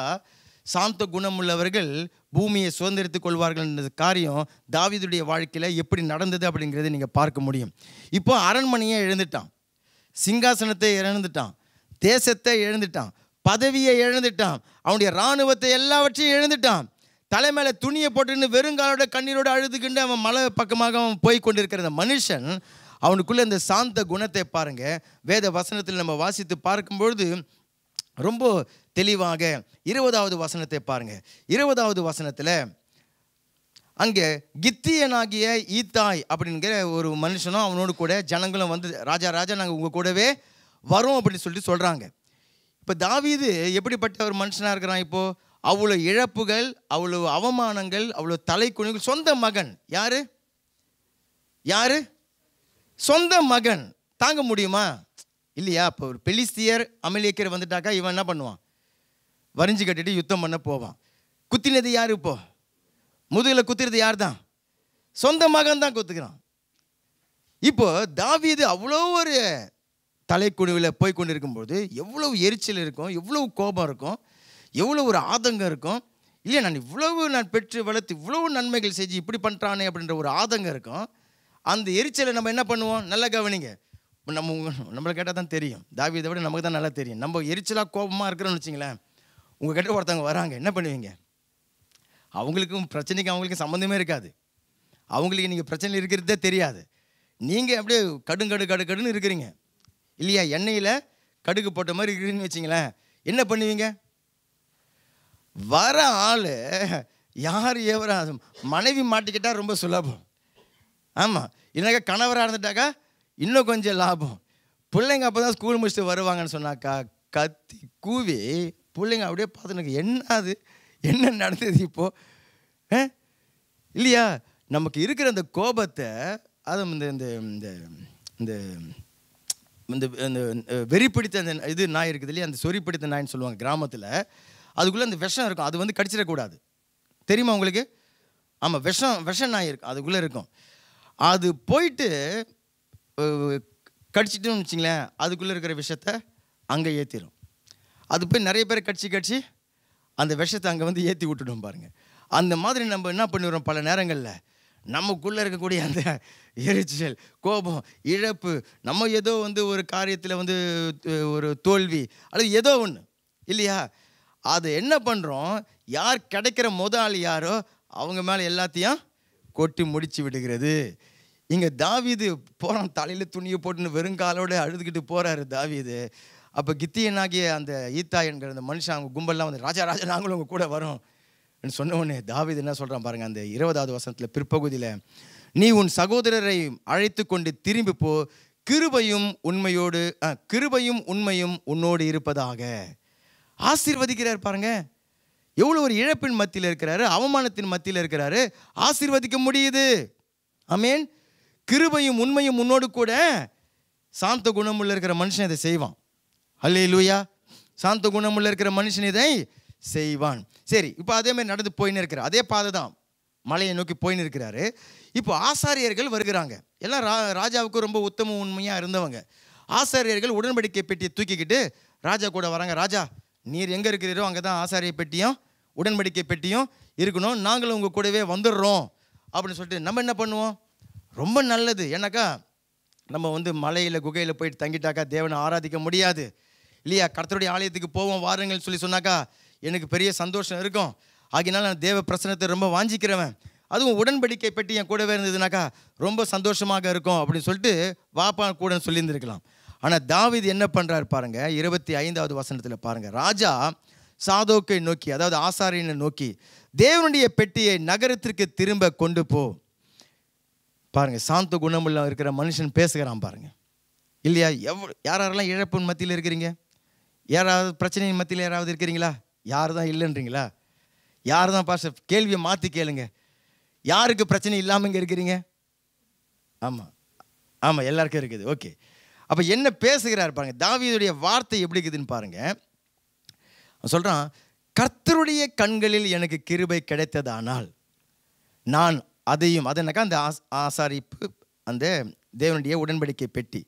சாந்த குணமுள்ளவர்கள் பூமியை சுதந்திரித்துக் கொள்வார்கள் என்ற காரியம் தாவீதுடைய வாழ்க்கையில் எப்படி நடந்தது அப்படிங்கிறத நீங்கள் பார்க்க முடியும். இப்போ அரண்மனையை இழந்துட்டான், சிங்காசனத்தை இழந்துட்டான், தேசத்தை இழந்துட்டான், பதவியை இழந்துட்டான், அவனுடைய இராணுவத்தை எல்லாவற்றையும் இழந்துட்டான். தலைமையில துணியை போட்டுன்னு வெறுங்காலோட கண்ணீரோட அழுதுகிண்டு அவன் மலை பக்கமாக அவன் போய் கொண்டிருக்கிற அந்த மனுஷன், அவனுக்குள்ள இந்த சாந்த குணத்தை பாருங்க. வேத வசனத்தில் நம்ம வாசித்து பார்க்கும்பொழுது ரொம்ப தெளிவாக 20வது வசனத்தை பாருங்க. 20வது வசனத்தில் அங்கே கித்தியனாகிய ஈத்தாய் அப்படிங்கிற ஒரு மனுஷனும் அவனோடு கூட ஜனங்களும் ராஜா நாங்கள் உங்கள் கூடவே வரோம் அப்படின்னு சொல்லிட்டு சொல்கிறாங்க. இப்போ தாவீது எப்படிப்பட்ட ஒரு மனுஷனாக இருக்கிறான், இப்போது அவ்வளோ இழப்புகள், அவ்வளோ அவமானங்கள், அவ்வளோ தலைக்குனிகள். சொந்த மகன் யாரு சொந்த மகன் தாங்க முடியுமா இல்லையா. இப்போ ஒரு பெலிஸ்தியர் அமலேக்கியர் வந்துட்டாக்கா இவன் என்ன பண்ணுவான், வரிஞ்சு கட்டிட்டு யுத்தம் பண்ண போவான். குத்தினது யார், இப்போ முதுகில் குத்துறது யார் தான், சொந்த மகன் தான் குத்துக்கிறான். இப்போ தாவீது அவ்வளோ ஒரு தலைக்குழுவில் போய் கொண்டு இருக்கும்போது எவ்வளோ எரிச்சல் இருக்கும், எவ்வளோ கோபம் இருக்கும், எவ்வளோ ஒரு ஆதங்கம் இருக்கும் இல்லையா நான் இவ்வளவு நான் பெற்று வளர்த்து இவ்வளவு நன்மைகள் செஞ்சு இப்படி பண்ணுறானே அப்படின்ற ஒரு ஆதங்கம் இருக்கும். அந்த எரிச்சலை நம்ம என்ன பண்ணுவோம், நல்லா கவனிங்க. நம்மளை கேட்டால் தான் தெரியும், தாவீதை விட நமக்கு தான் நல்லா தெரியும். நம்ம எரிச்சலாக கோபமாக இருக்கிறோன்னு வச்சிங்களேன், உங்கள் கிட்ட ஒருத்தவங்க வராங்க, என்ன பண்ணுவீங்க? அவங்களுக்கும் பிரச்சனைக்கு அவங்களுக்கும் சம்மந்தமே இருக்காது. அவங்களுக்கு நீங்கள் பிரச்சனை இருக்கிறதே தெரியாது. நீங்கள் அப்படியே கடுன்னு இருக்கிறீங்க இல்லையா? எண்ணெயில் கடுகு போட்ட மாதிரி இருக்கிறீங்கன்னு வச்சிங்களேன், என்ன பண்ணுவீங்க? வர ஆள் யார் எவரா, மனைவி மாட்டிக்கிட்டால் ரொம்ப சுலபம். ஆமாம், இல்லைனாக்கா கணவராக இருந்துட்டாக்கா இன்னும் கொஞ்சம் லாபம். பிள்ளைங்க அப்போ தான் ஸ்கூல் முடிச்சுட்டு வருவாங்கன்னு சொன்னாக்கா கத்தி கூவி பிள்ளைங்க அப்படியே பார்த்துனுக்கு, என்னது என்ன நடந்தது இப்போது இல்லையா? நமக்கு இருக்கிற அந்த கோபத்தை அது இந்த இந்த இந்த இந்த இந்த வெறிப்பிடித்த அந்த இது நாய் இருக்குது இல்லையா, அந்த சொறி பிடித்த நாயின்னு சொல்லுவாங்க கிராமத்தில். அதுக்குள்ளே அந்த விஷம் இருக்கும், அது வந்து கடிச்சிடக்கூடாது, தெரியுமா உங்களுக்கு? ஆமாம், விஷ நாய் இருக்கும், அதுக்குள்ளே இருக்கும். அது போயிட்டு கடிச்சிட்டோம்னு வச்சிங்களேன், அதுக்குள்ளே இருக்கிற விஷத்தை அங்கே ஏற்றிடும். அது போய் நிறைய பேர் கடிச்சு அந்த விஷத்தை அங்கே வந்து ஏற்றி விட்டுடும் பாருங்கள். அந்த மாதிரி நம்ம என்ன பண்ணிடுறோம், பல நேரங்களில் நமக்குள்ளே இருக்கக்கூடிய அந்த எரிச்சல், கோபம், இழப்பு, நம்ம ஏதோ வந்து ஒரு காரியத்தில் வந்து ஒரு தோல்வி அல்லது ஏதோ ஒன்று இல்லையா, அது என்ன பண்ணுறோம், யார் கிடைக்கிற முதலாளி யாரோ அவங்க மேலே எல்லாத்தையும் கொட்டி முடிச்சு விடுகிறது. இங்கே தாவீது போகிறான், தலையில் துணியை போட்டுன்னு வெறுங்காலோடு அழுதுகிட்டு போகிறாரு தாவீது. அப்போ கித்தியனாகிய அந்த ஈத்தா என்கிற அந்த மனுஷன் அவங்க கும்பல்லாம் வந்து ராஜா நாங்களும் உங்கள் கூட வரோம் சொன்ன உடனே தாவீது என்ன சொல்கிறான் பாருங்கள், அந்த 20வது வசனத்தில் பிற்பகுதியில், நீ உன் சகோதரரை அழைத்து கொண்டு திரும்பி போ, கிருபையும் உண்மையும் உன்னோடு இருப்பதாக. ஆசீர்வதிக்கிறார் பாருங்க. எவ்வளோ ஒரு இழப்பின் மத்தியில் இருக்கிறாரு, அவமானத்தின் மத்தியில் இருக்கிறாரு, ஆசீர்வதிக்க முடியுது. ஆமேன். கிருபையும் உண்மையும் உன்னோடு கூட. சாந்த குணமுள்ள இருக்கிற மனுஷன் இதை செய்வான். அல்லேலூயா. சாந்த குணமுள்ள இருக்கிற மனுஷன் இதை செய்வான். சரி, இப்போ அதே மாதிரி நடந்து போயின்னு இருக்கிறார், அதே பாதை தான் மலையை நோக்கி போயின்னு இருக்கிறாரு. இப்போ ஆசாரியர்கள் வருகிறாங்க, எல்லாம் ராஜாவுக்கு ரொம்ப உத்தம உண்மையாக இருந்தவங்க. ஆசாரியர்கள் உடன்படிக்கை பெட்டியை தூக்கிக்கிட்டு ராஜா கூட வராங்க. ராஜா, நீர் எங்கே இருக்கிறீரோ அங்கே தான் ஆசாரிய பெட்டியும் உடன்படிக்கை பெட்டியும் இருக்கணும், நாங்களும் உங்கள் கூடவே வந்துடுறோம் அப்படின்னு சொல்லிட்டு நம்ம என்ன பண்ணுவோம், ரொம்ப நல்லது. ஏன்னாக்கா நம்ம வந்து மலையில் குகையில் போயிட்டு தங்கிட்டாக்கா தேவனை ஆராதிக்க முடியாது இல்லையா? கர்த்தருடைய ஆலயத்துக்கு போவோம் வாருங்கள் சொன்னாக்கா எனக்கு பெரிய சந்தோஷம் இருக்கும். ஆகினால நான் தேவ பிரசனத்தை ரொம்ப வாஞ்சிக்கிறவன். அதுவும் உடன்படிக்கை பெட்டி என் கூடவே இருந்ததுனாக்கா ரொம்ப சந்தோஷமாக இருக்கும் அப்படின்னு சொல்லிட்டு வாப்பா கூட சொல்லியிருந்திருக்கலாம். ஆனால் தாவீது என்ன பண்ணுறாரு பாருங்க, 25வது வசனத்தில் பாருங்க. ராஜா சாதோக்கை நோக்கி, அதாவது ஆசாரியனை நோக்கி, தேவனுடைய பெட்டியை நகரத்திற்கு திரும்ப கொண்டு போ. பாருங்க, சாந்த குணமுள்ள இருக்கிற மனுஷன் பேசுகிறான் பாருங்க இல்லையா? யாரெல்லாம் இழப்பின் மத்தியில் இருக்கிறீங்க? யாராவது பிரச்சனையின் மத்தியில் யாராவது இருக்கிறீங்களா? யார் தான் இல்லைன்றீங்களா? யார் தான் பாஸ்டர்? கேள்வியை மாற்றி கேளுங்க. யாருக்கு பிரச்சனை இல்லாமல் இங்கே இருக்கிறீங்க? ஆமாம் எல்லாருக்கும் இருக்குது. ஓகே, அப்போ என்ன பேசுகிறார் பாருங்க. தாவீதுடைய வார்த்தை எப்படி இருக்குதுன்னு பாருங்க. சொல்கிறான், கர்த்தருடைய கண்களில் எனக்கு கிருபை கிடைத்ததானால் நான் அதையும், அதனாக்கா அந்த ஆசாரிப்பு, அந்த தேவனுடைய உடன்படிக்கை பெட்டி,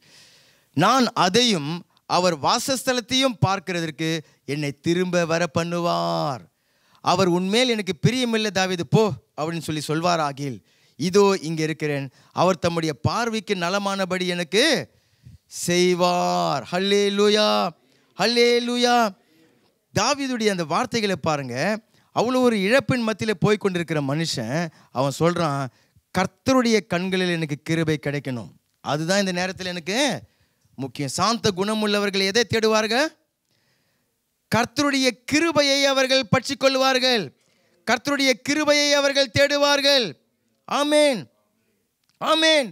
நான் அதையும் அவர் வாசஸ்தலத்தையும் பார்க்கிறதற்கு என்னை திரும்ப வர பண்ணுவார். அவர் உன்மேல் எனக்கு பிரியமில்லை தாவீது, போ அப்படின்னு சொல்வாராகில், இதோ இங்கே இருக்கிறேன், அவர் தம்முடைய பார்வைக்கு நலமானபடி எனக்கு செய்வார். ஹல்லேலூயா, ஹல்லேலூயா. தாவீதுடைய அந்த வார்த்தைகளை பாருங்க. அவ்வளோ ஒரு இழப்பின் மத்தியில் போய் கொண்டிருக்கிற மனுஷன் அவன் சொல்கிறான், கர்த்தருடைய கண்களில் எனக்கு கிருபை கிடைக்கணும், அதுதான் இந்த நேரத்தில் எனக்கு முக்கியம். சாந்த குணமுள்ளவர்கள் எதை தேடுவார்கள்? கர்த்தருடைய கிருபையை அவர்கள் பற்றி கொள்வார்கள். கர்த்தருடைய கிருபையை அவர்கள் தேடுவார்கள். ஆமேன், ஆமேன்.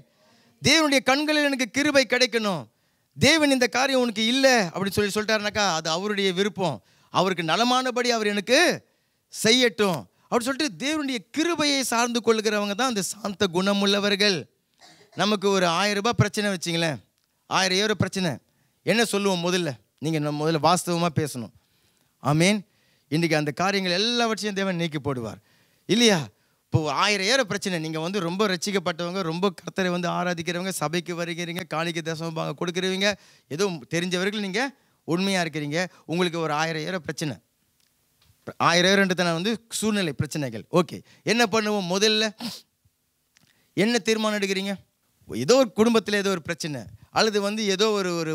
தேவனுடைய கண்களில் எனக்கு கிருபை கிடைக்கணும். தேவன் இந்த காரியம் உனக்கு இல்லை அப்படின்னு சொல்லிட்டாருனாக்கா அது அவருடைய விருப்பம், அவருக்கு நலமானபடி அவர் எனக்கு செய்யட்டும் அப்படின்னு சொல்லிட்டு தேவனுடைய கிருபையை சார்ந்து கொள்கிறவங்க தான் அந்த சாந்த குணமுள்ளவர்கள். நமக்கு ஒரு 1000 ரூபாய் பிரச்சனை வச்சிங்களேன், 1000 € பிரச்சனை, என்ன சொல்லுவோம் முதல்ல? நீங்கள் முதல்ல வாஸ்தவமாக பேசணும். ஆமீன். இன்றைக்கி அந்த காரியங்கள் எல்லாவற்றையும் தேவன் நீக்கி போடுவார் இல்லையா? இப்போது 1000 € பிரச்சனை, நீங்கள் வந்து ரொம்ப ரட்சிக்கப்பட்டவங்க, ரொம்ப கர்த்தரை வந்து ஆராதிக்கிறவங்க, சபைக்கு வருகிறீங்க, காணிக்கை தசமபாகம் கொடுக்குறவங்க, ஏதோ தெரிஞ்சவர்கள் நீங்கள் உண்மையாக இருக்கிறீங்க, உங்களுக்கு ஒரு 1000 € பிரச்சனை. 1000 வந்து சூழ்நிலை பிரச்சனைகள். ஓகே, என்ன பண்ணுவோம்? முதல்ல என்ன தீர்மானம் எடுக்கிறீங்க? ஏதோ ஒரு குடும்பத்தில் ஏதோ ஒரு பிரச்சனை, அல்லது வந்து ஏதோ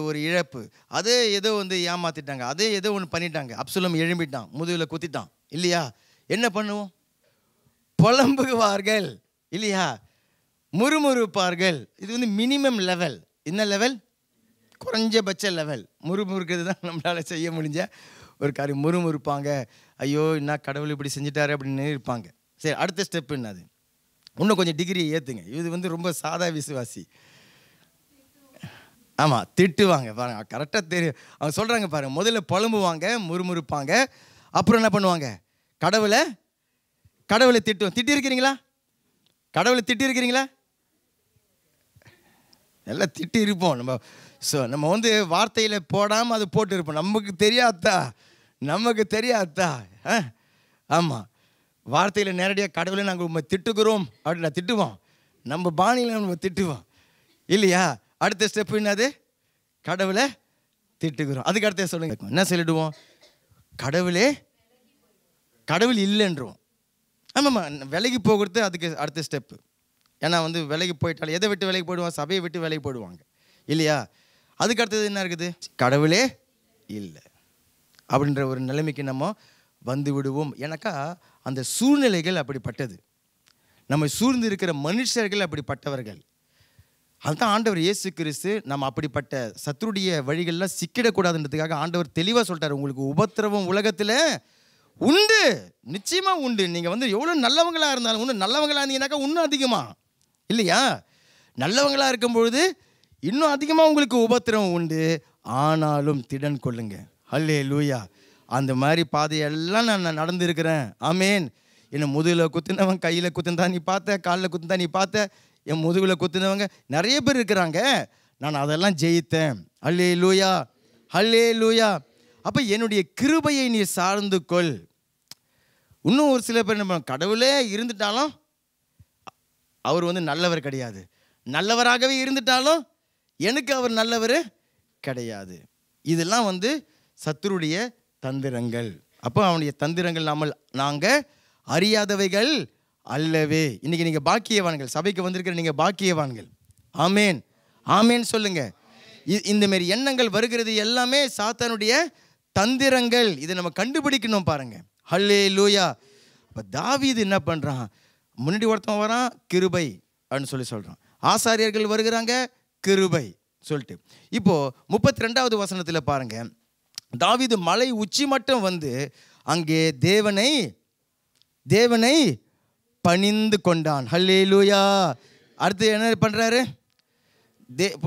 ஒரு இழப்பு, அதே ஏதோ வந்து ஏமாத்திட்டாங்க, அதே ஏதோ ஒன்று பண்ணிட்டாங்க, அப்சலோம் எழும்பிட்டான், முதுகில் குத்திட்டான் இல்லையா? என்ன பண்ணுவோம்? புலம்புவார்கள் இல்லையா? முறுமுறுப்பார்கள். இது வந்து மினிமம் லெவல். என்ன லெவல்? குறைஞ்சபட்ச லெவல். முறுமுறுக்கிறது தான் நம்மளால் செய்ய முடிஞ்ச ஒரு காரியம். முறுமுறுப்பாங்க, ஐயோ என்ன கடவுள் இப்படி செஞ்சிட்டாரு அப்படின்னு இருப்பாங்க. சரி, அடுத்த ஸ்டெப் என்னது? இன்னும் கொஞ்சம் டிகிரியை ஏற்றுங்க. இது வந்து ரொம்ப சாதா விசுவாசி. ஆமாம், திட்டுவாங்க பாருங்க, கரெக்டாக தெரியும். அவங்க சொல்கிறாங்க பாருங்க, முதல்ல புலம்புவாங்க, முறுமுறுப்பாங்க, அப்புறம் என்ன பண்ணுவாங்க? கடவுளை திட்டிருக்கிறீங்களா? கடவுளை திட்டிருக்கிறீங்களா? எல்லாம் திட்டி இருப்போம் நம்ம. ஸோ நம்ம வந்து வார்த்தையில் போடாமல் அது போட்டு இருப்போம். நமக்கு தெரியாதா? ஆமாம், வார்த்தையில் நேரடியாக கடவுளை நாங்கள் திட்டுக்கிறோம் அப்படின்னு திட்டுவோம். நம்ம பாணியில் நம்ம திட்டுவோம் இல்லையா? அடுத்த ஸ்டெப் என்னது? கடவுளை திட்டுக்கிறோம். அதுக்கு அடுத்த சொல்லுங்க, என்ன சொல்லிடுவோம்? கடவுள் இல்லைன்றோம். ஆமாம்மா, விலகி போகிறது அதுக்கு அடுத்த ஸ்டெப்பு. ஏன்னா வந்து விலகி போயிட்டாலும் எதை விட்டு விலகி போயிடுவாங்க? சபையை விட்டு விலகி போயிடுவாங்க இல்லையா? அதுக்கு அடுத்தது என்ன இருக்குது? கடவுளே இல்லை அப்படின்ற ஒரு நிலைமைக்கு நம்ம வந்து விடுவோம். எனக்கா அந்த சூழ்நிலைகள் அப்படிப்பட்டது, நம்ம சூழ்ந்து இருக்கிற மனுஷர்கள் அப்படிப்பட்டவர்கள். அதுதான் ஆண்டவர் இயேசு கிறிஸ்து நம்ம அப்படிப்பட்ட சத்துருடைய வழிகளில் சிக்கிடக்கூடாதுன்றதுக்காக ஆண்டவர் தெளிவாக சொல்லிட்டார், உங்களுக்கு உபத்திரவம் உலகத்தில் உண்டு, நிச்சயமாக உண்டு. நீங்கள் வந்து எவ்வளோ நல்லவங்களாக இருந்தாலும், இன்னும் நல்லவங்களாக இருந்தீங்கன்னாக்கா இன்னும் அதிகமாக இல்லையா? நல்லவங்களாக இருக்கும்பொழுது இன்னும் அதிகமாக உங்களுக்கு உபத்திரவம் உண்டு. ஆனாலும் திடன் கொள்ளுங்க. ஹல்லேலூயா. அந்த மாதிரி பாதையெல்லாம் நான் நடந்திருக்கிறேன். ஆமேன். என்னை முதுகில் குத்துனவன், கையில் குத்துனதான் நீ பார்த்த, காலில் குத்துனதான் நீ பார்த்த, என் முதுகில் குத்துனவங்க நிறைய பேர் இருக்கிறாங்க. நான் அதெல்லாம் ஜெயித்தேன். ஹல்லேலூயா, ஹல்லேலூயா. அப்போ என்னுடைய கிருபையை நீ சார்ந்து கொள். இன்னும் ஒரு சில பேர் என்ன, கடவுளே இருந்துட்டாலும் அவர் வந்து நல்லவர் கிடையாது, நல்லவராகவே இருந்துட்டாலும் எனக்கு அவர் நல்லவர் கிடையாது. இதெல்லாம் வந்து சத்துருடைய தந்திரங்கள். அப்போ அவனுடைய தந்திரங்கள் நாங்கள் அறியாதவைகள் அல்லவே. இன்னைக்கு நீங்கள் பாக்கியவான்கள், சபைக்கு வந்திருக்கிற நீங்கள் பாக்கியவான்கள். ஆமேன், ஆமேன் சொல்லுங்க. இந்தமாரி எண்ணங்கள் வருகிறது எல்லாமே சாத்தானுடைய தந்திரங்கள். இதை நம்ம கண்டுபிடிக்கணும் பாருங்க. ஹல்லேலூயா. இப்போ தாவீது என்ன பண்ணுறான்? முன்னாடி ஒருத்தன் வரான், கிருபை அப்படின்னு சொல்கிறான். ஆசாரியர்கள் வருகிறாங்க, கிருபை சொல்லிட்டு. இப்போது 32வது வசனத்தில் பாருங்க, தாவீது மலை உச்சி மட்டும் வந்து அங்கே தேவனை பணிந்து கொண்டான். ஹல்லேலூயா. அடுத்து என்ன பண்ணுறாரு?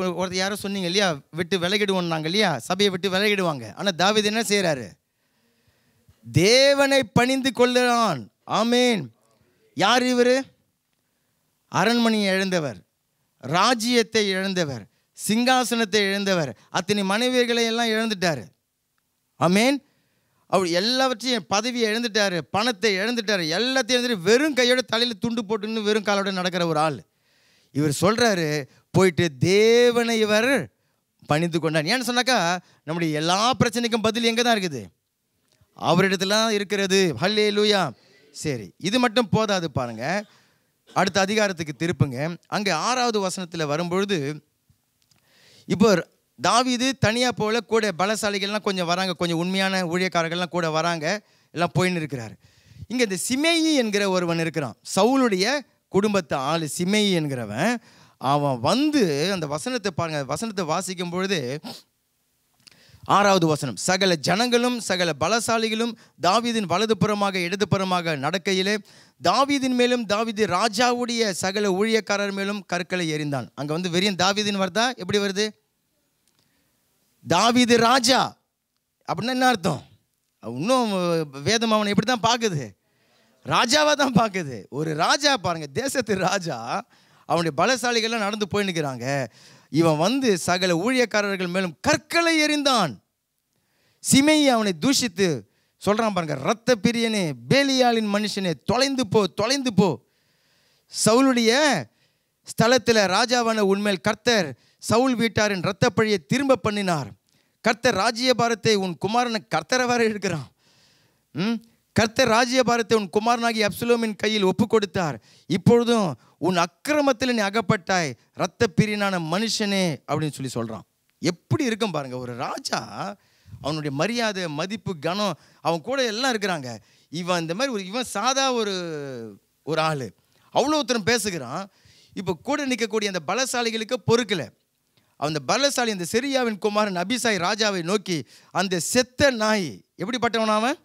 ஒருத்தர் யாரும் சொன்னீங்க இல்லையா, விட்டு விலகிடுவோம்னாங்க இல்லையா, சபையை விட்டு விலகிடுவாங்க. ஆனால் தாவீது என்ன செய்கிறாரு? தேவனை பணிந்து கொள்கிறான். ஆமேன். யார் இவர்? அரண்மனையை இழந்தவர், ராஜ்யத்தை இழந்தவர், சிங்காசனத்தை இழந்தவர், அத்தனை மனைவியர்களை எல்லாம் இழந்துட்டார். ஆமேன். அவர் எல்லாவற்றையும், பதவியை இழந்துட்டார், பணத்தை இழந்துட்டார், எல்லாத்தையும் இழந்துட்டு வெறும் கையோட தலையில் துண்டு போட்டுன்னு வெறும் காலோட நடக்கிற ஒரு ஆள். இவர் சொல்கிறாரு, போயிட்டு தேவனை இவர் பணிந்து கொண்டான். ஏன்னு சொன்னாக்கா நம்முடைய எல்லா பிரச்சனைக்கும் பதில் எங்கே தான் இருக்குது? அவரிடத்துல தான் இருக்கிறது. ஹல்லேலூயா. சரி, இது மட்டும் போதாது பாருங்க, அடுத்த அதிகாரத்துக்கு திருப்புங்க. அங்கே 6வது வசனத்தில் வரும்பொழுது, இப்போ தாவீது தனியாக போல, கூட பலசாலிகள்லாம் கொஞ்சம் வராங்க, கொஞ்சம் உண்மையான ஊழியக்காரர்கள்லாம் கூட வராங்க, எல்லாம் போயின்னு இருக்கிறாரு. இங்கே இந்த சிமேயி என்கிற ஒருவன் இருக்கிறான், சவுலுடைய குடும்பத்தை ஆள் சிமேயி என்கிறவன். அவன் வந்து அந்த வசனத்தை பாருங்க, வசனத்தை வாசிக்கும் பொழுது 6வது வசனம், சகல ஜனங்களும் சகல பலசாலிகளும் தாவீதின் வலதுபுறமாக இடதுபுறமாக நடக்கையிலே தாவீதின் மேலும் தாவீது ராஜாவுடைய சகல ஊழியக்காரர் மேலும் கற்களை எறிந்தான். அங்கே வந்து வெறியன் தாவீதின் வருதா? எப்படி வருது? தாவீது ராஜா அப்படின்னா என்ன அர்த்தம்? இன்னும் வேதம் அவனை எப்படி தான் பார்க்குது? ராஜாவாக தான் பார்க்குது. ஒரு ராஜா பாருங்க, தேசத்து ராஜா, அவனுடைய பலசாலிகள்லாம் நடந்து போயின்னுக்கிறாங்க. இவன் வந்து சகல ஊழியக்காரர்கள் மேலும் கற்களை எறிந்தான். சிமேயி அவனை தூஷித்து சொல்கிறான் பாருங்க, இரத்த பிரியனே, பேலியாளின் மனுஷனே, தொலைந்து போ, தொலைந்து போ. சவுலுடைய ஸ்தலத்தில் ராஜாவான உன்மேல் கர்த்தர் சவுல் வீட்டாரின் இரத்த பழியை திரும்ப பண்ணினார். கர்த்தர் ராஜ்யபாரத்தை உன் குமாரனை கர்த்தரவாறு இருக்கிறான். கர்த்தர் ராஜ்யபாரத்தை உன் குமாரனாகிய அப்சலோமின் கையில் ஒப்பு கொடுத்தார். இப்பொழுதும் உன் அக்கிரமத்தில் நீ அகப்பட்டாய், இரத்த பிரியனான மனுஷனே அப்படின்னு சொல்கிறான். எப்படி இருக்கும் பாருங்க, ஒரு ராஜா அவனுடைய மரியாதை, மதிப்பு, கனம், அவன் கூட எல்லாம் இருக்கிறாங்க. இவன் இந்த மாதிரி இவன் சாதா ஒரு ஆள், அவ்வளோ ஒருத்தரும் பேசுகிறான். இப்போ கூட நிற்கக்கூடிய அந்த பலசாலிகளுக்கு பொறுக்கலை. அந்த பலசாலி அந்த செரியாவின் குமாரன் அபிசாய் ராஜாவை நோக்கி, அந்த செத்த நாய், எப்படிப்பட்டவனாவன்?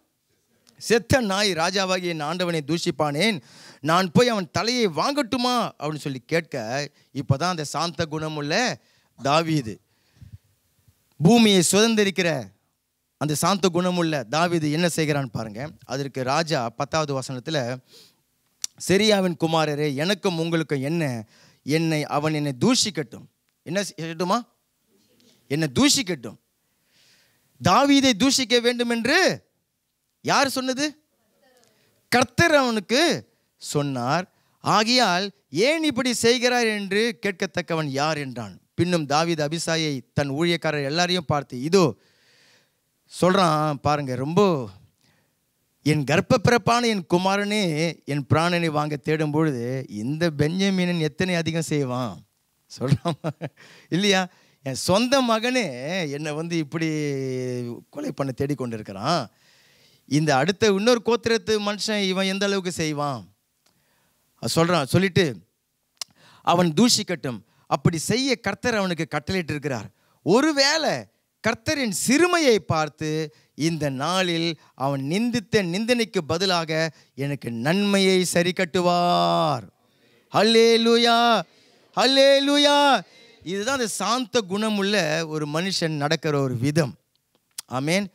செத்த நாய் ராஜாவாகி என் ஆண்டவனை தூஷிப்பானேன், நான் போய் அவன் தலையை வாங்கட்டுமா அப்படின்னு சொல்லி கேட்க, இப்போதான் அந்த சாந்த குணமுள்ள தாவீது, பூமியை சுதந்திரிக்கிற அந்த சாந்த குணமுள்ள தாவீது என்ன செய்கிறான்னு பாருங்க. அதற்கு ராஜா 10வது வசனத்தில், செரியாவின் குமாரரே, எனக்கும் உங்களுக்கும் என்ன, அவன் என்னை தூஷிக்கட்டும். என்ன செய்யட்டுமா? என்னை தூஷிக்கட்டும். தாவீதை தூஷிக்க வேண்டும் என்று யார் சொன்னது? கர்த்தர் அவனுக்கு சொன்னார். ஆகையால் ஏன் இப்படி செய்கிறார் என்று கேட்கத்தக்கவன் யார் என்றான். பின்னும் தாவீது அபிசாயை தன் ஊழியக்காரர் எல்லாரையும் பார்த்து, இதோ சொல்கிறான் பாருங்க, ரொம்ப என் கர்ப்ப பிறப்பான என் குமாரனே என் பிராணனை வாங்க தேடும் பொழுது இந்த பென்யமீனன் எத்தனை அதிகம் செய்வான் சொல்கிறான் இல்லையா? என் சொந்த மகனே என்னை இப்படி கொலை பண்ண தேடிக்கொண்டு இருக்கிறான். இந்த அடுத்த இன்னொரு கோத்திரத்து மனுஷன் இவன் எந்த அளவுக்கு செய்வான் சொல்கிறான். சொல்லிட்டு அவன் தூஷிக்கட்டும், அப்படி செய்ய கர்த்தர் அவனுக்கு கட்டளையிட்டு இருக்கிறார். ஒருவேளை கர்த்தரின் சிறுமையை பார்த்து இந்த நாளில் அவன் நிந்தித்த நிந்தனைக்கு பதிலாக எனக்கு நன்மையை சரி கட்டுவார். ஹல்லேலூயா, ஹல்லேலூயா. இதுதான் அந்த சாந்த குணமுள்ள ஒரு மனுஷன் நடக்கிற ஒரு விதம். ஆமேன்.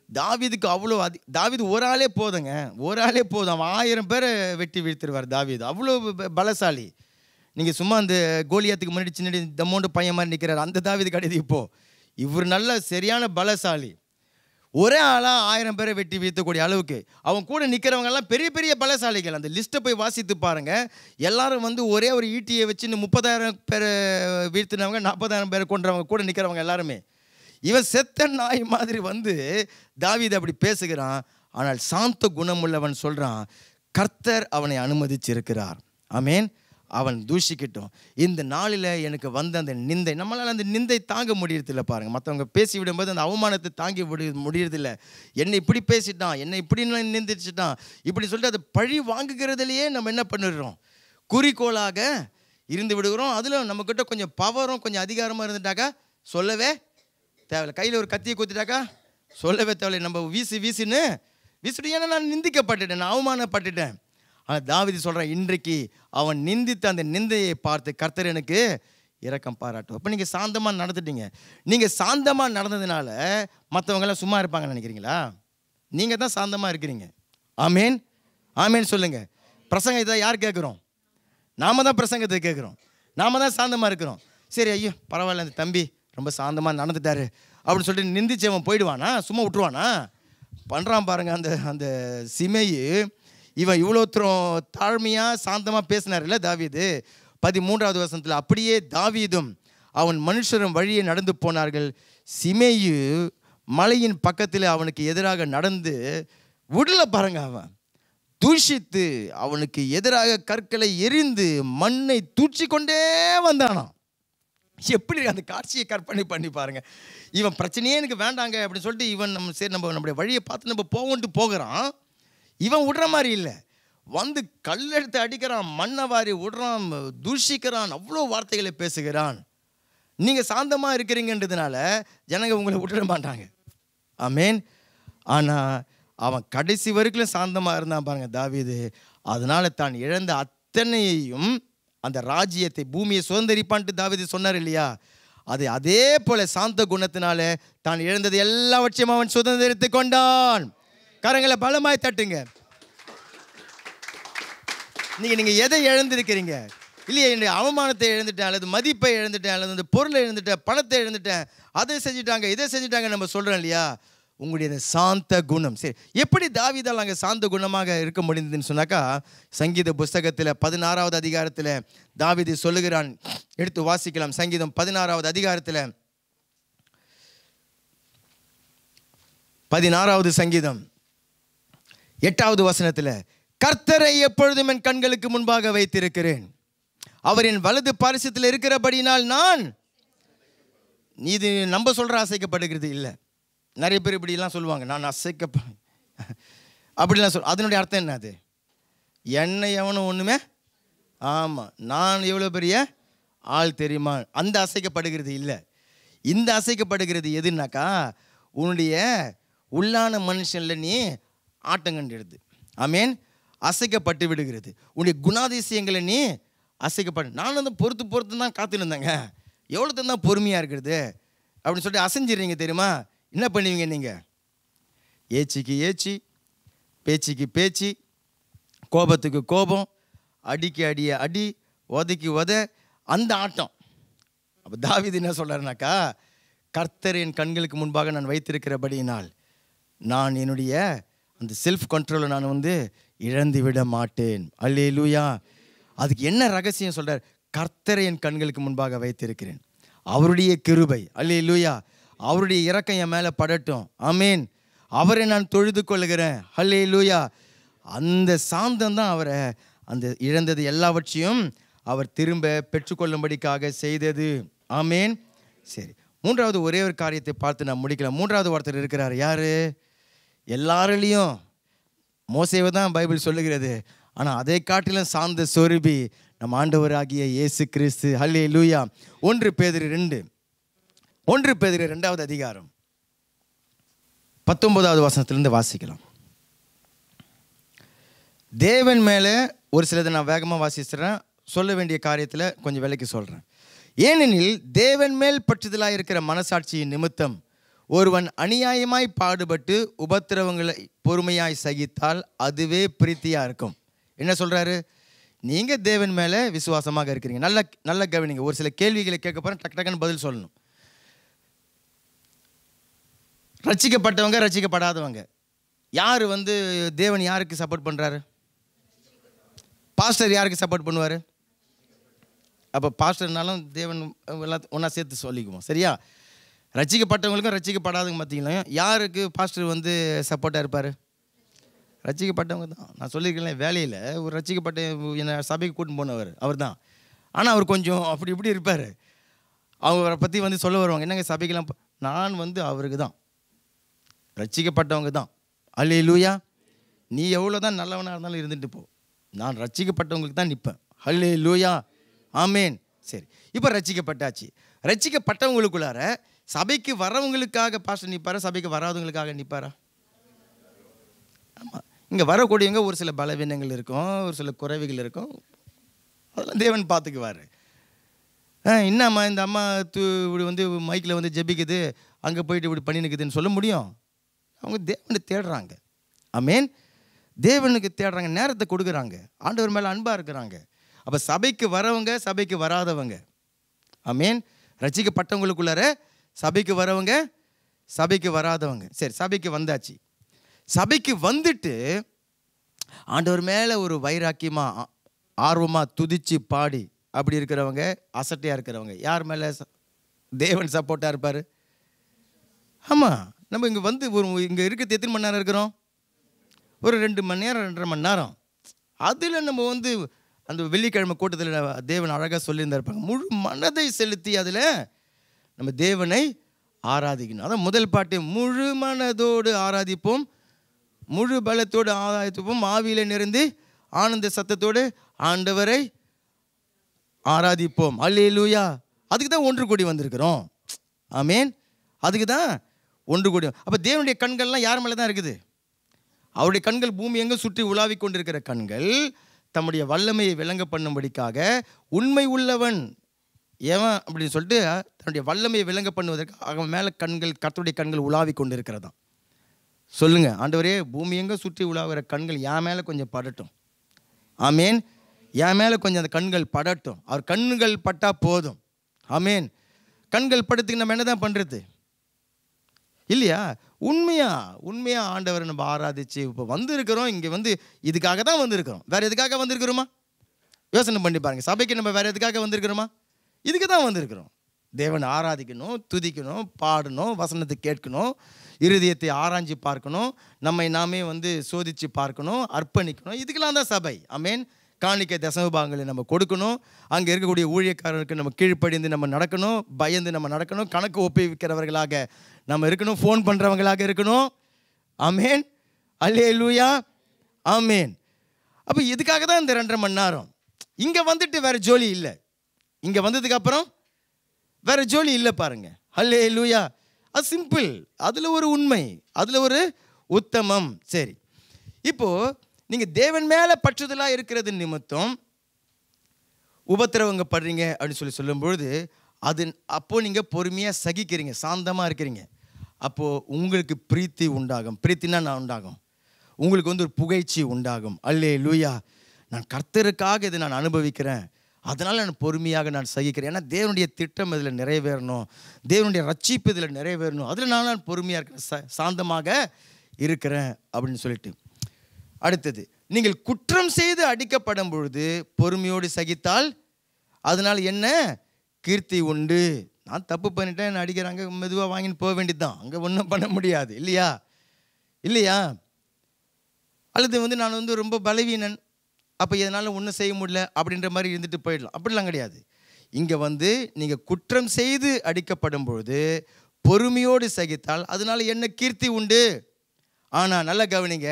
தாவீதுக்கு அவ்வளோ தாவீது ஒரு ஆளே போதுங்க, ஒரு ஆளே போதும். அவன் 1000 பேரை வெட்டி வீழ்த்திடுவார் தாவீது, அவ்வளோ பலசாலி. நீங்கள் சும்மா அந்த கோலியாத்துக்கு முன்னாடி சின்ன தம்மோண்டு பையன் மாதிரி நிற்கிறார், அந்த தாவீது கிடையாது. இப்போது இவர் நல்ல சரியான பலசாலி. ஒரே ஆளாக 1000 பேரை வெட்டி வீழ்த்தக்கூடிய அளவுக்கு. அவன் கூட நிற்கிறவங்கெல்லாம் பெரிய பெரிய பலசாலிகள். அந்த லிஸ்ட்டை போய் வாசித்து பாருங்கள். எல்லாரும் ஒரே ஒரு ஈட்டியை வச்சு 30,000 பேரை வீழ்த்தினவங்க, 40,000 பேரை கொன்றவங்க கூட நிற்கிறவங்க எல்லாருமே. இவன் செத்த நாய் மாதிரி தாவீது அப்படி பேசுகிறான். ஆனால் சாந்த குணமுள்ளவன் சொல்கிறான், கர்த்தர் அவனை அனுமதிச்சிருக்கிறார். ஆமேன். அவன் தூஷிக்கட்டும். இந்த நாளில் எனக்கு அந்த நிந்தை, நம்மளால் அந்த நிந்தை தாங்க முடியறதில்லை பாருங்கள். மற்றவங்க பேசி விடும்போது அந்த அவமானத்தை தாங்கி முடியறதில்லை. என்னை இப்படி பேசிட்டான், என்னை இப்படி நிந்திச்சிட்டான், இப்படி சொல்லிட்டு அதை பழி வாங்குகிறதுலையே நம்ம என்ன பண்ணிடுறோம், குறிக்கோளாக இருந்து விடுகிறோம். அதில் நம்மக்கிட்ட கொஞ்சம் பவரும் கொஞ்சம் அதிகாரமாக இருந்துட்டாக்கா சொல்லவே தேவையில்லை. கையில் ஒரு கத்தியை குத்திட்டாக்கா சொல்லவே தேவையில்லை. நம்ம வீசிட்டு ஏன்னா நான் நிந்திக்கப்பட்டுட்டேன், நான் அவமானப்பட்டுட்டேன். ஆனால் தாவீது சொல்கிறான், இன்றைக்கு அவன் நிந்தித்த அந்த நிந்தையை பார்த்து கர்த்தர் எனக்கு இரக்கம் பாராட்டும். அப்போ நீங்கள் சாந்தமாக நடந்துட்டீங்க. நீங்கள் சாந்தமாக நடந்ததுனால மற்றவங்களாம் சும்மா இருப்பாங்கன்னு நினைக்கிறீங்களா? நீங்கள் தான் சாந்தமாக இருக்கிறீங்க. ஆமேன், ஆமேன் சொல்லுங்கள். பிரசங்கம் இதை யார் கேட்குறோம்? நாம் தான் பிரசங்கத்தை கேட்குறோம், நாம் தான் சாந்தமாக இருக்கிறோம். சரி, ஐயோ பரவாயில்ல, அந்த தம்பி ரொம்ப சாந்தமாக நடந்துட்டாரு அப்படின்னு சொல்லிட்டு நிந்திச்சவன் போயிடுவானா? சும்மா விட்டுருவானா? பண்ணுறான் பாருங்கள். அந்த சிமையு இவன் இவ்வளோ தாழ்மையாக சாந்தமாக பேசினார் இல்லை தாவீது. 13வது வசனத்தில், அப்படியே தாவீதும் அவன் மனுஷரும் வழியே நடந்து போனார்கள். சிமையு மலையின் பக்கத்தில் அவனுக்கு எதிராக நடந்து விடல பாருங்க. அவன் தூஷித்து அவனுக்கு எதிராக கற்களை எரிந்து மண்ணை தூச்சி கொண்டே வந்தானான். எப்படி அந்த காட்சியை கற்பனை பண்ணி பாருங்க. இவன் பிரச்சனையே எனக்கு வேண்டாங்க அப்படின்னு சொல்லிட்டு இவன் நம்முடைய வழியை பார்த்து நம்ம போகிறான். இவன் விடுற மாதிரி இல்லை, கல்லெடுத்து அடிக்கிறான், மண்ணை வாரி விடுறான், தூஷிக்கிறான், அவ்வளோ வார்த்தைகளை பேசுகிறான். நீங்கள் சாந்தமாக இருக்கிறீங்கன்றதுனால ஜனங்க உங்களை விட்டுட மாட்டாங்க. ஆமேன். ஆனால் அவன் கடைசி வரைக்கும் சாந்தமாக இருந்தான் பாருங்க தாவீது. அதனால தான் இழந்த அத்தனையையும், அந்த ராஜ்யத்தை, பூமியை சுதந்திரிப்பான்ட்டு தாவீது சொன்னார் இல்லையா, அது அதே போல சாந்த குணத்தினால தான் இழந்தது எல்லாவற்றையும் அவன் சுதந்திரித்து கொண்டான். கரங்களை பலமாய் தட்டுங்க. நீங்கள் எதை இழந்திருக்கிறீங்க? இல்லையா, என்னுடைய அவமானத்தை இழந்துட்டேன், அல்லது மதிப்பை இழந்துட்டேன், அல்லது அந்த பொருளை இழந்துட்டேன், பணத்தை இழந்துட்டேன், அதை செஞ்சுட்டாங்க, இதை செஞ்சுட்டாங்க நம்ம சொல்கிறோம் இல்லையா. உங்களுடைய சாந்த குணம் சரி, எப்படி தாவீதால் அங்கே சாந்த குணமாக இருக்க முடிந்ததுன்னு சொன்னாக்கா, சங்கீத புஸ்தகத்தில் 16வது அதிகாரத்தில் தாவீது சொல்லுகிறான். எடுத்து வாசிக்கலாம். சங்கீதம் 16வது அதிகாரத்தில் 16வது சங்கீதம் 8வது வசனத்தில், கர்த்தரை எப்பொழுதும் என் கண்களுக்கு முன்பாக வைத்திருக்கிறேன், அவர் என் வலது பாரிசத்தில் இருக்கிறபடினால் நான். இது நம்ம சொல்கிற அசைக்கப்படுகிறது இல்லை. நிறைய பேர் இப்படிலாம் சொல்லுவாங்க, நான் அப்படிலாம் அதனுடைய அர்த்தம் என்ன? அது என்னை எவனும் ஒன்றுமே, ஆமாம், நான் எவ்வளோ பெரிய ஆள் தெரியுமா, அந்த அசைக்கப்படுகிறது இல்லை. இந்த அசைக்கப்படுகிறது எதுனாக்கா, உன்னுடைய உள்ளான மனுஷனில் நீ ஆட்டங்கண்டுடுது. ஆமேன். அசைக்கப்பட்டு விடுகிறது. உன்னுடைய குணாதிசயங்களை நீ அசைக்கப்படு. நான் வந்து பொறுத்து தான் காத்துன்னு இருந்தேங்க, எவ்வளோ தான் பொறுமையாக இருக்கிறது அப்படின்னு சொல்லிட்டு அசைஞ்சிடுறீங்க தெரியுமா? என்ன பண்ணுவீங்க நீங்கள்? ஏச்சிக்கு ஏச்சி, பேச்சுக்கு பேச்சு, கோபத்துக்கு கோபம், அடிக்கு அடி, உதைக்கு உத, அந்த ஆட்டம். அப்போ தாவீது என்ன சொல்கிறாருனாக்கா, கர்த்தர் என் கண்களுக்கு முன்பாக நான் வைத்திருக்கிறபடியினால் நான் என்னுடைய அந்த செல்ஃப் கண்ட்ரோலை நான் வந்து இழந்து விட மாட்டேன். அல்லேலூயா. அதுக்கு என்ன ரகசியம் சொல்கிறார்? கர்த்தரை என் கண்களுக்கு முன்பாக வைத்திருக்கிறேன், அவருடைய கிருபை, அல்லேலூயா, அவருடைய இரக்கம் என் மேலே படட்டும், ஆமேன், அவரை நான் தொழுது கொள்கிறேன், அல்லேலூயா. அந்த சாந்தம் தான் அவரை அந்த இழந்தது எல்லாவற்றையும் அவர் திரும்ப பெற்றுக்கொள்ளும்படிக்காக செய்தது. ஆமேன். சரி, 3வது ஒரே ஒரு காரியத்தை பார்த்து நான் முடிக்கலாம். 3வது ஒருத்தர் இருக்கிறார். யார்? எல்லாரிலையும் மோசேவை தான் பைபிள் சொல்லுகிறது, ஆனால் அதை காட்டிலும் சார்ந்த சொருபி நம் ஆண்டவராகிய இயேசு கிறிஸ்து. அல்லேலூயா. 1 பேதுரு 2வது அதிகாரம் 19வது வசனத்திலிருந்து வாசிக்கலாம். தேவன் மேலே ஒரு சிலதை நான் வேகமாக வாசிச்சுறேன், சொல்ல வேண்டிய காரியத்தில் கொஞ்சம் விலைக்கு சொல்கிறேன். ஏனெனில் தேவன் மேல் பற்றுதலாக இருக்கிற மனசாட்சியின் நிமித்தம் ஒருவன் அநியாயமாய் பாடுபட்டு உபத்திரவங்களை பொறுமையாய் சகித்தால் அதுவே பிரீத்தியாக இருக்கும். என்ன சொல்கிறாரு? நீங்கள் தேவன் மேலே விசுவாசமாக இருக்கிறீங்க. நல்ல கவனிங்க. ஒரு சில கேள்விகளை கேட்க போகிறேன், டக்குன்னு பதில் சொல்லணும். ரட்சிக்கப்பட்டவங்க, ரட்சிக்கப்படாதவங்க, யார் வந்து தேவன் யாருக்கு சப்போர்ட் பண்ணுறாரு? பாஸ்டர் யாருக்கு சப்போர்ட் பண்ணுவார்? அப்போ பாஸ்டர்னாலும் தேவன் எல்லாத்தையும் ஒன்றா சேர்த்து சொல்லிக்குவோம், சரியா? ரட்சிக்கப்பட்டவங்களுக்கும் ரட்சிக்கப்படாதவங்க மத்தியிலையும் யாருக்கு பாஸ்டர் வந்து சப்போர்ட்டாக இருப்பார்? ரட்சிக்கப்பட்டவங்க தான். நான் சொல்லியிருக்கேன், வேலையில் ஒரு ரட்சிக்கப்பட்ட என்னை சபைக்கு கூட்டின்னு போனவர் அவர் தான். ஆனால் அவர் கொஞ்சம் அப்படி இப்படி இருப்பார். அவரை பற்றி வந்து சொல்ல வருவாங்க, என்னங்க சபைக்கெல்லாம் நான் வந்து அவருக்கு தான், ரட்சிக்கப்பட்டவங்க தான். அல்லேலூயா. நீ எவ்வளோ தான் நல்லவனாக இருந்தாலும் இருந்துட்டு போ, நான் ரட்சிக்கப்பட்டவங்களுக்கு தான் நிற்பேன். அல்லேலூயா. ஆமேன். சரி, இப்போ ரட்சிக்கப்பட்டாச்சு. ரட்சிக்கப்பட்டவங்களுக்குள்ளார சபைக்கு வரவங்களுக்காக பாஸ்டர் நிற்பாரா, சபைக்கு வராதவங்களுக்காக நிற்பாரா? ஆமாம். இங்கே வரக்கூடியவங்க ஒரு சில பலவீனங்கள் இருக்கும், ஒரு சில குறைவுகள் இருக்கும், அதெல்லாம் தேவன் பார்த்துக்குவார். என்னம்மா இந்த அம்மா இப்படி வந்து மைக்கில் வந்து ஜெபிக்குது, அங்கே போயிட்டு இப்படி பண்ணி நிற்குதுன்னு சொல்ல முடியும்? அவங்க தேவனை தேடுறாங்க. ஆமேன். தேவனுக்கு தேடுறாங்க, நேரத்தை கொடுக்குறாங்க, ஆண்டவர் மேலே அன்பாக இருக்கிறாங்க. அப்போ சபைக்கு வரவங்க, சபைக்கு வராதவங்க, ஆமேன். ரட்சிக்கப்பட்டவங்களுக்குள்ளார சபைக்கு வரவங்க, சபைக்கு வராதவங்க. சரி, சபைக்கு வந்தாச்சு. சபைக்கு வந்துட்டு ஆண்டவர் மேலே ஒரு வைராக்கியமாக ஆர்வமாக துதிச்சு பாடி அப்படி இருக்கிறவங்க, அசட்டையாக இருக்கிறவங்க, யார் மேலே தேவன் சப்போர்ட்டாக இருப்பார்? ஆமாம். நம்ம இங்கே வந்து இங்கே இருக்கிறது எத்தனை மணி நேரம் இருக்கிறோம்? ஒரு 2 மணி நேரம், 2.5 மணி நேரம். அதில் நம்ம வந்து அந்த வெள்ளிக்கிழமை கூட்டத்தில் தேவன் அழகாக சொல்லியிருந்திருப்பாங்க, முழு மனதை செலுத்தி அதில் நம்ம தேவனை ஆராதிக்கணும். அதான் முதல் பாட்டு, முழு மனதோடு ஆராதிப்போம், முழு பலத்தோடு ஆராதிப்போம், ஆவியில் நிறைந்து ஆனந்த சத்தத்தோடு ஆண்டவரை ஆராதிப்போம். அல்லேலூயா. அதுக்கு தான் ஒன்று கூடி வந்திருக்கிறோம். ஆமேன். அதுக்கு தான் ஒன்று கூடி. அப்போ தேவனுடைய கண்கள்லாம் யார் மேலே தான் இருக்குது? அவருடைய கண்கள் பூமி எங்கே சுற்றி உலாவி கொண்டிருக்கிற கண்கள் தம்முடைய வல்லமையை விளங்க பண்ணும்படிக்காக உண்மை உள்ளவன் எவன் அப்படின்னு சொல்லிட்டு தன்னுடைய வல்லமையை விளங்க பண்ணுவதற்கு அவன் மேலே கண்கள், கர்த்தருடைய கண்கள் உலாவி கொண்டு இருக்கிறதான். சொல்லுங்க, ஆண்டவரே, பூமி எங்கே சுற்றி உலாவுகிற கண்கள் என் மேலே கொஞ்சம் படட்டும். ஆமேன். என் மேலே கொஞ்சம் அந்த கண்கள் படட்டும். அவர் கண்கள் பட்டா போதும். ஆமேன். கண்கள் படத்துக்கு நம்ம என்ன தான் பண்ணுறது இல்லையா? உண்மையாக ஆண்டவரை நம்ம ஆராதிச்சு இப்போ வந்திருக்கிறோம். இங்கே வந்து இதுக்காக தான் வந்திருக்கிறோம். வேறு எதுக்காக வந்திருக்கிறோமா? யோசனை பண்ணி பாருங்கள். சபைக்கு நம்ம வேறு எதுக்காக வந்திருக்கிறோமா? இதுக்கு தான் வந்திருக்கிறோம். தேவனை ஆராதிக்கணும், துதிக்கணும், பாடணும், வசனத்தை கேட்கணும், இருதயத்தை ஆராய்ச்சி பார்க்கணும், நம்மை நாமே சோதித்து பார்க்கணும், அர்ப்பணிக்கணும். இதுக்கெல்லாம் தான் சபை. ஆமென். காணிக்கை தசமபாகங்களை நம்ம கொடுக்கணும். அங்கே இருக்கக்கூடிய ஊழியக்காரருக்கு நம்ம கீழ்ப்படிந்து நம்ம நடக்கணும், பயந்து நம்ம நடக்கணும், கணக்கு ஒப்புவிக்கிறவர்களாக நம்ம இருக்கணும், ஃபோன் பண்ணுறவங்களாக இருக்கணும். ஆமென். அல்லேலூயா. ஆமென். அப்போ இதுக்காக தான் இந்த 2.5 மணி நேரம். இங்கே வந்துட்டு வேறு ஜோலி இல்லை. இங்கே வந்ததுக்கப்புறம் வேறு ஜோலி இல்லை பாருங்க. அல்லேலூயா. அது சிம்பிள். அதில் ஒரு உண்மை, அதில் ஒரு உத்தமம். சரி, இப்போது நீங்கள் தேவன் மேலே பற்றுதலாக இருக்கிறது நிமித்தம் உபத்திரவங்க படுறீங்க அப்படின்னு சொல்லும்பொழுது அது அப்போது நீங்கள் பொறுமையாக சகிக்கிறீங்க, சாந்தமாக இருக்கிறீங்க. அப்போது உங்களுக்கு பிரீத்தி உண்டாகும். பிரீத்தினா நான் உண்டாகும், உங்களுக்கு ஒரு புகைச்சி உண்டாகும். அல்லேலூயா. நான் கர்த்தருக்காக இதை நான் அனுபவிக்கிறேன், அதனால் நான் பொறுமையாக நான் சகிக்கிறேன். ஏன்னா தேவனுடைய திட்டம் இதில் நிறைவேறணும், தேவனுடைய ரட்சிப்பு இதில் நிறைவேறணும், அதில் நான் பொறுமையாக இருக்கிறேன், சாந்தமாக இருக்கிறேன் அப்படின்னு சொல்லிட்டு. அடுத்தது, நீங்கள் குற்றம் செய்து அடிக்கப்படும் பொழுது பொறுமையோடு சகித்தால் அதனால் என்ன கீர்த்தி உண்டு. நான் தப்பு பண்ணிட்டேன், என்ன அடிக்கிறாங்க, மெதுவாக வாங்கின்னு போக வேண்டியது தான், அங்கே ஒன்றும் பண்ண முடியாது. இல்லையா? இல்லையா? அல்லது நான் ரொம்ப பலவீனன், அப்போ இதனால் ஒன்றும் செய்ய முடியல அப்படின்ற மாதிரி இருந்துட்டு போயிடலாம். அப்படிலாம் கிடையாது. இங்கே நீங்கள் குற்றம் செய்து அடிக்கப்படும் பொழுது பொறுமையோடு சகித்தால் அதனால் என்ன கீர்த்தி உண்டு. ஆனால் நல்ல கவனிங்க,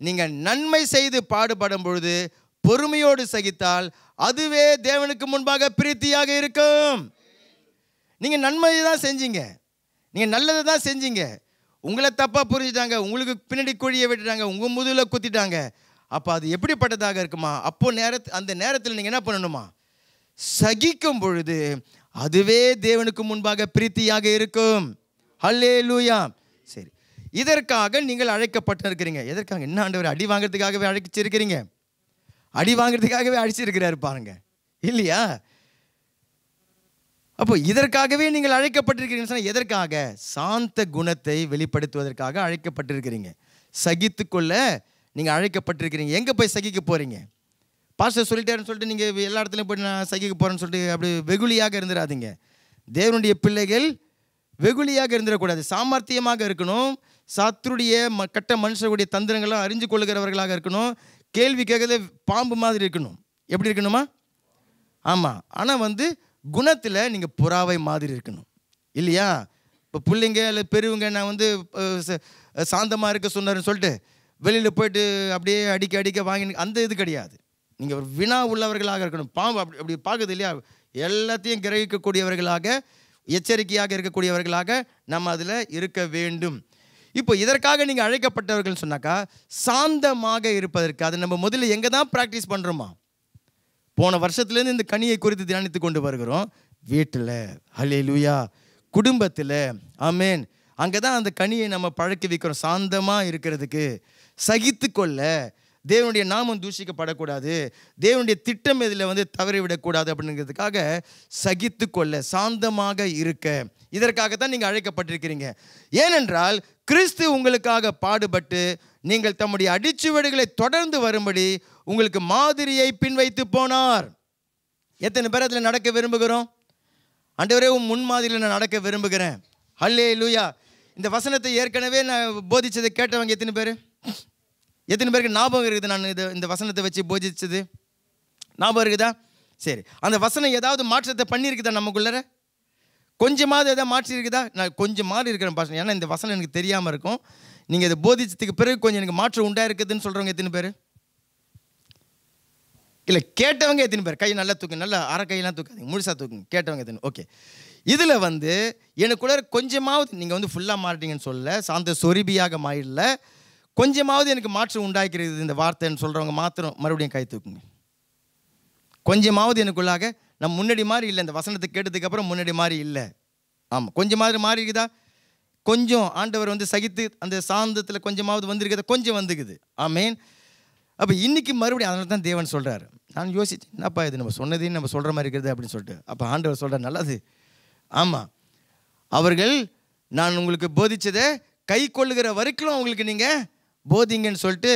நீங்கள் நன்மை செய்து பாடுபடும் பொழுது பொறுமையோடு சகித்தால் அதுவே தேவனுக்கு முன்பாக பிரீத்தியாக இருக்கும். நீங்கள் நன்மையை தான் செஞ்சீங்க, நீங்கள் நல்லதை தான் செஞ்சீங்க, உங்களை தப்பாக புரிஞ்சுட்டாங்க, உங்களுக்கு பின்னாடி குழியை விட்டுட்டாங்க, உங்கள் முதுகில் குத்திட்டாங்க. அப்போ அது எப்படிப்பட்டதாக இருக்குமா? அப்போது அந்த நேரத்தில் நீங்கள் என்ன பண்ணணுமா? சகிக்கும் பொழுது அதுவே தேவனுக்கு முன்பாக பிரீத்தியாக இருக்கும். ஹல்லேலூயா. சரி, இதற்காக நீங்கள் அழைக்கப்பட்டிருக்கிறீங்க. எதற்காக? என்ன ஆண்டவர், அடி வாங்கிறதுக்காகவே அழைச்சிருக்கிறீங்க? அடி வாங்கிறதுக்காகவே அழைச்சிருக்கிறாரு பாருங்க, இல்லையா? அப்போ இதற்காகவே நீங்கள் அழைக்கப்பட்டிருக்கிறீங்கன்னு சொன்னால் எதற்காக? சாந்த குணத்தை வெளிப்படுத்துவதற்காக அழைக்கப்பட்டிருக்கிறீங்க. சகித்துக்கொள்ள நீங்கள் அழைக்கப்பட்டிருக்கிறீங்க. எங்கே போய் சகிக்க போகிறீங்க? பாஸ்டர் சொல்லிட்டாருன்னு சொல்லிட்டு நீங்கள் எல்லா இடத்துலையும் போய் நான் சகிக்க போகிறேன்னு சொல்லிட்டு அப்படி வெகுளியாக இருந்துடாதீங்க. தேவனுடைய பிள்ளைகள் வெகுளியாக இருந்துடக்கூடாது, சாமர்த்தியமாக இருக்கணும். சத்துருடைய கட்ட மனுஷருடைய தந்திரங்களும் அறிஞ்சு கொள்ளுகிறவர்களாக இருக்கணும். கேள்வி கேட்கறதே பாம்பு மாதிரி இருக்கணும். எப்படி இருக்கணுமா? ஆமாம். ஆனால் குணத்தில் நீங்கள் புறாவை மாதிரி இருக்கணும், இல்லையா? இப்போ பிள்ளைங்க இல்லை பெரியவங்க நான் சாந்தமாக இருக்க சொன்னார்னு சொல்லிட்டு வெளியில் போயிட்டு அப்படியே அடிக்க வாங்கி அந்த இது கிடையாது. நீங்கள் ஒரு வினா உள்ளவர்களாக இருக்கணும். பாம்பு அப்படி பார்க்குது இல்லையா? எல்லாத்தையும் கிரகிக்கக்கூடியவர்களாக, எச்சரிக்கையாக இருக்கக்கூடியவர்களாக நம்ம அதில் இருக்க வேண்டும். இப்போ இதற்காக நீங்கள் அழைக்கப்பட்டவர்கள் சொன்னாக்கா சாந்தமாக இருப்பதற்கு அதை நம்ம முதல்ல எங்கே தான் ப்ராக்டிஸ் பண்ணுறோமா? போன வருஷத்துலேருந்து இந்த கனியை குறித்து தியானித்து கொண்டு வருகிறோம். வீட்டில், ஹல்லேலூயா, குடும்பத்தில், ஆமென். அங்கே தான் அந்த கனியை நம்ம பழக்கி வைக்கிறோம். சாந்தமாக இருக்கிறதுக்கு, சகித்து கொள்ள, தேவனுடைய நாமம் தூஷிக்கப்படக்கூடாது, தேவனுடைய திட்டம் இதில் தவறிவிடக்கூடாது அப்படிங்கிறதுக்காக சகித்து கொள்ள, சாந்தமாக இருக்க, இதற்காகத்தான் நீங்கள் அழைக்கப்பட்டிருக்கிறீங்க. ஏனென்றால் கிறிஸ்து உங்களுக்காக பாடுபட்டு நீங்கள் தம்முடைய அடிச்சுவடுகளை தொடர்ந்து வரும்படி உங்களுக்கு மாதிரியை பின்வைத்து போனார். எத்தனை பேர் அதில் நடக்க விரும்புகிறோம்? ஆண்டவரே உன் முன்மாதிரியில் நான் நடக்க விரும்புகிறேன். ஹல்லேலூயா. இந்த வசனத்தை ஏற்கனவே நான் போதிச்சதை கேட்டவங்க எத்தனை பேர்? எத்தனை பேருக்கு ஞாபகம் இருக்குது நான் இந்த வசனத்தை வச்சு போதிச்சது? ஞாபகம் இருக்குதா? சரி, அந்த வசனம் ஏதாவது மாற்றத்தை பண்ணியிருக்குதா நமக்குள்ளே? கொஞ்சமாவது எதாவது மாற்றி இருக்குதா? நான் கொஞ்சம் மாறி இருக்கிறேன் பாஸ்டர், ஏன்னா இந்த வசனம் எனக்கு தெரியாமல் இருக்கும். நீங்கள் இதை போதிச்சதுக்கு பிறகு கொஞ்சம் எனக்கு மாற்றம் உண்டாக இருக்குதுன்னு சொல்கிறவங்க எத்தனை பேர்? இல்லை, கேட்டவங்க எத்தனை பேர்? கை நல்லா தூக்குங்க, நல்லா அரை கையெல்லாம் தூக்காதீங்க, முழுசாக தூக்குங்க. கேட்டவங்க எத்தனை? ஓகே. இதில் எனக்குள்ள கொஞ்சமாவது நீங்கள் ஃபுல்லாக மாறிட்டீங்கன்னு சொல்லலை, சாந்த சொரிபியாக மாறிடல, கொஞ்சமாவது எனக்கு மாற்றம் உண்டாக்கிறது இந்த வார்த்தைன்னு சொல்கிறவங்க மாத்திரம் மறுபடியும் கை தூக்குங்க. கொஞ்சமாவது எனக்குள்ளாக நான் முன்னாடி மாதிரி இல்லை, இந்த வசனத்தை கேட்டதுக்கப்புறம் முன்னாடி மாதிரி இல்லை. ஆமாம், கொஞ்சமாவது மாறி இருக்குதா? கொஞ்சம் ஆண்டவர் சகித்து அந்த சாந்தத்தில் கொஞ்சமாவது வந்திருக்குதா? கொஞ்சம் வந்துக்குது. ஆமேன். அப்போ இன்றைக்கி மறுபடியும் அதனால தான் தேவன் சொல்கிறார். நான் யோசிச்சு, என்னப்பா இது நம்ம சொன்னதையும் நம்ம சொல்கிற மாதிரி இருக்கிறது அப்படின்னு சொல்லிட்டு, அப்போ ஆண்டவர் சொல்கிறார், நல்லது. ஆமாம், அவர்கள் நான் உங்களுக்கு போதித்ததை கை கொள்ளுகிற வரைக்கும் அவங்களுக்கு நீங்கள் போதிங்கன்னு சொல்லிட்டு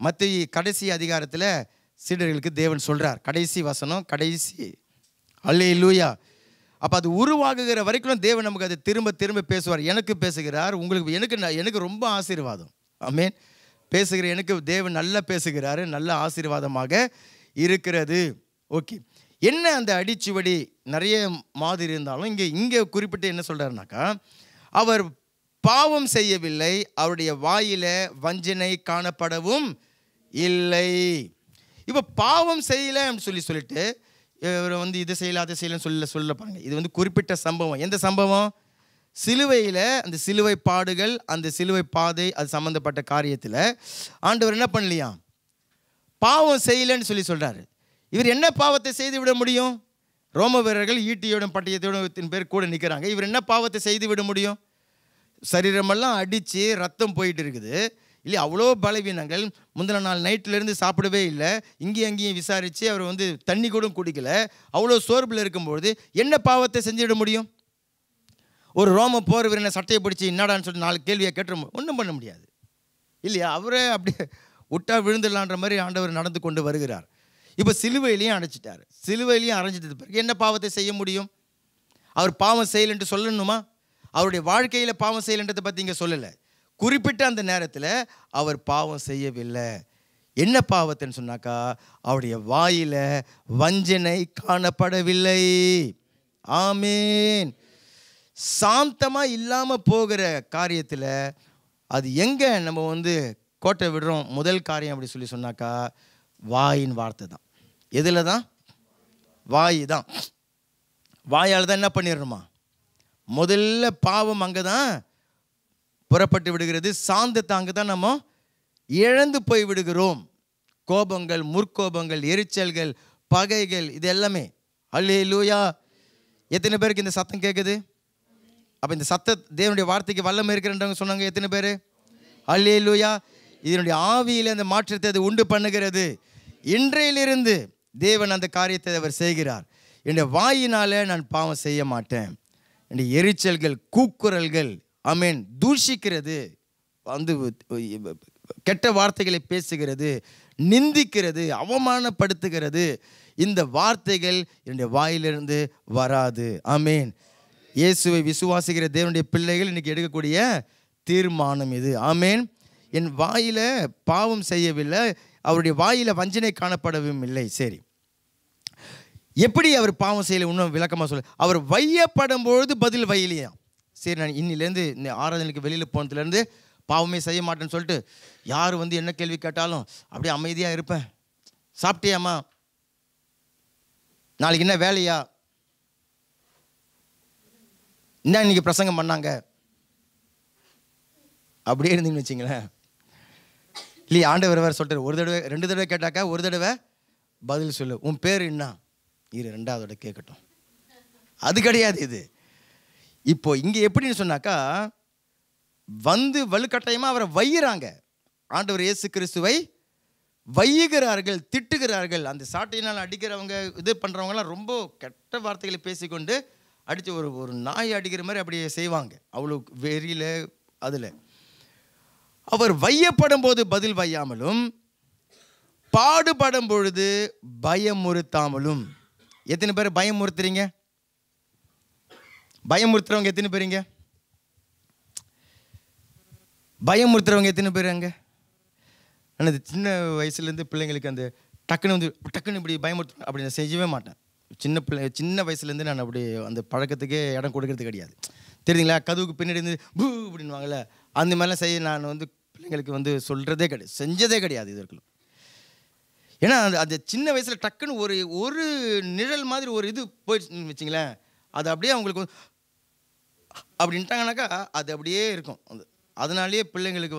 மத்திய கடைசி அதிகாரத்தில் சீடர்களுக்கு தேவன் சொல்கிறார். கடைசி வசனம், கடைசி. அல்லேலூயா. அப்போ அது உருவாகுகிற வரைக்கும் தேவன் நமக்கு அதை திரும்ப திரும்ப பேசுவார். எனக்கு பேசுகிறார், உங்களுக்கு எனக்கு ரொம்ப ஆசீர்வாதம். ஆமென். பேசுகிற எனக்கு தேவன் நல்லா பேசுகிறாரு, நல்ல ஆசீர்வாதமாக இருக்கிறது. ஓகே, என்ன அந்த அடிச்சுவடி நிறைய மாதிரி இருந்தாலும் இங்கே குறிப்பிட்டு என்ன சொல்கிறாருனாக்கா, அவர் பாவம் செய்யவில்லை, அவருடைய வாயில வஞ்சனை காணப்படவும் இல்லை. இப்போ பாவம் செய்யலை சொல்லிட்டு இவர் இதை செய்யலை அதை செய்யலைன்னு சொல்ல பாருங்க. இது குறிப்பிட்ட சம்பவம். எந்த சம்பவம்? சிலுவையில் அந்த சிலுவை பாடுகள், அந்த சிலுவை பாதை, அது சம்மந்தப்பட்ட காரியத்தில் ஆண்டவர் என்ன பண்ணலையா, பாவம் செய்யலைன்னு சொல்கிறாரு. இவர் என்ன பாவத்தை செய்து விட முடியும்? ரோம வீரர்கள் ஈட்டியோடும் பட்டயத்தோடும் பேர் கூட நிற்கிறாங்க. இவர் என்ன பாவத்தை செய்து விட முடியும்? சரீரமெல்லாம் அடித்து ரத்தம் போயிட்டு இருக்குது இல்லையா, அவ்வளோ பலவீனங்கள். முந்தின நாள் நைட்டிலேருந்து சாப்பிடவே இல்லை, இங்கேயும் அங்கேயும் விசாரித்து அவர் தண்ணி கூட குடிக்கல, அவ்வளோ சோர்பில் இருக்கும்பொழுது என்ன பாவத்தை செஞ்சுவிட முடியும்? ஒரு ரோம போர் வீரனை சட்டையை பிடிச்சி என்னடான்னு சொல்லி 4 கேள்வியை கேட்டு ஒன்றும் பண்ண முடியாது இல்லையா. அவரே அப்படியே விட்டா விழுந்துடலான்ற மாதிரி ஆண்டவர் நடந்து கொண்டு வருகிறார். இப்போ சிலுவையிலையும் அடைச்சிட்டார். சிலுவையிலையும் அரைஞ்சிட்டது பிறகு என்ன பாவத்தை செய்ய முடியும்? அவர் பாவம் செய்யலைன்ட்டு சொல்லணுமா? அவருடைய வாழ்க்கையில் பாவம் செய்யலைன்றதை பற்றி இங்கே சொல்லலை. குறிப்பிட்ட அந்த நேரத்தில் அவர் பாவம் செய்யவில்லை. என்ன பாவத்தைன்னு சொன்னாக்கா, அவருடைய வாயில வஞ்சனை காணப்படவில்லை. ஆமீன். சாந்தமாக இல்லாமல் போகிற காரியத்தில் அது எங்கே நம்ம கோட்டை விடுறோம்? முதல் காரியம் அப்படி சொன்னாக்கா, வாயின் வார்த்தை தான். எதில் தான்? வாய் தான். வாயால் தான் என்ன பண்ணிடணுமா? முதல்ல பாவம் அங்கே தான் புறப்பட்டு விடுகிறது. சாந்தத்தை அங்கே தான் நம்ம இழந்து போய் விடுகிறோம். கோபங்கள், முற்கோபங்கள், எரிச்சல்கள், பகைகள், இது எல்லாமே. அல்லேலூயா. எத்தனை பேருக்கு இந்த சத்தம் கேட்குது? அப்போ இந்த தேவனுடைய வார்த்தைக்கு வல்லமை இருக்கிறன்றவங்க சொன்னாங்க எத்தனை பேர்? அல்லேலூயா. இதனுடைய ஆவியில் அந்த மாற்றத்தை அது உண்டு பண்ணுகிறது. இன்றையிலிருந்து தேவன் அந்த காரியத்தை அவர் செய்கிறார். என்னுடைய வாயினால நான் பாவம் செய்ய மாட்டேன். என்னுடைய எரிச்சல்கள், கூக்குரல்கள், ஆமென், தூஷிக்கிறது, கெட்ட வார்த்தைகளை பேசுகிறது, நிந்திக்கிறது, அவமானப்படுத்துகிறது, இந்த வார்த்தைகள் என்னுடைய வாயிலிருந்து வராது. ஆமென். இயேசுவை விசுவாசிக்கிற தேவனுடைய பிள்ளைகள் இன்னைக்கு எடுக்கக்கூடிய தீர்மானம் இது. ஆமென். என் வாயில பாவம் செய்யவில்லை, அவருடைய வாயில வஞ்சனை காணப்படவும் இல்லை. சரி, எப்படி அவர் பாவம் செய்யலை? இன்னும் விளக்கமாக சொல்ல, அவர் வையப்படும் பொழுது பதில் வையிலையா? சரி, நான் இன்னிலேருந்து இந்த ஆராதனைக்கு வெளியில் போனதுலேருந்து பாவமே செய்ய மாட்டேன்னு சொல்லிட்டு யார் என்ன கேள்வி கேட்டாலும் அப்படியே அமைதியாக இருப்பேன். சாப்பிட்டியாம்மா? நாளைக்கு என்ன வேலையா? என்ன இன்னைக்கு பிரசங்கம் பண்ணாங்க? அப்படியே இருந்தீங்கன்னு வச்சிங்களேன். இல்லையா, ஆண்டவர் வேறு சொல்லிட்டு ஒரு தடவை 2 தடவை கேட்டாக்கா ஒரு தடவை பதில் சொல்லு. உன் பேர் என்ன? இரு 2வது கேட்கட்டும். அது கிடையாது இது. இப்போ இங்கே எப்படின்னு சொன்னாக்கா, வலுக்கட்டாயமாக அவரை வையிறாங்க. ஆண்டவர் இயேசு கிறிஸ்துவை வையுகிறார்கள், திட்டுகிறார்கள். அந்த சாட்டையினால் அடிக்கிறவங்க, இது பண்ணுறவங்கலாம் ரொம்ப கெட்ட வார்த்தைகளை பேசிக்கொண்டு அடித்து ஒரு நாய் அடிக்கிற மாதிரி அப்படியே செய்வாங்க. அவ்வளோ வெறியில். அதில் அவர் வையப்படும் போது பதில் வையாமலும், பாடுபடும் பொழுது பயமுறுத்தாமலும். எத்தனை பேர் பயமுறுத்துறீங்க? பயமுறுத்துறவங்க எத்தனை பேருங்க? பயமுறுத்துறவங்க எத்தனை பேர் அங்கே? ஆனால் அது சின்ன வயசுலேருந்து பிள்ளைங்களுக்கு அந்த டக்குன்னு இப்படி பயமுறுத்து அப்படி நான் செய்யவே மாட்டேன். சின்ன வயசுலேருந்து நான் அப்படி அந்த பழக்கத்துக்கே இடம் கொடுக்கறது கிடையாது. தெரியுதுங்களா? கதவுக்கு பின்னாடி இருந்து பூ அப்படின்வாங்கள்ல, அந்த மாதிரிலாம் செய்ய நான் பிள்ளைங்களுக்கு சொல்கிறதே கிடையாது, செஞ்சதே கிடையாது இது வரைக்கும். ஏன்னா அந்த சின்ன வயசில் டக்குன்னு ஒரு நிழல் மாதிரி ஒரு இது போயிடுச்சுன்னு வச்சிங்களேன், அது அப்படியே அவங்களுக்கு அப்படின்ட்டாங்கனாக்கா அது அப்படியே இருக்கும். அதனாலேயே பிள்ளைங்களுக்கு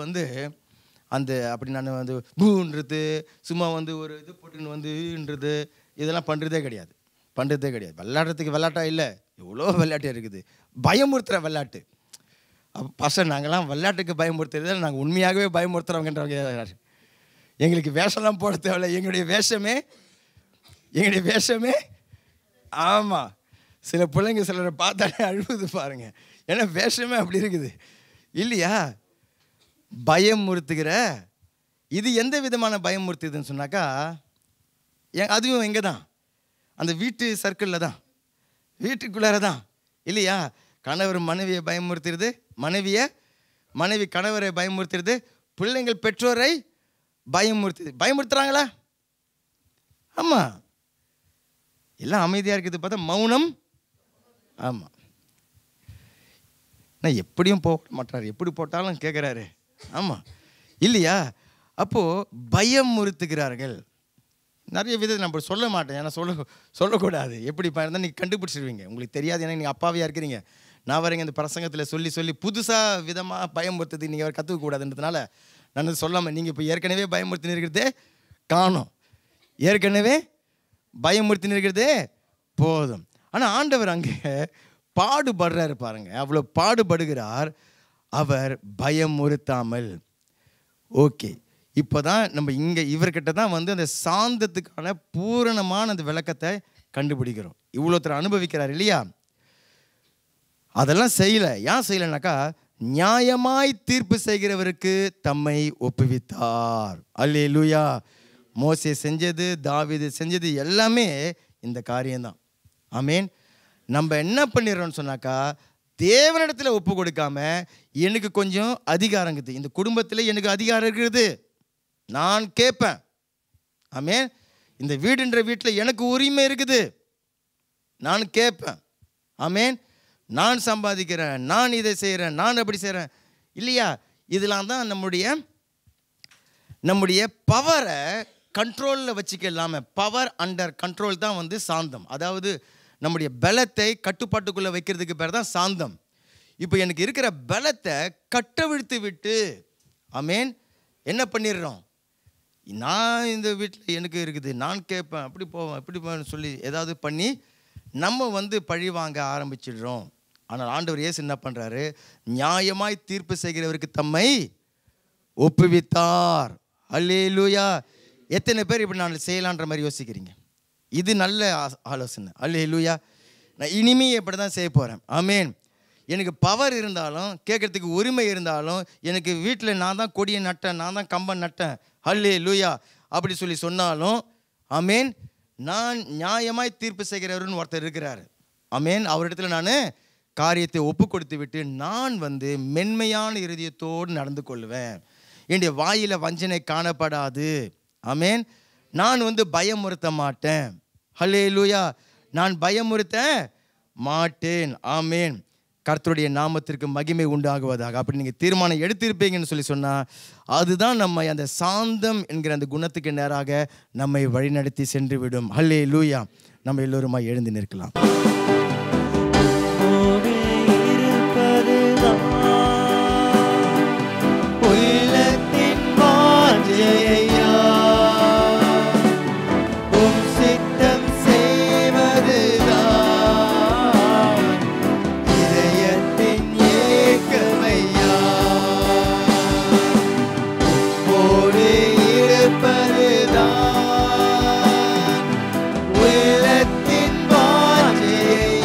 அந்த அப்படி நான் பூன்றது, சும்மா ஒரு இது போட்டுன்னு இதெல்லாம் பண்ணுறதே கிடையாது. விளையாடுறதுக்கு விளையாட்டா இல்லை, எவ்வளோ விளையாட்டு இருக்குது, பயமுறுத்துகிற விளையாட்டு. அப்போ பாஸ்டர், நாங்கள்லாம் விளையாட்டுக்கு பயமுறுத்துறது, நாங்கள் உண்மையாகவே பயமுறுத்துகிறவங்கன்றவங்க. எங்களுக்கு வேஷம்லாம் போட தேவையில்லை, எங்களுடைய வேஷமே ஆமாம். சில பிள்ளைங்க சிலரை பார்த்தாலே அழுகுது பாருங்க, ஏன்னா வேஷமே அப்படி இருக்குது இல்லையா? பயமுறுத்துகிற இது எந்த விதமான பயமுறுத்துதுன்னு சொன்னாக்கா, அதுவும் எங்கே தான்? அந்த வீட்டு சர்க்கிளில் தான். வீட்டுக்குள்ளார தான் இல்லையா? கணவர் மனைவியை பயமுறுத்துறது, மனைவி கணவரை பயமுறுத்துறது, பிள்ளைங்கள் பெற்றோரை பயமுறுத்துறாங்களா? ஆமாம். எல்லாம் அமைதியாக இருக்குது பார்த்தா மௌனம். ஆமாம். நான் எப்படியும் போக மாட்டார், எப்படி போட்டாலும் கேட்குறாரு. ஆமாம் இல்லையா? அப்போது பயமுறுத்துகிறார்கள். நிறைய விதத்தை நம்ம சொல்ல மாட்டேன், ஏன்னா சொல்லக்கூடாது. எப்படி இருந்தால் நீங்கள் கண்டுபிடிச்சிருவீங்க, உங்களுக்கு தெரியாது. ஏன்னா நீங்கள் அப்பாவியாக இருக்கிறீங்க. நான் வரேங்க இந்த பிரசங்கத்தில் சொல்லி புதுசாக விதமாக பயமுறுத்துறது நீங்கள் கற்றுக்கக்கூடாதுன்றதுனால நான் சொல்லாமல், நீங்கள் இப்போ ஏற்கனவே பயமுறுத்தி இருக்கிறதே காணும், ஏற்கனவே பயமுறுத்தி இருக்கிறதே போதும். ஆனால் ஆண்டவர் அங்கே பாடுபடுறாரு பாருங்க, அவ்வளோ பாடுபடுகிறார். அவர் பயமுறுத்தாமல். ஓகே, இப்போ தான் நம்ம இங்கே இவர்கிட்ட தான் வந்து அந்த சாந்தத்துக்கான பூரணமான அந்த விளக்கத்தை கண்டுபிடிக்கிறோம். இவ்வளோத்தர் அனுபவிக்கிறார் இல்லையா? அதெல்லாம் செய்யலை. ஏன் செய்யலைனாக்கா, நியாயமாய் தீர்ப்பு செய்கிறவருக்கு தம்மை ஒப்புவித்தார். அல்லேலூயா. மோசே செஞ்சது, தாவீது செஞ்சது எல்லாமே இந்த காரியம்தான். ஆமேன். நம்ம என்ன பண்ணிடுறோம்னு சொன்னாக்கா, தேவனிடத்தில் ஒப்பு கொடுக்காம எனக்கு கொஞ்சம் அதிகாரம் இருக்குது, இந்த குடும்பத்தில் எனக்கு அதிகாரம் இருக்கிறது, நான் கேட்பேன். ஆமேன். இந்த வீடுன்ற வீட்டில் எனக்கு உரிமை இருக்குது, நான் கேட்பேன். ஆமேன். நான் சம்பாதிக்கிறேன், நான் இதை செய்கிறேன், நான் அப்படி செய்கிறேன் இல்லையா? இதெல்லாம் தான் நம்முடைய பவரை கண்ட்ரோலில் வச்சுக்க இல்லாமல், பவர் அண்டர் கண்ட்ரோல் தான் வந்து சாந்தம். அதாவது நம்முடைய பலத்தை கட்டுப்பாட்டுக்குள்ளே வைக்கிறதுக்கு பேர் தான் சாந்தம். இப்போ எனக்கு இருக்கிற பலத்தை கட்டவிழ்த்து விட்டு, ஆமேன், என்ன பண்ணிடுறோம், நான் இந்த வீட்டில் எனக்கு இருக்குது, நான் கேட்பேன், அப்படி போவேன், இப்படி போவேன்னு சொல்லி ஏதாவது பண்ணி நம்ம வந்து பழி வாங்க ஆரம்பிச்சிடுறோம். ஆனால் ஆண்டவர் இயேசு என்ன பண்ணுறாரு, நியாயமாய் தீர்ப்பு செய்கிறவருக்கு தம்மை ஒப்புவித்தார். அல்லேலூயா. எத்தனை பேர் இப்படி நான் செய்யலான்ற மாதிரி யோசிக்கிறீங்க? இது நல்ல ஆலோசனை. அல்லேலூயா. நான் இனிமே இப்படி தான் செய்ய போகிறேன். ஆமேன். எனக்கு பவர் இருந்தாலும், கேட்குறதுக்கு உரிமை இருந்தாலும், எனக்கு வீட்டில் நான் தான் கொடியை நட்டேன், நான் தான் கம்பன் நட்டேன், அல்லேலூயா அப்படி சொல்லி சொன்னாலும், ஆமேன், நான் நியாயமாய் தீர்ப்பு செய்கிறவருன்னு ஒருத்தர் இருக்கிறார். ஆமேன். அவரிடத்துல நான் காரியத்தை ஒப்பு கொடுத்து விட்டு நான் வந்து மென்மையான இருதயத்தோடு நடந்து கொள்வேன். என்னுடைய வாயில் வஞ்சனை காணப்படாது. ஆமேன். நான் வந்து பயமுறுத்த மாட்டேன். ஹல்லேலூயா. நான் பயமுறுத்த மாட்டேன். ஆமேன். கர்த்தருடைய நாமத்திற்கு மகிமை உண்டாகுவதாக. அப்படி நீங்கள் தீர்மானம் எடுத்திருப்பீங்கன்னு சொல்லி சொன்னால், அதுதான் நம்ம அந்த சாந்தம் என்கிற அந்த குணத்துக்கு நேராக நம்மை வழிநடத்தி சென்று விடும். ஹல்லேலூயா. நம்ம எல்லோருமா எழுந்து நிற்கலாம். உள்ளத்தின் வாஞ்சையா உம் சித்தம் செய்வதுதான் இதயத்தின் ஏக்கமையா. உம்மோடு இருப்பதுதான் உள்ளத்தின் வாஞ்சையா.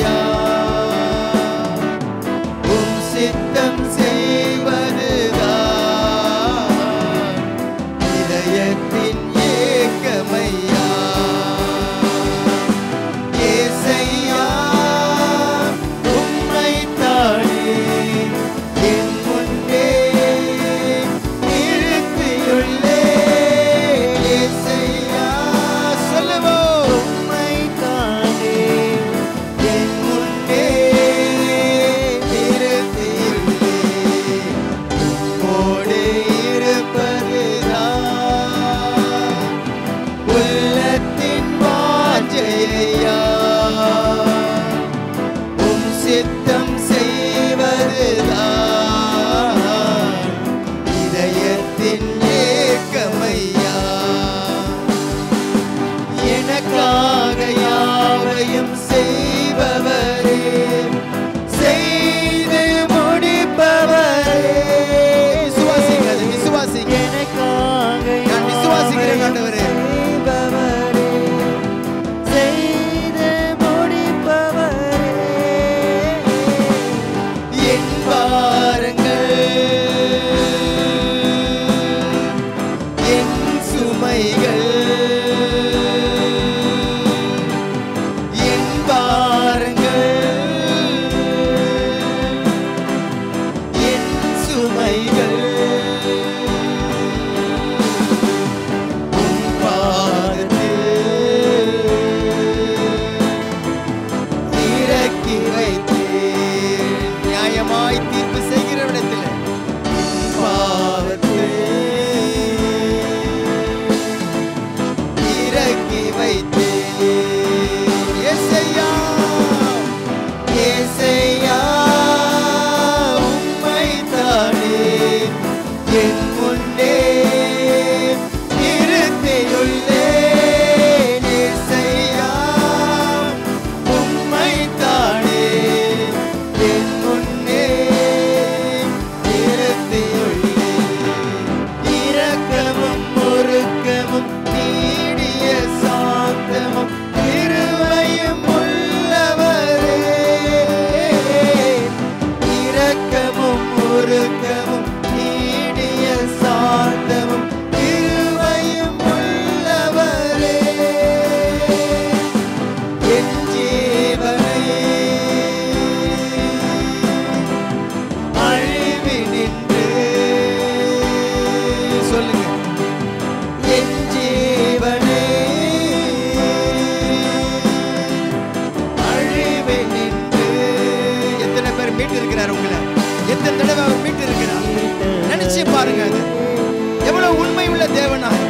உள்ள தேவனாய்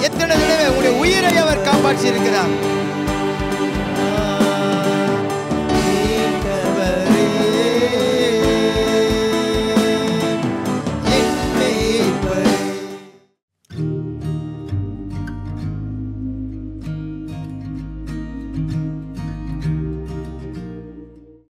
எத்தனை தடவை உங்களுடைய உயிரை அவர் காப்பாற்றி இருக்கிறார்.